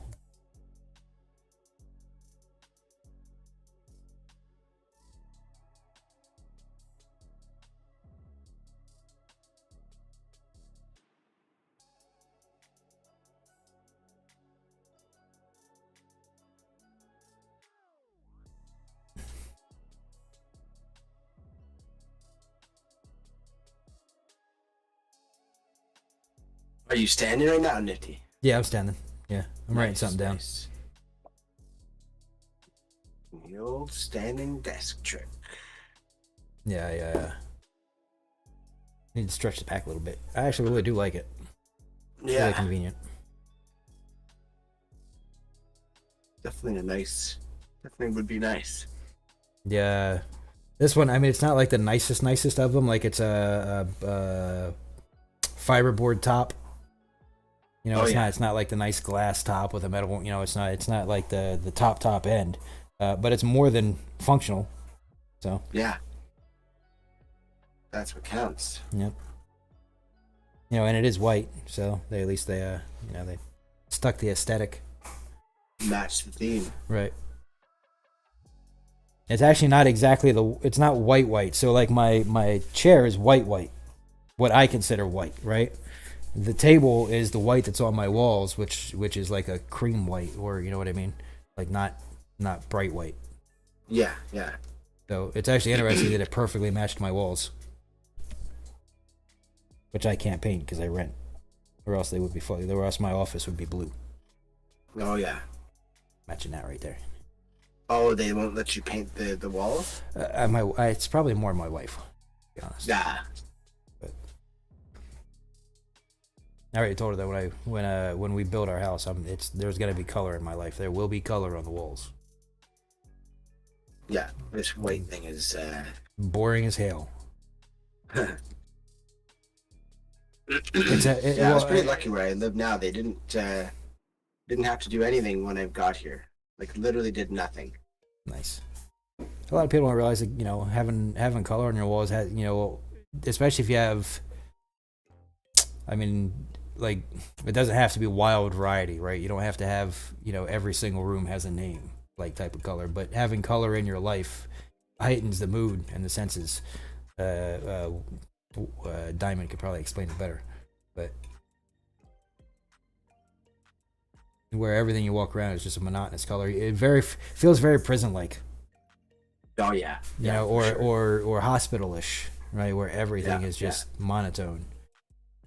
Are you standing right now, Nifty? Yeah, I'm standing. Yeah, I'm writing something down. Nice. The old standing desk trick. Yeah. Need to stretch the pack a little bit. I actually really do like it. It's Yeah. really convenient. Definitely definitely would be nice. Yeah. This one, I mean, it's not like the nicest of them. Like it's a fiberboard top. You know, it's not like the nice glass top with a metal. You know, it's not like the top end, but it's more than functional. So Yeah. That's what counts. yep. You know, and it is white, so they stuck the aesthetic. Match the theme. Right. It's actually not exactly it's not white. So like my chair is white. What I consider white, right? The table is the white that's on my walls, which is like a cream white, or you know what I mean? Like not bright white. Yeah. So it's actually interesting that it perfectly matched my walls. Which I can't paint because I rent. Or else they would be fully, or else my office would be blue. Oh yeah. Matching that right there. Oh, they won't let you paint the walls? It's probably more my wife, to be honest. Yeah. But I already told her that when we build our house, there's gonna be color in my life. There will be color on the walls. Yeah. This white thing is Boring as hell. I was pretty lucky where I live now. They didn't have to do anything when I got here. Like literally did nothing. Nice. A lot of people don't realize that, you know, having color on your walls has, you know, especially if you have, I mean, like, it doesn't have to be wild variety, right? You don't have to have, you know, every single room has a name, like type of color, but having color in your life heightens the mood and the senses. Diamond could probably explain it better, but where everything you walk around is just a monotonous color, it feels very prison-like. Oh yeah. You know, or hospital-ish, right? Where everything is just monotone.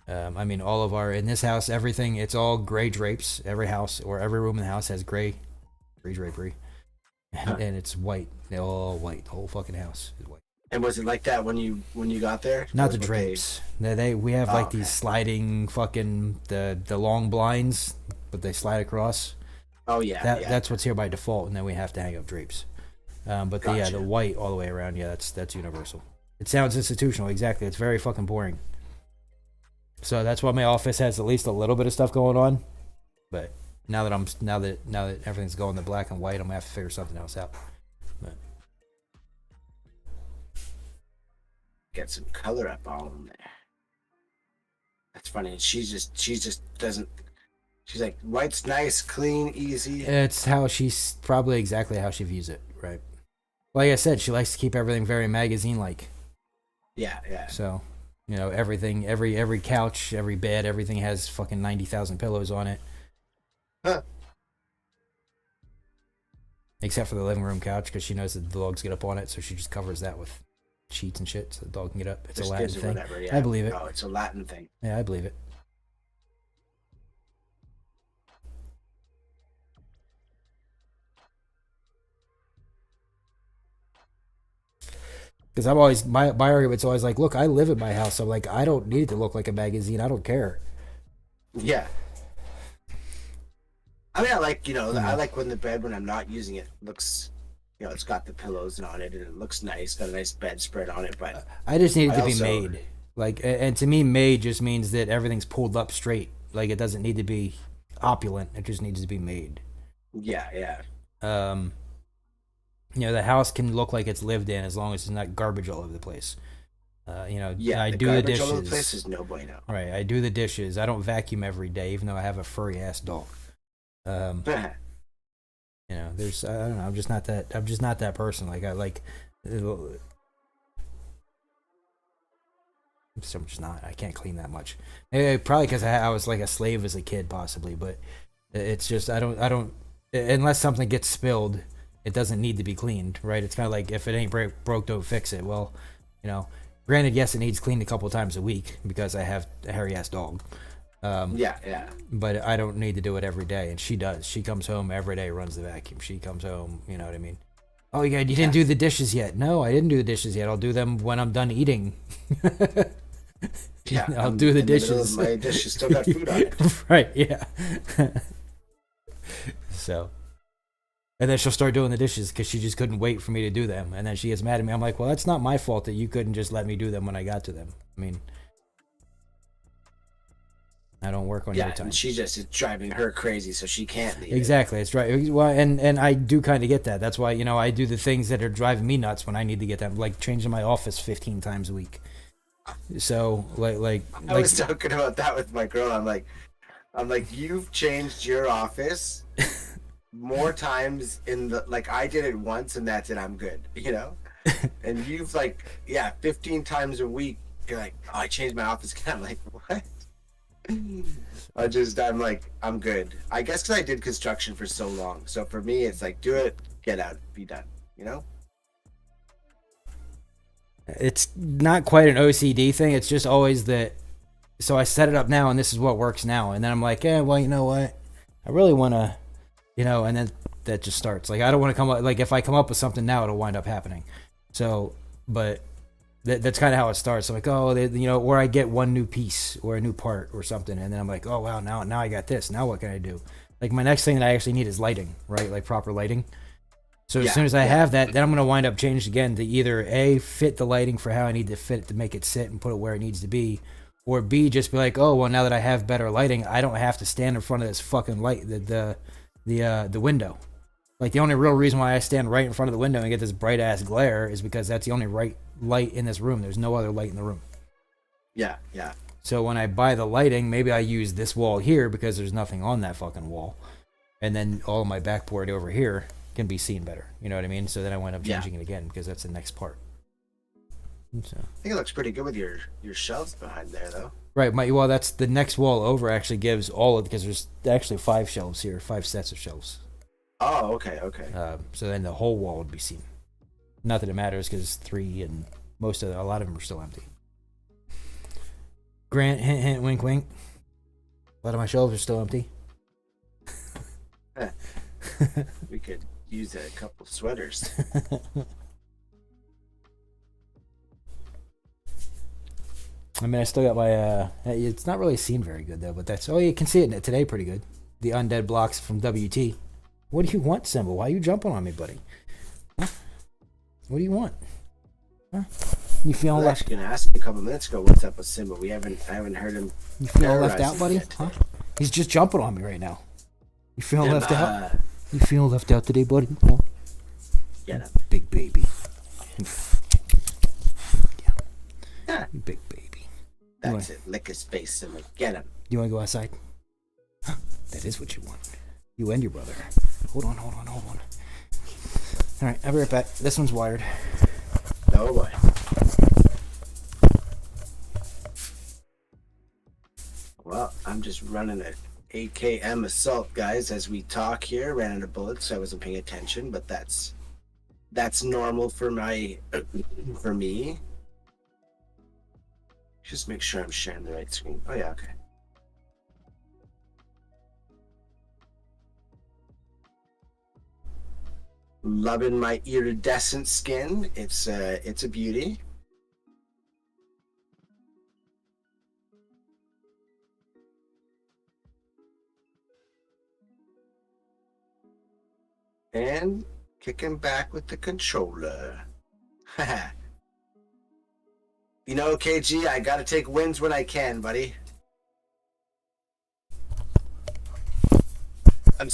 I mean, in this house, everything, it's all gray drapes. Every house or every room in the house has gray drapery, and it's white. They're all white. The whole fucking house is white. And was it like that when you got there? Not the drapes. We have like these sliding fucking the long blinds, but they slide across. Oh yeah. That's what's here by default, and then we have to hang up drapes. But Gotcha. the white all the way around, that's universal. It sounds institutional, exactly. It's very fucking boring. So that's why my office has at least a little bit of stuff going on. But now that everything's going to black and white, I'm gonna have to figure something else out. But get some color up on there. That's funny. She just doesn't. She's like, white's nice, clean, easy. It's how she's probably exactly how she views it, right? Like I said, she likes to keep everything very magazine-like. Yeah, yeah. So, you know, everything, every couch, every bed, everything has fucking 90,000 pillows on it. Huh. Except for the living room couch, because she knows that the dogs get up on it, so she just covers that with sheets and shit, so the dog can get up. It's a Latin thing. Whatever, yeah. I believe it. Oh, it's a Latin thing. Yeah, I believe it. Because I'm always, my argument's always like, look, I live in my house. So I'm like, I don't need it to look like a magazine. I don't care. Yeah. I mean, I like, I like when the bed, when I'm not using it, looks, it's got the pillows on it and it looks nice, got a nice bedspread on it, but I just need it to be made. Like, and to me, made just means that everything's pulled up straight. Like, it doesn't need to be opulent. It just needs to be made. Yeah, yeah. The house can look like it's lived in as long as it's not garbage all over the place. Yeah, I do the dishes. All over the place is no bueno. Right, I do the dishes. I don't vacuum every day, even though I have a furry ass dog. There's I don't know. I'm just not that person. Like I like. I'm just not. I can't clean that much. Probably because I was like a slave as a kid, possibly. But it's just I don't unless something gets spilled. It doesn't need to be cleaned, right? It's kind of like if it ain't broke, don't fix it. Well, granted, yes, it needs cleaned a couple times a week because I have a hairy ass dog. Yeah. But I don't need to do it every day, and she does. She comes home every day, runs the vacuum. She comes home, you know what I mean? Oh, you didn't do the dishes yet? No, I didn't do the dishes yet. I'll do them when I'm done eating. Yeah, I'll do the dishes. My dishes still got food on it. Right? Yeah. So. And then she'll start doing the dishes because she just couldn't wait for me to do them. And then she gets mad at me. I'm like, well, that's not my fault that you couldn't just let me do them when I got to them. I mean, I don't work on your time. And she just is driving her crazy, so she can't leave. Exactly, it's right. Well, and I do kind of get that. That's why I do the things that are driving me nuts when I need to get them, like changing my office 15 times a week. So like I was talking about that with my girl. I'm like, you've changed your office more times I did it once and that's it. I'm good, and you've 15 times a week. You're like, oh, I changed my office. I'm like, what? I'm like, I'm good. I guess because I did construction for so long. So for me, it's like, do it, get out, be done. It's not quite an OCD thing. It's just always that. So I set it up now, and this is what works now. And then I'm like, well, you know what? I really want to. And then that just starts. Like, I don't want to come up, if I come up with something now, it'll wind up happening. So, but that's kind of how it starts. I'm like, or I get one new piece or a new part or something. And then I'm like, oh, wow, now I got this. Now what can I do? Like, my next thing that I actually need is lighting, right? Like, proper lighting. So as soon as I have that, then I'm going to wind up changing again to either A, fit the lighting for how I need to fit it to make it sit and put it where it needs to be. Or B, just be like, oh, well, now that I have better lighting, I don't have to stand in front of this fucking light, the window. Like, the only real reason why I stand right in front of the window and get this bright ass glare is because that's the only right light in this room. There's no other light in the room. Yeah. So when I buy the lighting, maybe I use this wall here because there's nothing on that fucking wall, and then all of my backboard over here can be seen better. You know what I mean? So then I wind up changing it again because that's the next part. So. I think it looks pretty good with your shelves behind there, though. Right. Well, that's the next wall over. Actually, gives all of because there's actually 5 shelves here, 5 sets of shelves. Oh, okay. So then the whole wall would be seen. Not that it matters because 3 and a lot of them are still empty. Grant, hint, hint, wink, wink. A lot of my shelves are still empty. We could use a couple sweaters. I mean, I still got my, it's not really seen very good though, but you can see it today pretty good. The undead blocks from WT. What do you want, Simba? Why are you jumping on me, buddy? Huh? What do you want? Huh? You feeling left? I was going to ask you a couple minutes ago what's up with Simba. I haven't heard him. You feeling left out, buddy? Huh? He's just jumping on me right now. You feeling left out? You feeling left out today, buddy? Huh? Get up. Big baby. Yeah. You big baby. That's it. Lick his face and get him. You want to go outside? That is what you want. You and your brother. Hold on. All right, I'll be right back. This one's wired. No boy. Well, I'm just running a AKM assault, guys, as we talk here. Ran out of bullets, so I wasn't paying attention, but that's normal for me. Just make sure I'm sharing the right screen. Oh yeah, okay. Loving my iridescent skin. It's a beauty. And kicking back with the controller. You know, KG, I gotta take wins when I can, buddy. I'm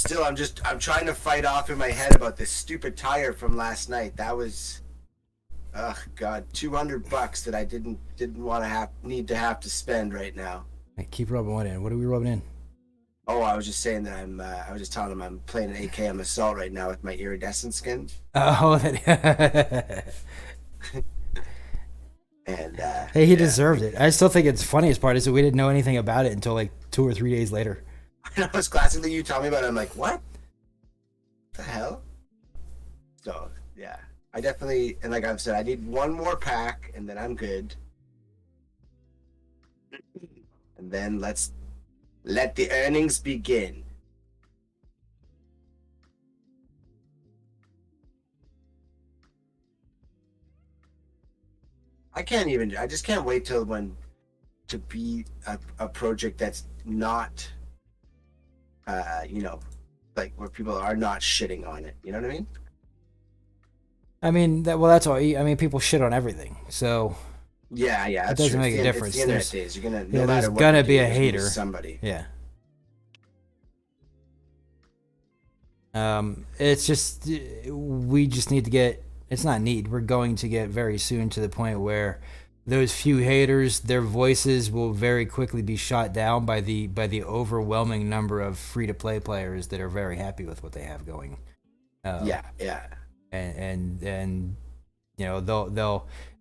trying to fight off in my head about this stupid tire from last night. That was, oh god, $200 that I didn't want to need to have to spend right now. Hey, keep rubbing one in. What are we rubbing in? Oh, I was just saying that I was just telling him I'm playing an AKM assault right now with my iridescent skin. Oh, and hey, he deserved it. I still think it's funniest part is that we didn't know anything about it until like 2 or 3 days later. I know, it's classic that you tell me about it. I'm like, what the hell? So yeah, I definitely, and like I've said, I need one more pack and then I'm good. And then let's let the earnings begin. I just can't wait till to be a project that's not, like where people are not shitting on it. You know what I mean? I mean, that's all. I mean, people shit on everything. So yeah, it doesn't make a difference. It's the internet days. You're gonna, no there's matter what gonna you do, be a there's gonna hater. Somebody. Yeah. It's just we just need to get. It's not need. We're going to get very soon to the point where those few haters, their voices will very quickly be shot down by the overwhelming number of free-to-play players that are very happy with what they have going. Yeah. And you know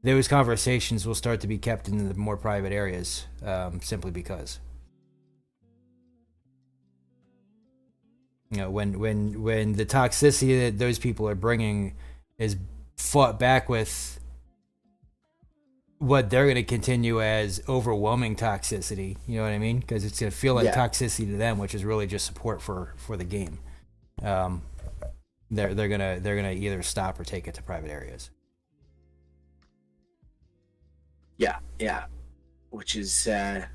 those conversations will start to be kept in the more private areas, simply because. You know, when the toxicity that those people are bringing is fought back with what they're going to continue as overwhelming toxicity, you know what I mean? Because it's going to feel like toxicity to them, which is really just support for the game. They're gonna either stop or take it to private areas. Yeah, which is you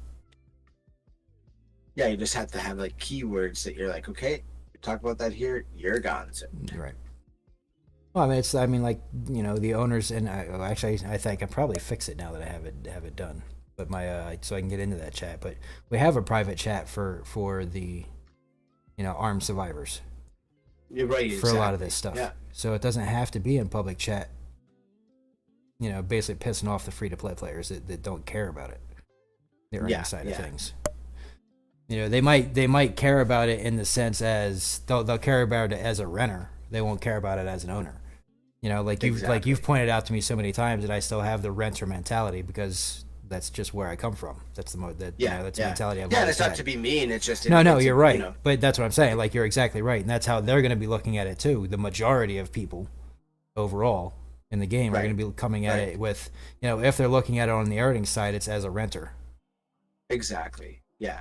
just have to have like keywords that you're like, okay, talk about that here, you're gone. So. Right. Well, I mean, like, you know, the owners, and I think I can probably fix it now that I have it done. But so I can get into that chat. But we have a private chat for the, you know, armed survivors. You're right. For a lot of this stuff. Yeah. So it doesn't have to be in public chat. You know, basically pissing off the free-to-play players that don't care about it. The earning side of things. You know, they might care about it in the sense as they'll care about it as a renter. They won't care about it as an owner. You know, like you've pointed out to me so many times that I still have the renter mentality because that's just where I come from. That's the that's the mentality I've always it's had. not to be mean. It's just no, you're right. You know. But that's what I'm saying. Like, you're exactly right, and that's how they're going to be looking at it too. The majority of people overall in the game are going to be coming at it with, you know, if they're looking at it on the earning side, it's as a renter. Exactly. Yeah.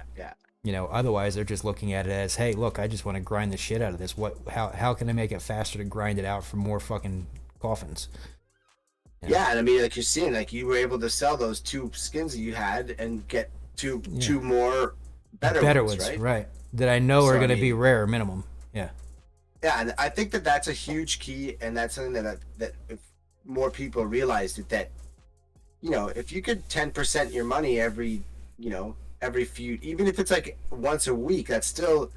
You know, otherwise they're just looking at it as, hey, look, I just want to grind the shit out of this. How can I make it faster to grind it out for more fucking coffins? You know? Yeah, and I mean, like you're seeing, like you were able to sell those 2 skins that you had and get two more better ones, right? That I know are going to be rare minimum. Yeah. Yeah, and I think that's a huge key, and that's something that if more people realized that, you know, if you could 10% your money every few, even if it's like once a week, that's still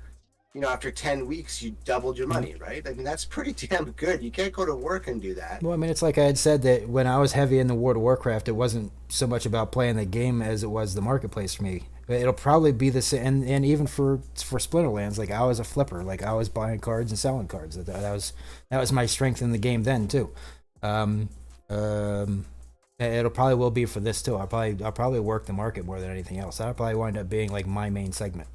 after 10 weeks, you doubled your money, right? I mean, that's pretty damn good. You can't go to work and do that. Well, I mean, it's like I had said that when I was heavy in the World of Warcraft, it wasn't so much about playing the game as it was the marketplace for me. It'll probably be the same, and even for Splinterlands, like I was a flipper, like I was buying cards and selling cards. That was my strength in the game then too. Um, it'll probably will be for this too. I'll probably work the market more than anything else. That'll probably wind up being like my main segment.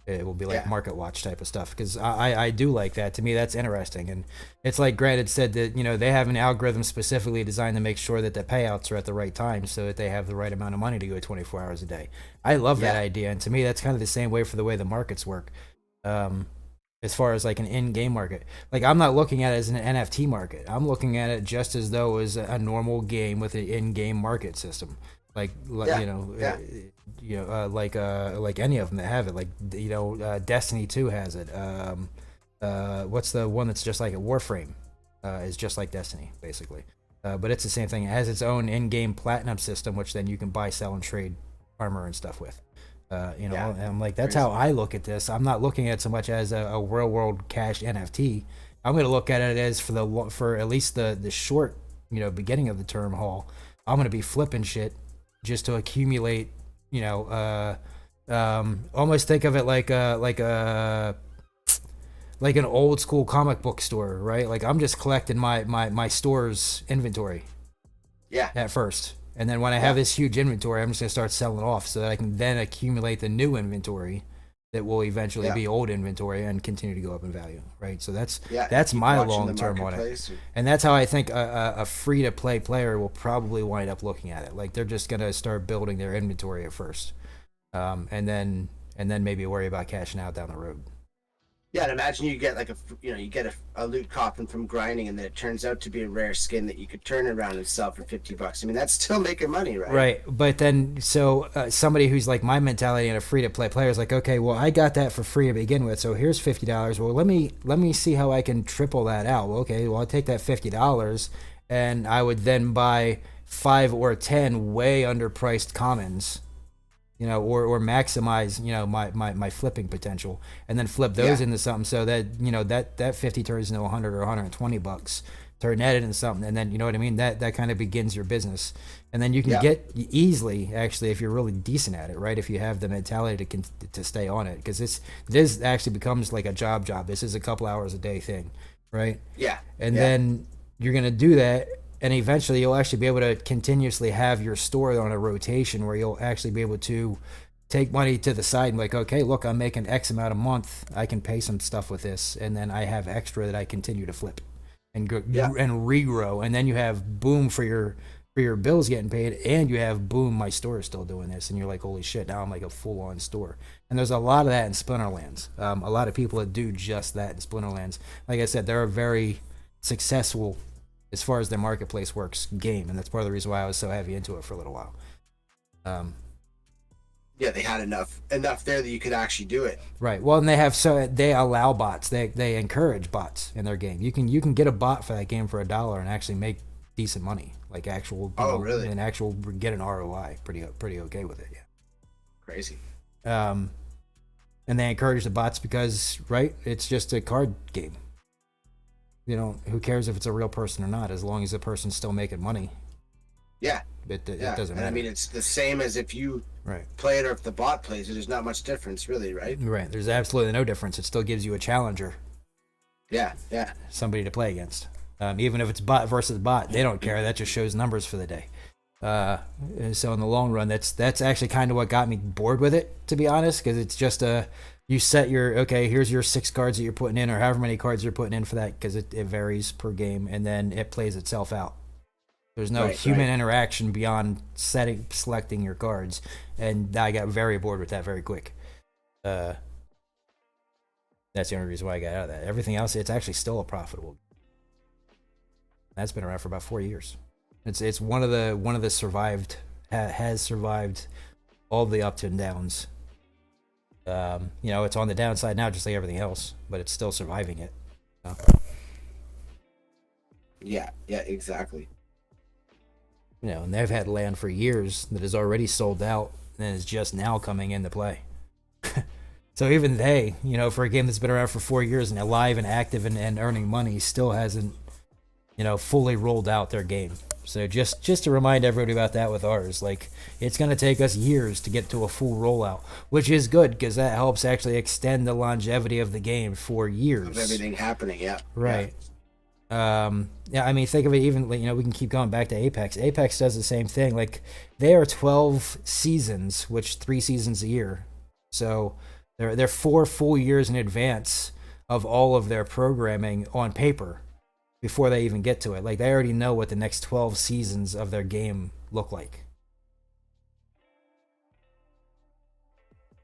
It will be like market watch type of stuff because I do like that. To me, that's interesting. And it's like Granted said that, they have an algorithm specifically designed to make sure that the payouts are at the right time so that they have the right amount of money to go 24 hours a day. I love that idea. And to me, that's kind of the same way for the way the markets work. As far as like an in-game market, like I'm not looking at it as an NFT market. I'm looking at it just as though it was a normal game with an in-game market system. Like like any of them that have it, like Destiny 2 has it. What's the one that's just like a Warframe? Is just like Destiny basically, but it's the same thing. It has its own in-game platinum system, which then you can buy, sell, and trade armor and stuff with. And I'm like, that's how I look at this. I'm not looking at it so much as a real world cash NFT. I'm going to look at it as for at least the short beginning of the term haul. I'm going to be flipping shit just to accumulate, almost think of it like an old school comic book store, right? Like I'm just collecting my store's inventory. Yeah. At first. And then when I have this huge inventory, I'm just gonna start selling off so that I can then accumulate the new inventory that will eventually be old inventory and continue to go up in value, right? So that's my long term on it, and that's how I think a free to play player will probably wind up looking at it. Like they're just gonna start building their inventory at first, and then maybe worry about cashing out down the road. Yeah, and imagine you get like a loot coffin from grinding, and then it turns out to be a rare skin that you could turn around and sell for $50. I mean, that's still making money, right? Right, but then somebody who's like my mentality and a free to play player is like, okay, well I got that for free to begin with, so here's $50. Well, let me see how I can triple that out. Well, okay, well I'll take that $50, and I would then buy 5 or 10 way underpriced commons. Or maximize, my flipping potential, and then flip those into something so that, that 50 turns into 100 or $120, turn that into something, and then, you know what I mean? That kind of begins your business. And then you can get easily, actually, if you're really decent at it, right? If you have the mentality to stay on it, because this actually becomes like a job. This is a couple hours a day thing, right? Yeah. And then you're going to do that. And eventually you'll actually be able to continuously have your store on a rotation where you'll actually be able to take money to the side and be like, okay, look, I'm making X amount a month. I can pay some stuff with this. And then I have extra that I continue to flip and and regrow. And then you have boom for your bills getting paid, and you have boom, my store is still doing this. And you're like, holy shit, now I'm like a full on store. And there's a lot of that in Splinterlands. A lot of people that do just that in Splinterlands. Like I said, they're a very successful, as far as their marketplace works, game, and that's part of the reason why I was so heavy into it for a little while. They had enough there that you could actually do it. Right. Well, and they allow bots. They encourage bots in their game. You can get a bot for that game for $1 and actually make decent money, like actual. Really? And actual get an ROI. Pretty okay with it. Yeah. Crazy. And they encourage the bots because, right, it's just a card game. Who cares if it's a real person or not, as long as the person's still making money. Yeah. It doesn't matter. I mean, it's the same as if you play it or if the bot plays it. There's not much difference, really, right? Right. There's absolutely no difference. It still gives you a challenger. Yeah. Somebody to play against. Even if it's bot versus bot, they don't care. That just shows numbers for the day. So in the long run, that's actually kind of what got me bored with it, to be honest, because it's just you set here's your 6 cards that you're putting in, or however many cards you're putting in for that, because it varies per game, and then it plays itself out. There's no human interaction beyond selecting your cards, and I got very bored with that very quick. That's the only reason why I got out of that. Everything else, it's actually still a profitable. That's been around for about 4 years. It's one of the has survived all the ups and downs. It's on the downside now, just like everything else, but it's still surviving it. Yeah, exactly. And they've had land for years that is already sold out and is just now coming into play. So even they, for a game that's been around for 4 years and alive and active and earning money, still hasn't, fully rolled out their game. So just to remind everybody about that with ours, like it's going to take us years to get to a full rollout, which is good because that helps actually extend the longevity of the game for years. Of everything happening, yeah. Right. Yeah, I mean, think of it even, we can keep going back to Apex. Apex does the same thing. Like, they are 12 seasons, which 3 seasons a year. So they're 4 full years in advance of all of their programming on paper before they even get to it. Like, they already know what the next 12 seasons of their game look like.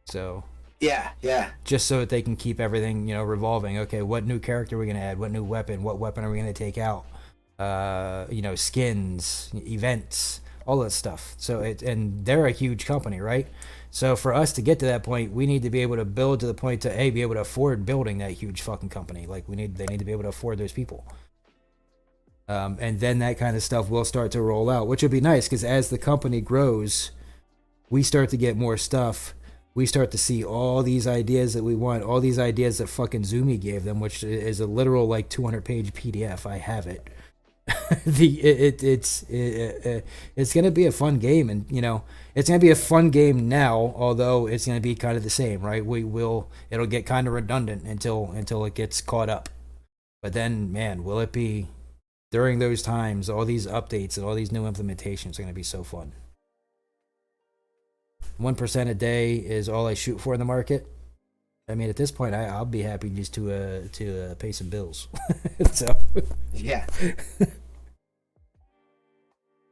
So... Yeah. Just so that they can keep everything, revolving. Okay, what new character are we going to add? What new weapon? What weapon are we going to take out? Skins, events, all that stuff. So and they're a huge company, right? So for us to get to that point, we need to be able to build to the point to be able to afford building that huge fucking company. Like they need to be able to afford those people. And then that kind of stuff will start to roll out, which would be nice because as the company grows, we start to get more stuff. We start to see all these ideas that we want, all these ideas that fucking Zumi gave them, which is a literal 200-page PDF. I have it. It's gonna be a fun game, and it's gonna be a fun game now. Although it's gonna be kind of the same, right? It'll get kind of redundant until it gets caught up. But then, man, will it be during those times? All these updates and all these new implementations are gonna be so fun. 1% a day is all I shoot for in the market. I mean, at this point, I'll be happy just to pay some bills. So yeah.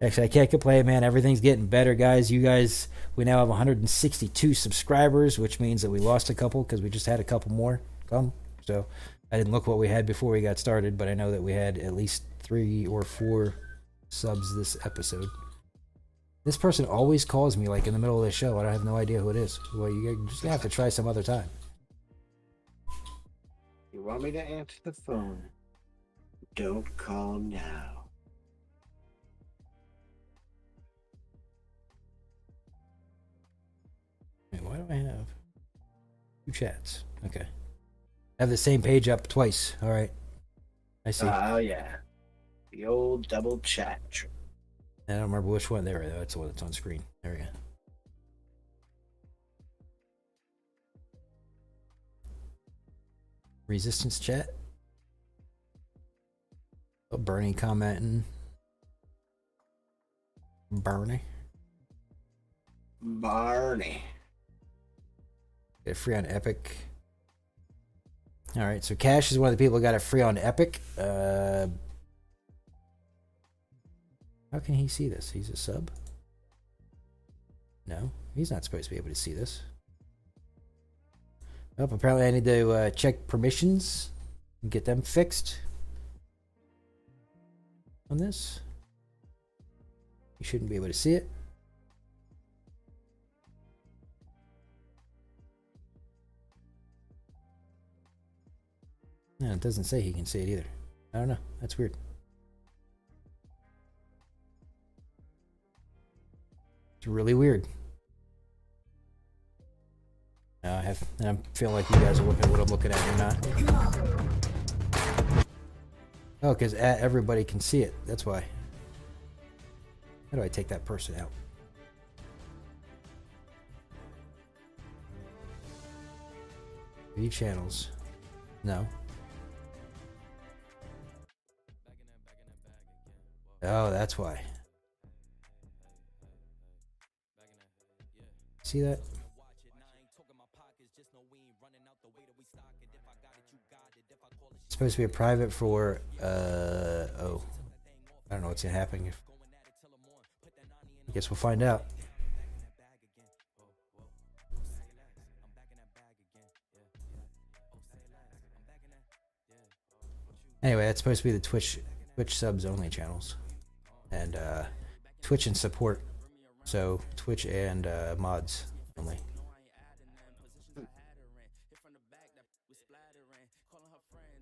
Actually, I can't complain, man. Everything's getting better, guys. You guys, we now have 162 subscribers, which means that we lost a couple because we just had a couple more come. So I didn't look what we had before we got started, but I know that we had at least 3 or 4 subs this episode. This person always calls me in the middle of the show. I have no idea who it is. Well, you're just gonna have to try some other time. You want me to answer the phone? Don't call now. Wait, why do I have 2 chats? Okay. I have the same page up twice. All right. I see. Oh, yeah. The old double chat. I don't remember which one. There, that's the one that's on screen. There we go. Resistance chat. Oh, Bernie commenting. Barney. Get it free on Epic. All right, so Cash is one of the people who got it free on Epic. How can he see this? He's a sub? No, he's not supposed to be able to see this. Oh, apparently I need to check permissions and get them fixed on this. You shouldn't be able to see it. No, it doesn't say he can see it either. I don't know. That's weird. It's really weird. I'm feeling like you guys are looking at what I'm looking at. You're not. Oh, because everybody can see it. That's why. How do I take that person out? View channels. No. Oh, that's why. See that? It's supposed to be a private for oh. I don't know what's gonna happen if I guess we'll find out. Anyway, that's supposed to be the Twitch subs only channels. And Twitch and support. So Twitch and mods only.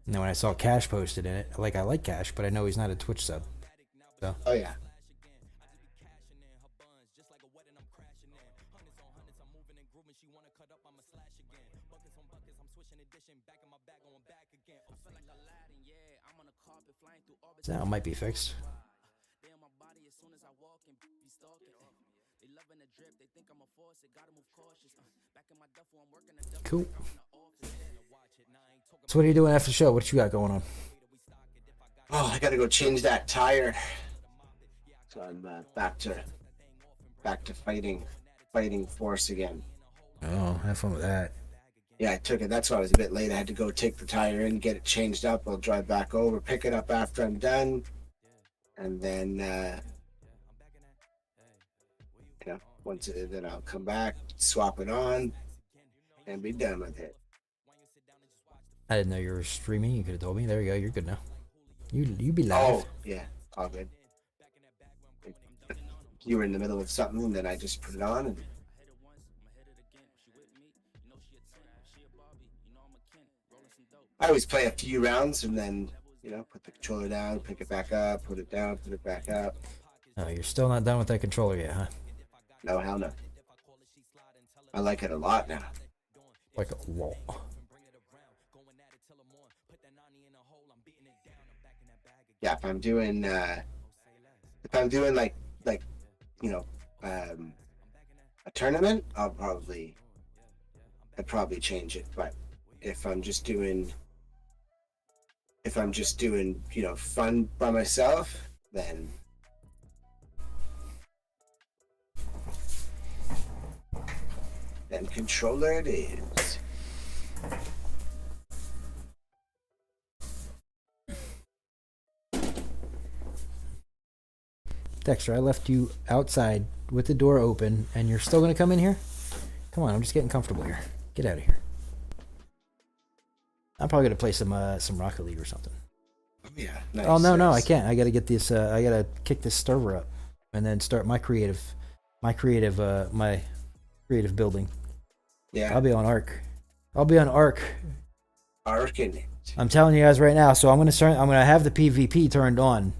And then when I saw Cash posted in it, I like Cash, but I know he's not a Twitch sub. So. Oh yeah. Sound might be fixed. Cool. So what are you doing after the show? What you got going on? Oh, I gotta go change that tire. So I'm back to fighting force again. Oh, have fun with that. Yeah, I took it. That's why I was a bit late. I had to go take the tire in, get it changed up. I'll drive back over, pick it up after I'm done, and then then I'll come back, swap it on, and be done with it. I didn't know you were streaming. You could have told me. There you go. You're good now. You be live. Oh, yeah, all good. You were in the middle of something, and then I just put it on. And I always play a few rounds, and then put the controller down, pick it back up, put it down, put it back up. Oh, you're still not done with that controller yet, huh? No, hell no. I like it a lot now. Like a wall. Yeah, if I'm doing like a tournament, I'd probably change it. But if I'm just doing fun by myself, then controller it is. Dexter, I left you outside with the door open, and you're still gonna come in here? Come on, I'm just getting comfortable here. Get out of here. I'm probably gonna play some Rocket League or something. Yeah. Nice, Oh no, nice. I can't. I gotta get this. I gotta kick this server up, and then start my creative building. Yeah. I'll be on Arc. Arcing it. I'm telling you guys right now. So I'm gonna have the PvP turned on,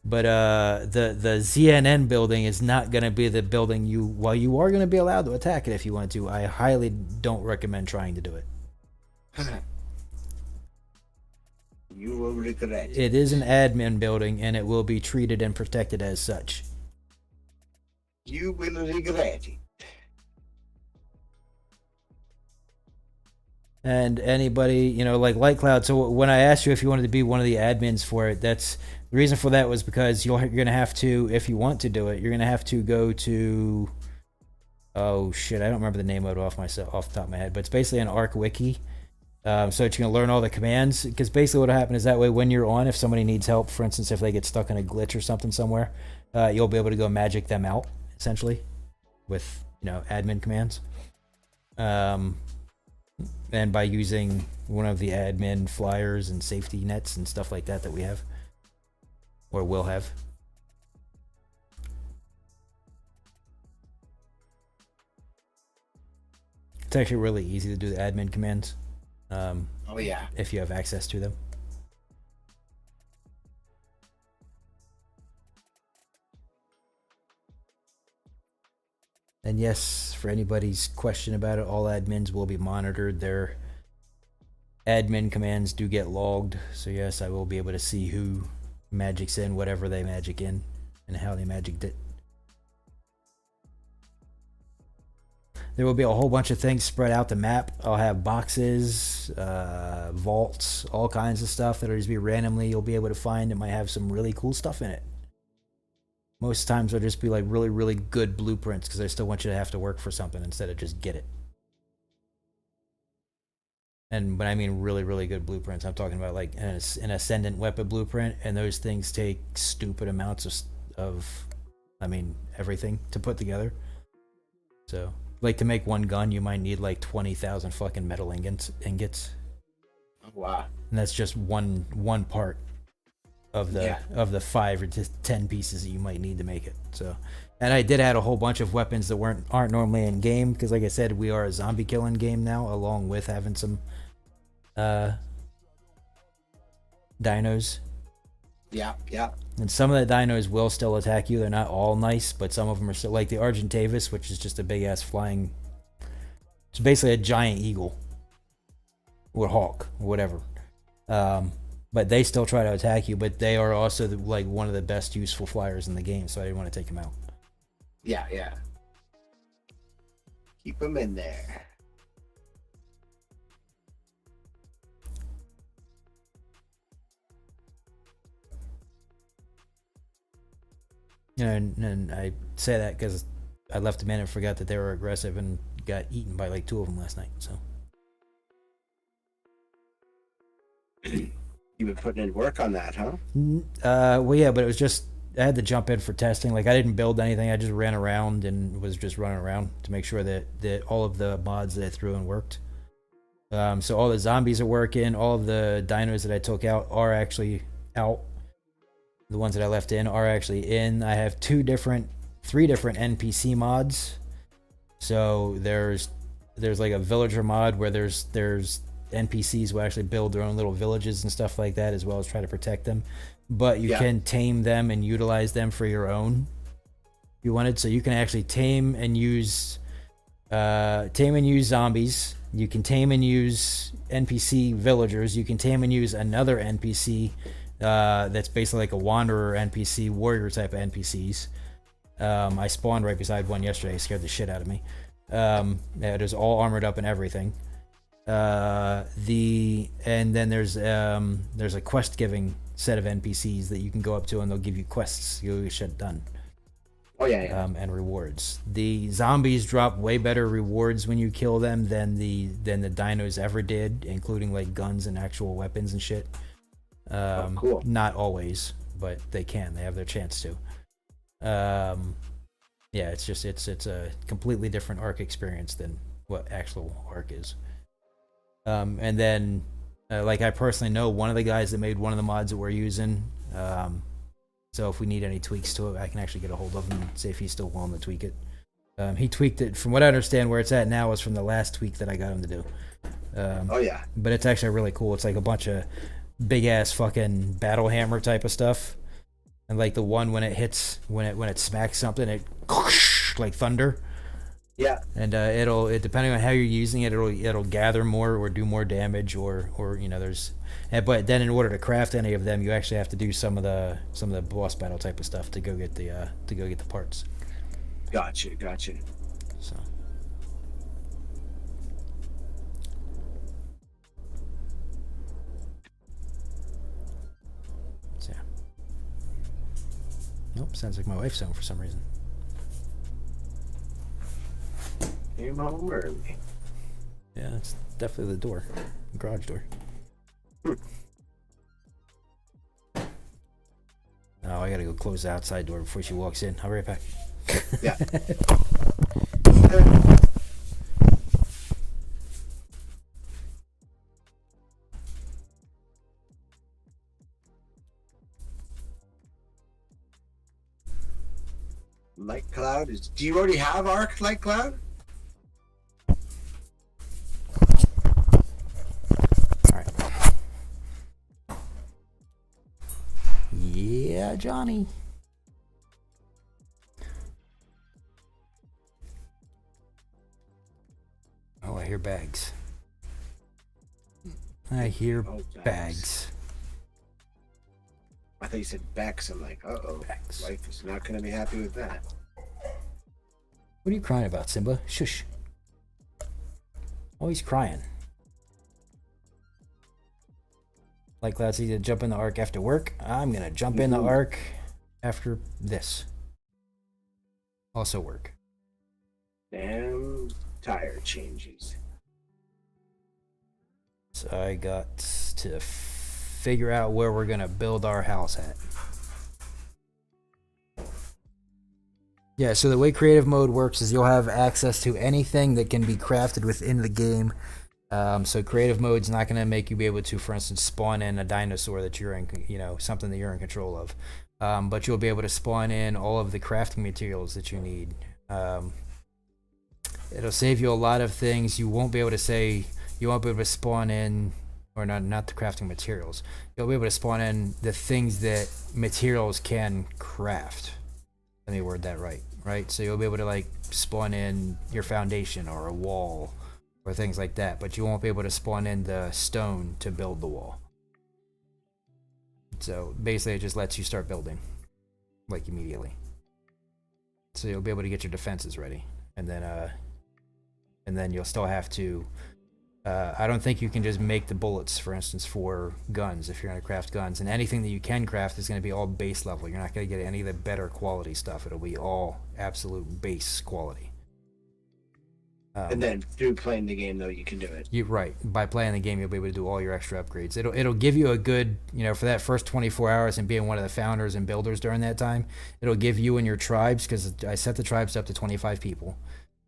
but the ZNN building is not gonna be the building while you are gonna be allowed to attack it if you want to. I highly don't recommend trying to do it. You will regret it. It is an admin building, and it will be treated and protected as such. You will regret it. And anybody, like Light Cloud. So when I asked you if you wanted to be one of the admins for it, that's the reason for that was because you're going to have to, if you want to do it, you're going to have to go to, oh shit, I don't remember the name of it off the top of my head, but it's basically an Arc wiki. So that you can learn all the commands, because basically what will happen is that way when you're on, if somebody needs help, for instance, if they get stuck in a glitch or something somewhere, you'll be able to go magic them out, essentially, with, admin commands. And by using one of the admin flyers and safety nets and stuff like that we have, or will have. It's actually really easy to do the admin commands. Oh yeah. If you have access to them. And yes, for anybody's question about it, all admins will be monitored. Their admin commands do get logged. So yes, I will be able to see who magics in whatever they magic in and how they magicked it. There will be a whole bunch of things spread out the map. I'll have boxes, vaults, all kinds of stuff that'll just be randomly you'll be able to find. It might have some really cool stuff in it. Most times they'll just be like really, really good blueprints because I still want you to have to work for something instead of just get it. And when I mean really, really good blueprints, I'm talking about like an Ascendant weapon blueprint, and those things take stupid amounts of everything to put together. So, like to make one gun, you might need like 20,000 fucking metal ingots. Wow. And that's just one part of the 5 or 10 pieces that you might need to make it. So, and I did add a whole bunch of weapons that aren't normally in game because, like I said, we are a zombie killing game now, along with having some dinos. Yeah. And some of the dinos will still attack you. They're not all nice, but some of them are still, like the Argentavis, which is just a big ass flying It's basically a giant eagle or hawk or whatever. But they still try to attack you. But they are also like one of the best useful flyers in the game, so I didn't want to take them out. Yeah, yeah. Keep them in there. And I say that because I left them in and forgot that they were aggressive and got eaten by like 2 of them last night. So You've been putting in work on that, huh? well, yeah, but it was just I had to jump in for testing. Like I didn't build anything. I just ran around and was just running around to make sure that all of the mods that I threw in worked. So all the zombies are working. All of the dinos that I took out are actually out. The ones that I left in are actually in. I have 3 different NPC mods. So there's like a villager mod where there's NPCs who actually build their own little villages and stuff like that, as well as try to protect them. But you can tame them and utilize them for your own if you wanted. So you can actually tame and use zombies. You can tame and use NPC villagers. You can tame and use another NPC that's basically like a wanderer NPC, warrior type of NPCs. I spawned right beside one yesterday. It scared the shit out of me. It is all armored up and everything. And then there's a quest giving set of NPCs that you can go up to and they'll give you quests. You'll get shit done. Oh yeah. And rewards. The zombies drop way better rewards when you kill them than the dinos ever did, including like guns and actual weapons and shit. Cool. Not always, but they can. They have their chance to. Yeah, it's a completely different Ark experience than what actual Ark is. And then, like I personally know one of the guys that made one of the mods that we're using. So if we need any tweaks to it, I can actually get a hold of him and see if he's still willing to tweak it. He tweaked it, from what I understand, where it's at now is from the last tweak that I got him to do. Oh yeah. But it's actually really cool. It's like a bunch of big ass fucking battle hammer type of stuff, and like the one when it hits, when it smacks something, it like thunder. Yeah. And it'll depending on how you're using it, it'll gather more or do more damage or you know but then in order to craft any of them, you actually have to do some of the boss battle type of stuff to go get the parts. Gotcha. So. Yeah. Nope, sounds like my wife's home for some reason. Came home early. Yeah, it's definitely the door, the garage door. Oh, I gotta go close the outside door before she walks in. I'll be right back. Yeah. Light Cloud is. Do you already have Ark Light Cloud? Yeah, Johnny. Oh, I hear bags. I hear bags. I thought you said Bex. I'm like, uh-oh. Bags. Wife is not going to be happy with that. What are you crying about, Simba? Shush. Always crying. Like Cloud said, to jump in the Ark after work. I'm gonna jump in the Ark after this. Also work. Damn tire changes. So I got to figure out where we're gonna build our house at. Yeah, so the way creative mode works is you'll have access to anything that can be crafted within the game. So creative mode's not going to make you be able to, for instance, spawn in a dinosaur that you're in, something that you're in control of. But you'll be able to spawn in all of the crafting materials that you need. It'll save you a lot of things. You won't be able to spawn in, or not the crafting materials. You'll be able to spawn in the things that materials can craft. Let me word that right? So you'll be able to like spawn in your foundation or a wall or things like that, but you won't be able to spawn in the stone to build the wall. So basically, it just lets you start building, like, immediately. So you'll be able to get your defenses ready, and then you'll still have to. I don't think you can just make the bullets, for instance, for guns if you're going to craft guns. And anything that you can craft is going to be all base level. You're not going to get any of the better quality stuff. It'll be all absolute base quality. And then through playing the game, though, you can do it. You're right. By playing the game, you'll be able to do all your extra upgrades. It'll give you a good, for that first 24 hours and being one of the founders and builders during that time, it'll give you and your tribes, because I set the tribes up to 25 people.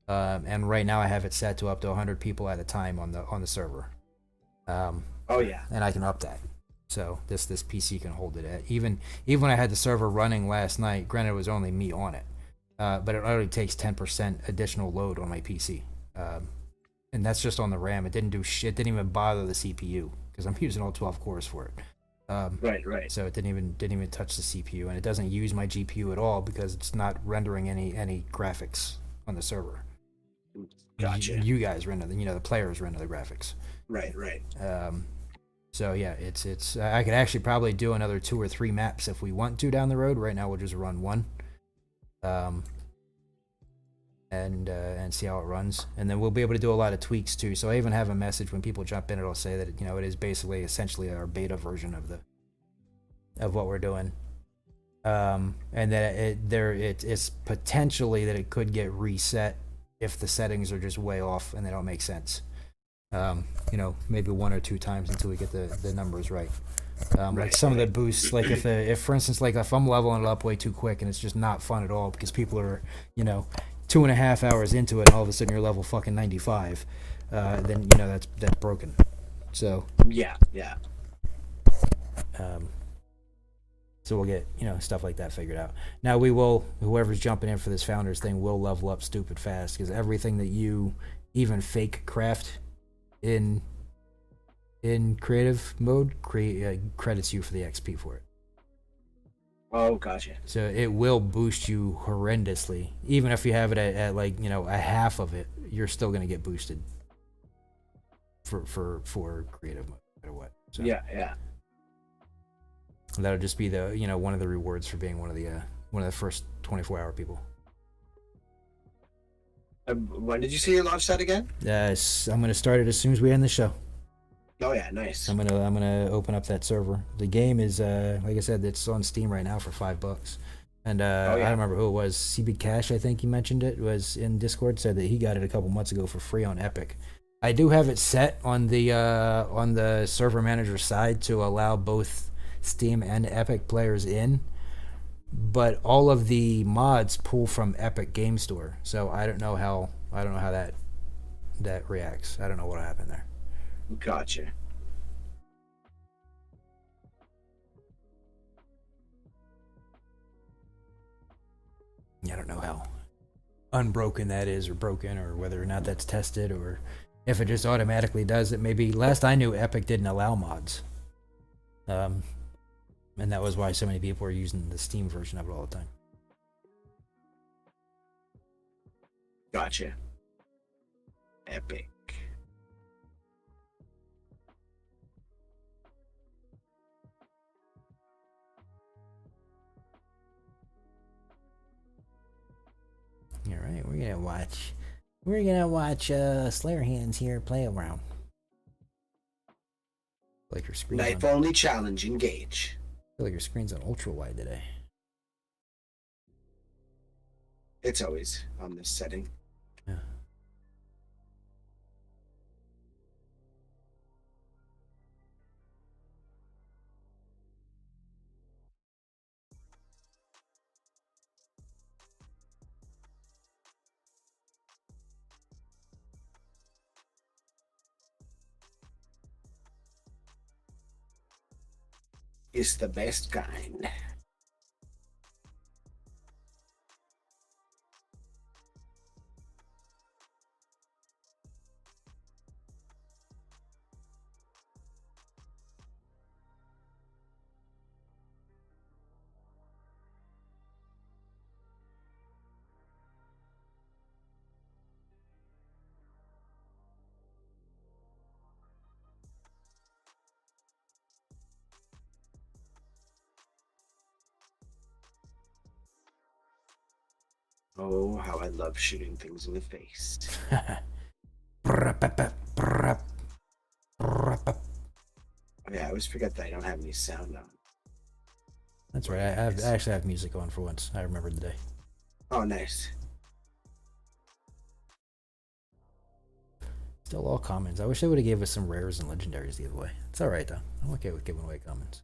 And right now I have it set to up to 100 people at a time on the server. Oh yeah. And I can up that. So this PC can hold it at even when I had the server running last night. Granted, it was only me on it, but it already takes 10% additional load on my PC, and that's just on the RAM. It didn't do shit. Didn't even bother the CPU because I'm using all 12 cores for it. Right. So it didn't even touch the CPU, and it doesn't use my GPU at all because it's not rendering any graphics on the server. Gotcha. You guys render the players render the graphics. Right. So yeah, it's I could actually probably do another 2 or 3 maps if we want to down the road. Right now we'll just run one, and see how it runs, and then we'll be able to do a lot of tweaks too. So I even have a message when people jump in, it'll say that it is basically essentially our beta version of what we're doing, and that it's potentially that it could get reset if the settings are just way off and they don't make sense. Maybe 1 or 2 times until we get the numbers right. Like some of the boosts, like if for instance, like if I'm leveling it up way too quick and it's just not fun at all because people are, 2.5 hours into it and all of a sudden you're level fucking 95, then that's broken. So yeah. So we'll get stuff like that figured out. Now we will, whoever's jumping in for this founders thing will level up stupid fast because everything that you even fake craft in creative mode credits you for the XP for it. Oh, gotcha. So it will boost you horrendously. Even if you have it at like a half of it, you're still gonna get boosted for creative mode, no matter what. So Yeah. that'll just be the one of the rewards for being one of the first 24-hour people. When did you say your launch set again? I'm gonna start it as soon as we end the show. Oh yeah, nice. I'm gonna open up that server. The game is like I said, it's on Steam right now for $5. And I don't remember who it was. CB Cash, I think he mentioned it, was in Discord, said that he got it a couple months ago for free on Epic. I do have it set on the server manager side to allow both Steam and Epic players in, but all of the mods pull from Epic Game Store, so I don't know how that reacts. I don't know what happened there. Gotcha. I don't know how unbroken that is, or broken, or whether or not that's tested, or if it just automatically does it. Maybe last I knew, Epic didn't allow mods, and that was why so many people were using the Steam version of it all the time. Gotcha. Epic. All right, we're gonna watch Slayer Hands here play around. Like your screen. Knife only challenge, engage. I feel like your screen's on ultra wide today. It's always on this setting. Yeah. It's the best kind. Oh, how I love shooting things in the face. Oh, yeah, I always forget that I don't have any sound on. That's right. I actually have music on for once. I remembered the day. Oh, nice. Still all commons. I wish they would have gave us some rares and legendaries the other way. It's all right though. I'm okay with giving away commons.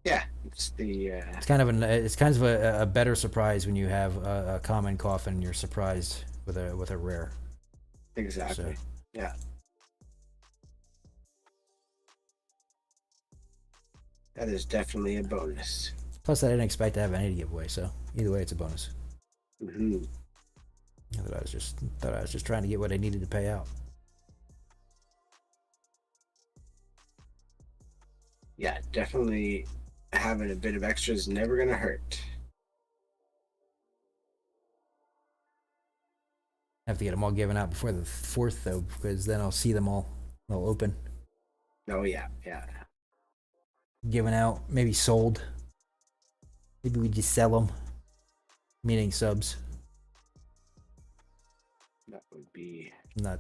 Yeah, it's the. It's kind of a better surprise when you have a common coffin and you're surprised with a rare. Exactly. So, Yeah. That is definitely a bonus. plus, I didn't expect to have any to give away, so either way, it's a bonus. Mm-hmm. I thought I was just trying to get what I needed to pay out. Yeah, definitely having a bit of extra is never gonna hurt. I have to get them all given out before the 4th though, because then I'll see them all open, Oh yeah, yeah. given out, maybe sold. Maybe we just sell them, meaning subs. That would be. Not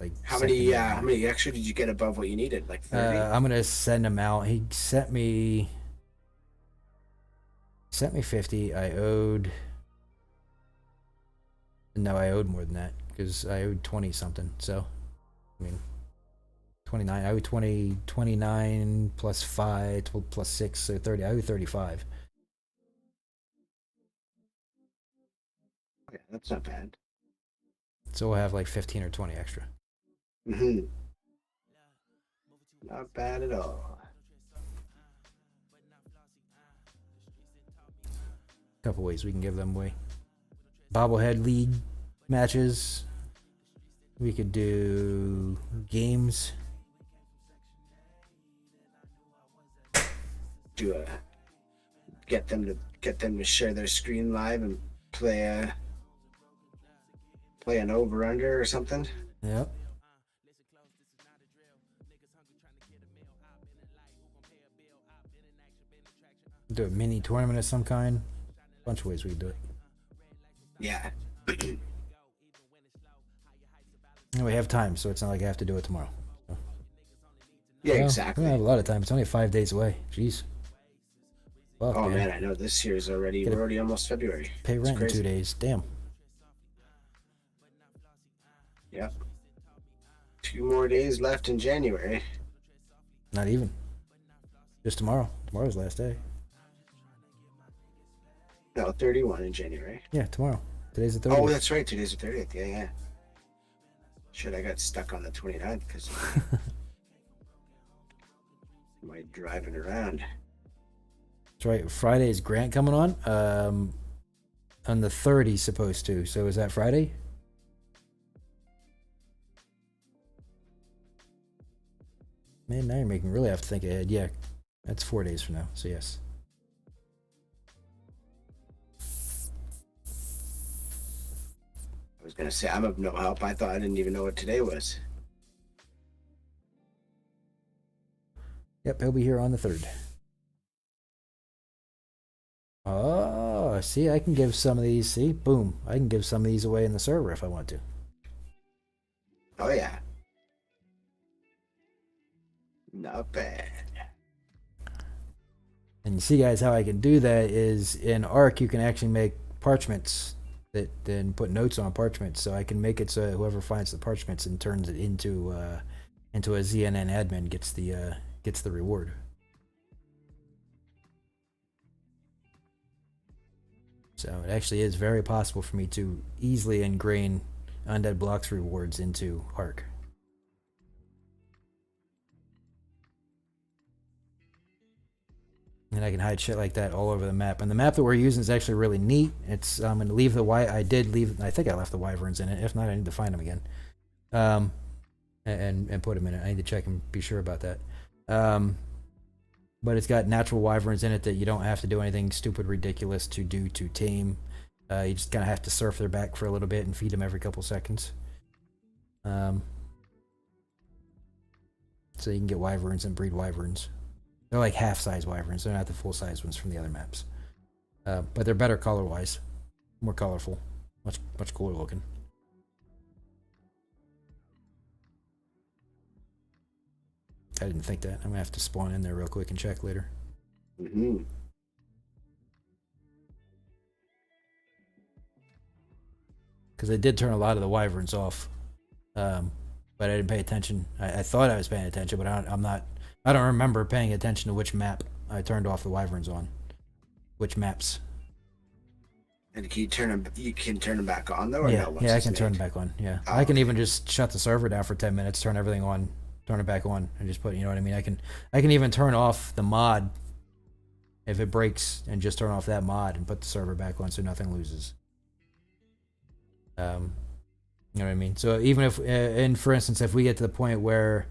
like How secondary. many extra did you get above what you needed? Like 30? I'm gonna send him out. He sent me 50. I owed more than that because I owed 20 something. So, I mean, 29. I owed 29 plus 5 plus 6, so 30. I owe 35. Okay, that's not bad. So we'll have like 15 or 20 extra. Mm-hmm. Not bad at all. Couple ways we can give them away. Bobblehead league matches. We could do games. Do get them to share their screen live and play an over under or something. Yep. Do a mini tournament of some kind. Bunch of ways we could do it. Yeah. And we have time, so it's not like I have to do it tomorrow. So, Yeah, well, exactly. We don't have a lot of time. It's only 5 days away. Jeez. Fuck, Oh man, I know this year's already. We're already almost February. Pay It's rent in crazy. 2 days. Damn. Yep. 2 more days left in January. Not even. Just tomorrow. Tomorrow's the last day. No, 31 in January. Yeah, tomorrow. Today's the 30th. Oh, that's right. Today's the 30th. Yeah, yeah. Shit, I got stuck on the 29th because my driving around. That's right. Friday's Grant coming on. On the 30th, supposed to. So is that Friday? Man, now you're making me really have to think ahead. Yeah, that's 4 days from now. So yes. I was gonna say I'm of no help. I thought I didn't even know what today was. Yep, he'll be here on the 3rd. Oh, see, I can give some of these. See, boom. I can give some of these away in the server if I want to. Oh yeah. Not bad. And you see, guys, how I can do that is in Arc, you can actually make parchments that then put notes on parchments. So I can make it so whoever finds the parchments and turns it into a ZNN admin gets the reward. So it actually is very possible for me to easily ingrain Undead Blocks rewards into Arc. And I can hide shit like that all over the map. And the map that we're using is actually really neat. It's I'm gonna leave I think I left the wyverns in it. If not, I need to find them again. And put them in it. I need to check and be sure about that. But it's got natural wyverns in it that you don't have to do anything stupid ridiculous to do to tame. You just kind of have to surf their back for a little bit and feed them every couple seconds. So you can get wyverns and breed wyverns. They're like half-size wyverns. They're not the full-size ones from the other maps. But they're better color wise, more colorful, much cooler looking. I didn't think that. I'm gonna have to spawn in there real quick and check later. Mm-hmm. Because I did turn a lot of the wyverns off, but I didn't pay attention. I thought I was paying attention, but I'm not. I don't remember paying attention to which map I turned off the wyverns on. Which maps? And can you turn them? You can turn them back on though. Or Yeah, no, once yeah, I it's can turn made? them back on. Yeah, Oh, I can okay. even just shut the server down for 10 minutes, turn everything on, turn it back on, and just put. You know what I mean? I can even turn off the mod if it breaks, and just turn off that mod and put the server back on so nothing loses. You know what I mean? So even if, and for instance, if we get to the point where,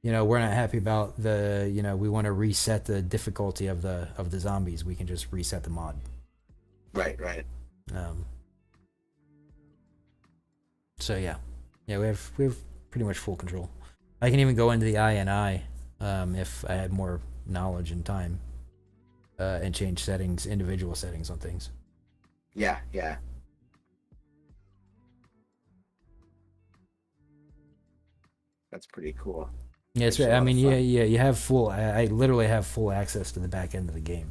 you know, we're not happy about the, you know, we want to reset the difficulty of the zombies, we can just reset the mod. Right. So yeah, we have pretty much full control. I can even go into the INI if I had more knowledge and time, and change settings, individual settings on things. Yeah. That's pretty cool. Yeah, it's, Makes a I lot mean, of yeah, fun. you have full. I literally have full access to the back end of the game.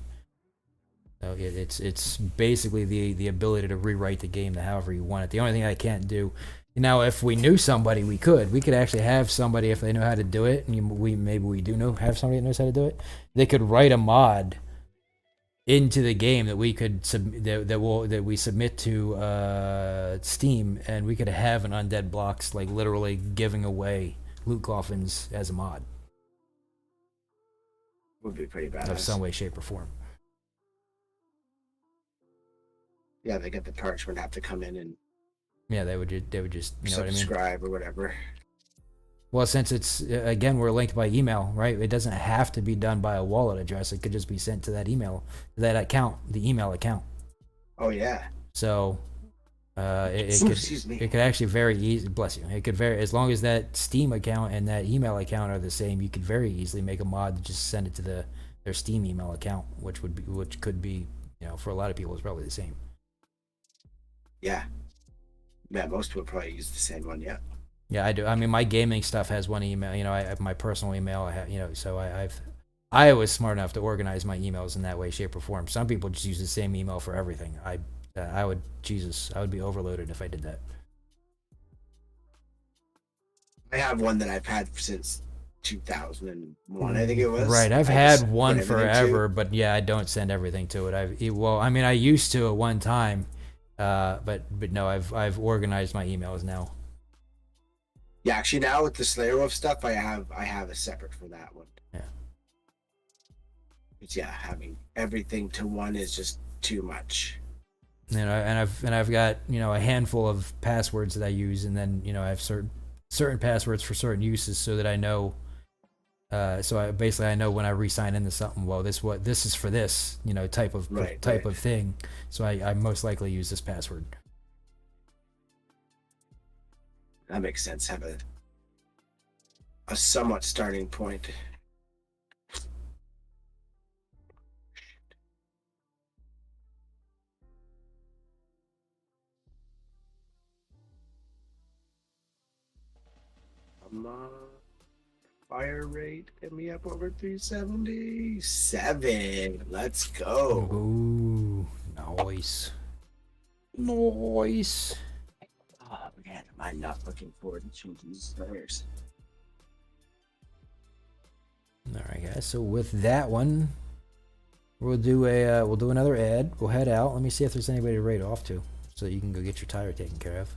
So it's basically the ability to rewrite the game to however you want it. The only thing I can't do, now, if we knew somebody, we could actually have somebody, if they know how to do it, and maybe we do have somebody that knows how to do it. They could write a mod into the game that we could that we submit to Steam, and we could have an Undead Blocks, like literally giving away loot coffins as a mod Would be pretty of badass. some way, shape, or form. Yeah, they get the parchment, have to come in and Yeah, they would just, you know what I mean? subscribe or whatever. Well, since it's, again, we're linked by email, right? It doesn't have to be done by a wallet address. It could just be sent to that email, that account, the email account. Oh yeah. So it could, Excuse me. it could actually very easy. Bless you. It could very, as long as that Steam account and that email account are the same, you could very easily make a mod to just send it to their Steam email account, which could be, you know, for a lot of people, is probably the same. Yeah. Yeah, most people probably use the same one. Yeah. Yeah, I do. I mean, my gaming stuff has one email. You know, I have my personal email. I have, you know, so I was smart enough to organize my emails in that way, shape, or form. Some people just use the same email for everything. I would be overloaded if I did that. I have one that I've had since 2001, I think it was. Right, I've I had just one put everything forever, to- but yeah, I don't send everything to it. I mean, I used to at one time, but no, I've organized my emails now. Yeah, actually now with the Slayer Wolf stuff, I have a separate for that one. Yeah. But yeah, having everything to one is just too much. You know, and I've got, you know, a handful of passwords that I use, and then, you know, I have certain passwords for certain uses, so that I know. So I know when I re-sign into something. Well, this is for this, you know, type of thing. So I most likely use this password. That makes sense. Have a somewhat starting point. Fire rate, get me up over 377. Let's go. Ooh, nice. Nice. Oh man, am I not looking forward to changing these players? All right, guys. So with that one, we'll do another ad. We'll head out. Let me see if there's anybody to raid off to, so that you can go get your tire taken care of.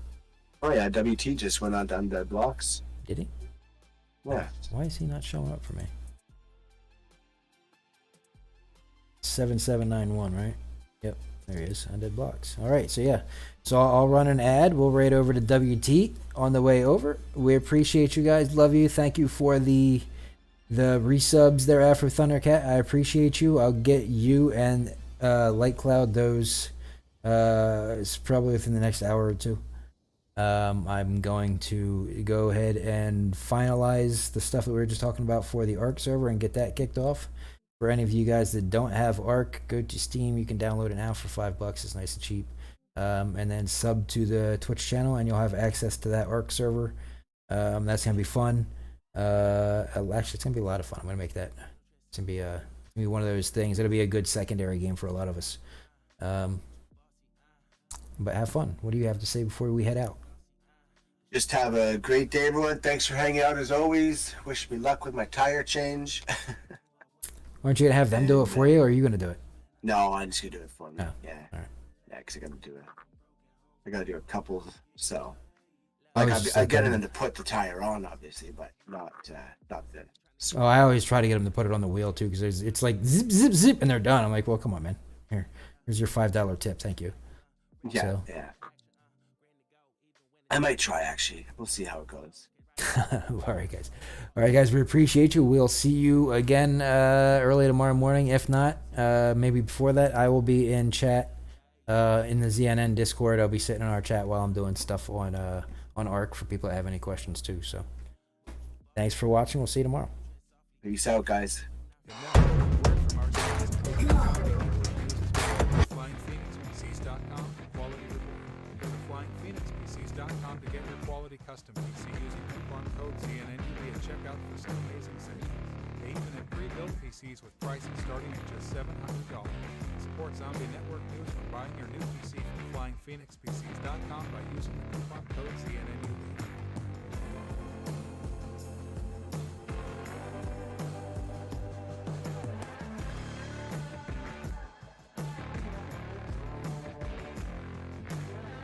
Oh yeah, WT just went on to Undead Blocks. Did he? Yeah. Why is he not showing up for me? 7791, right? Yep, there he is. Undead Blocks. All right, so yeah. So I'll run an ad. We'll raid over to WT on the way over. We appreciate you guys. Love you. Thank you for the resubs there after Thundercat. I appreciate you. I'll get you and Light Cloud those it's probably within the next hour or two. I'm going to go ahead and finalize the stuff that we were just talking about for the ARC server and get that kicked off. For any of you guys that don't have Arc, go to Steam. You can download it now for $5. It's nice and cheap. And then sub to the Twitch channel, and you'll have access to that Arc server. That's gonna be fun. Actually, it's gonna be a lot of fun. I'm gonna make that. It's gonna be one of those things. It'll be a good secondary game for a lot of us. But have fun. What do you have to say before we head out? Just have a great day, everyone. Thanks for hanging out as always. Wish me luck with my tire change. Aren't you gonna have them do it for you, or are you gonna do it? No, I'm just gonna do it for me. Oh, Yeah. all right. Yeah, because I gotta do it. I gotta do a couple. So, I like, was just I'm like, getting them to put the tire on, obviously, but not the. Oh, I always try to get them to put it on the wheel too, because it's like zip, zip, zip, and they're done. I'm like, well, come on, man. Here's your $5 tip. Thank you. Yeah, So. yeah. I might try, actually. We'll see how it goes. All right, guys. We appreciate you. We'll see you again early tomorrow morning. If not, maybe before that, I will be in chat in the ZNN Discord. I'll be sitting in our chat while I'm doing stuff on Arc for people that have any questions too. So, thanks for watching. We'll see you tomorrow. Peace out, guys. FlyingPhoenixPCs.com, quality report. Go to FlyingPhoenixPCs.com to get your quality custom PC using coupon code ZNNUB at checkout for some amazing savings. They even have pre-built PCs with prices starting at just $700. Support Zombie Network News when buying your new PC from FlyingPhoenixPCs.com by using the coupon code ZNNUB.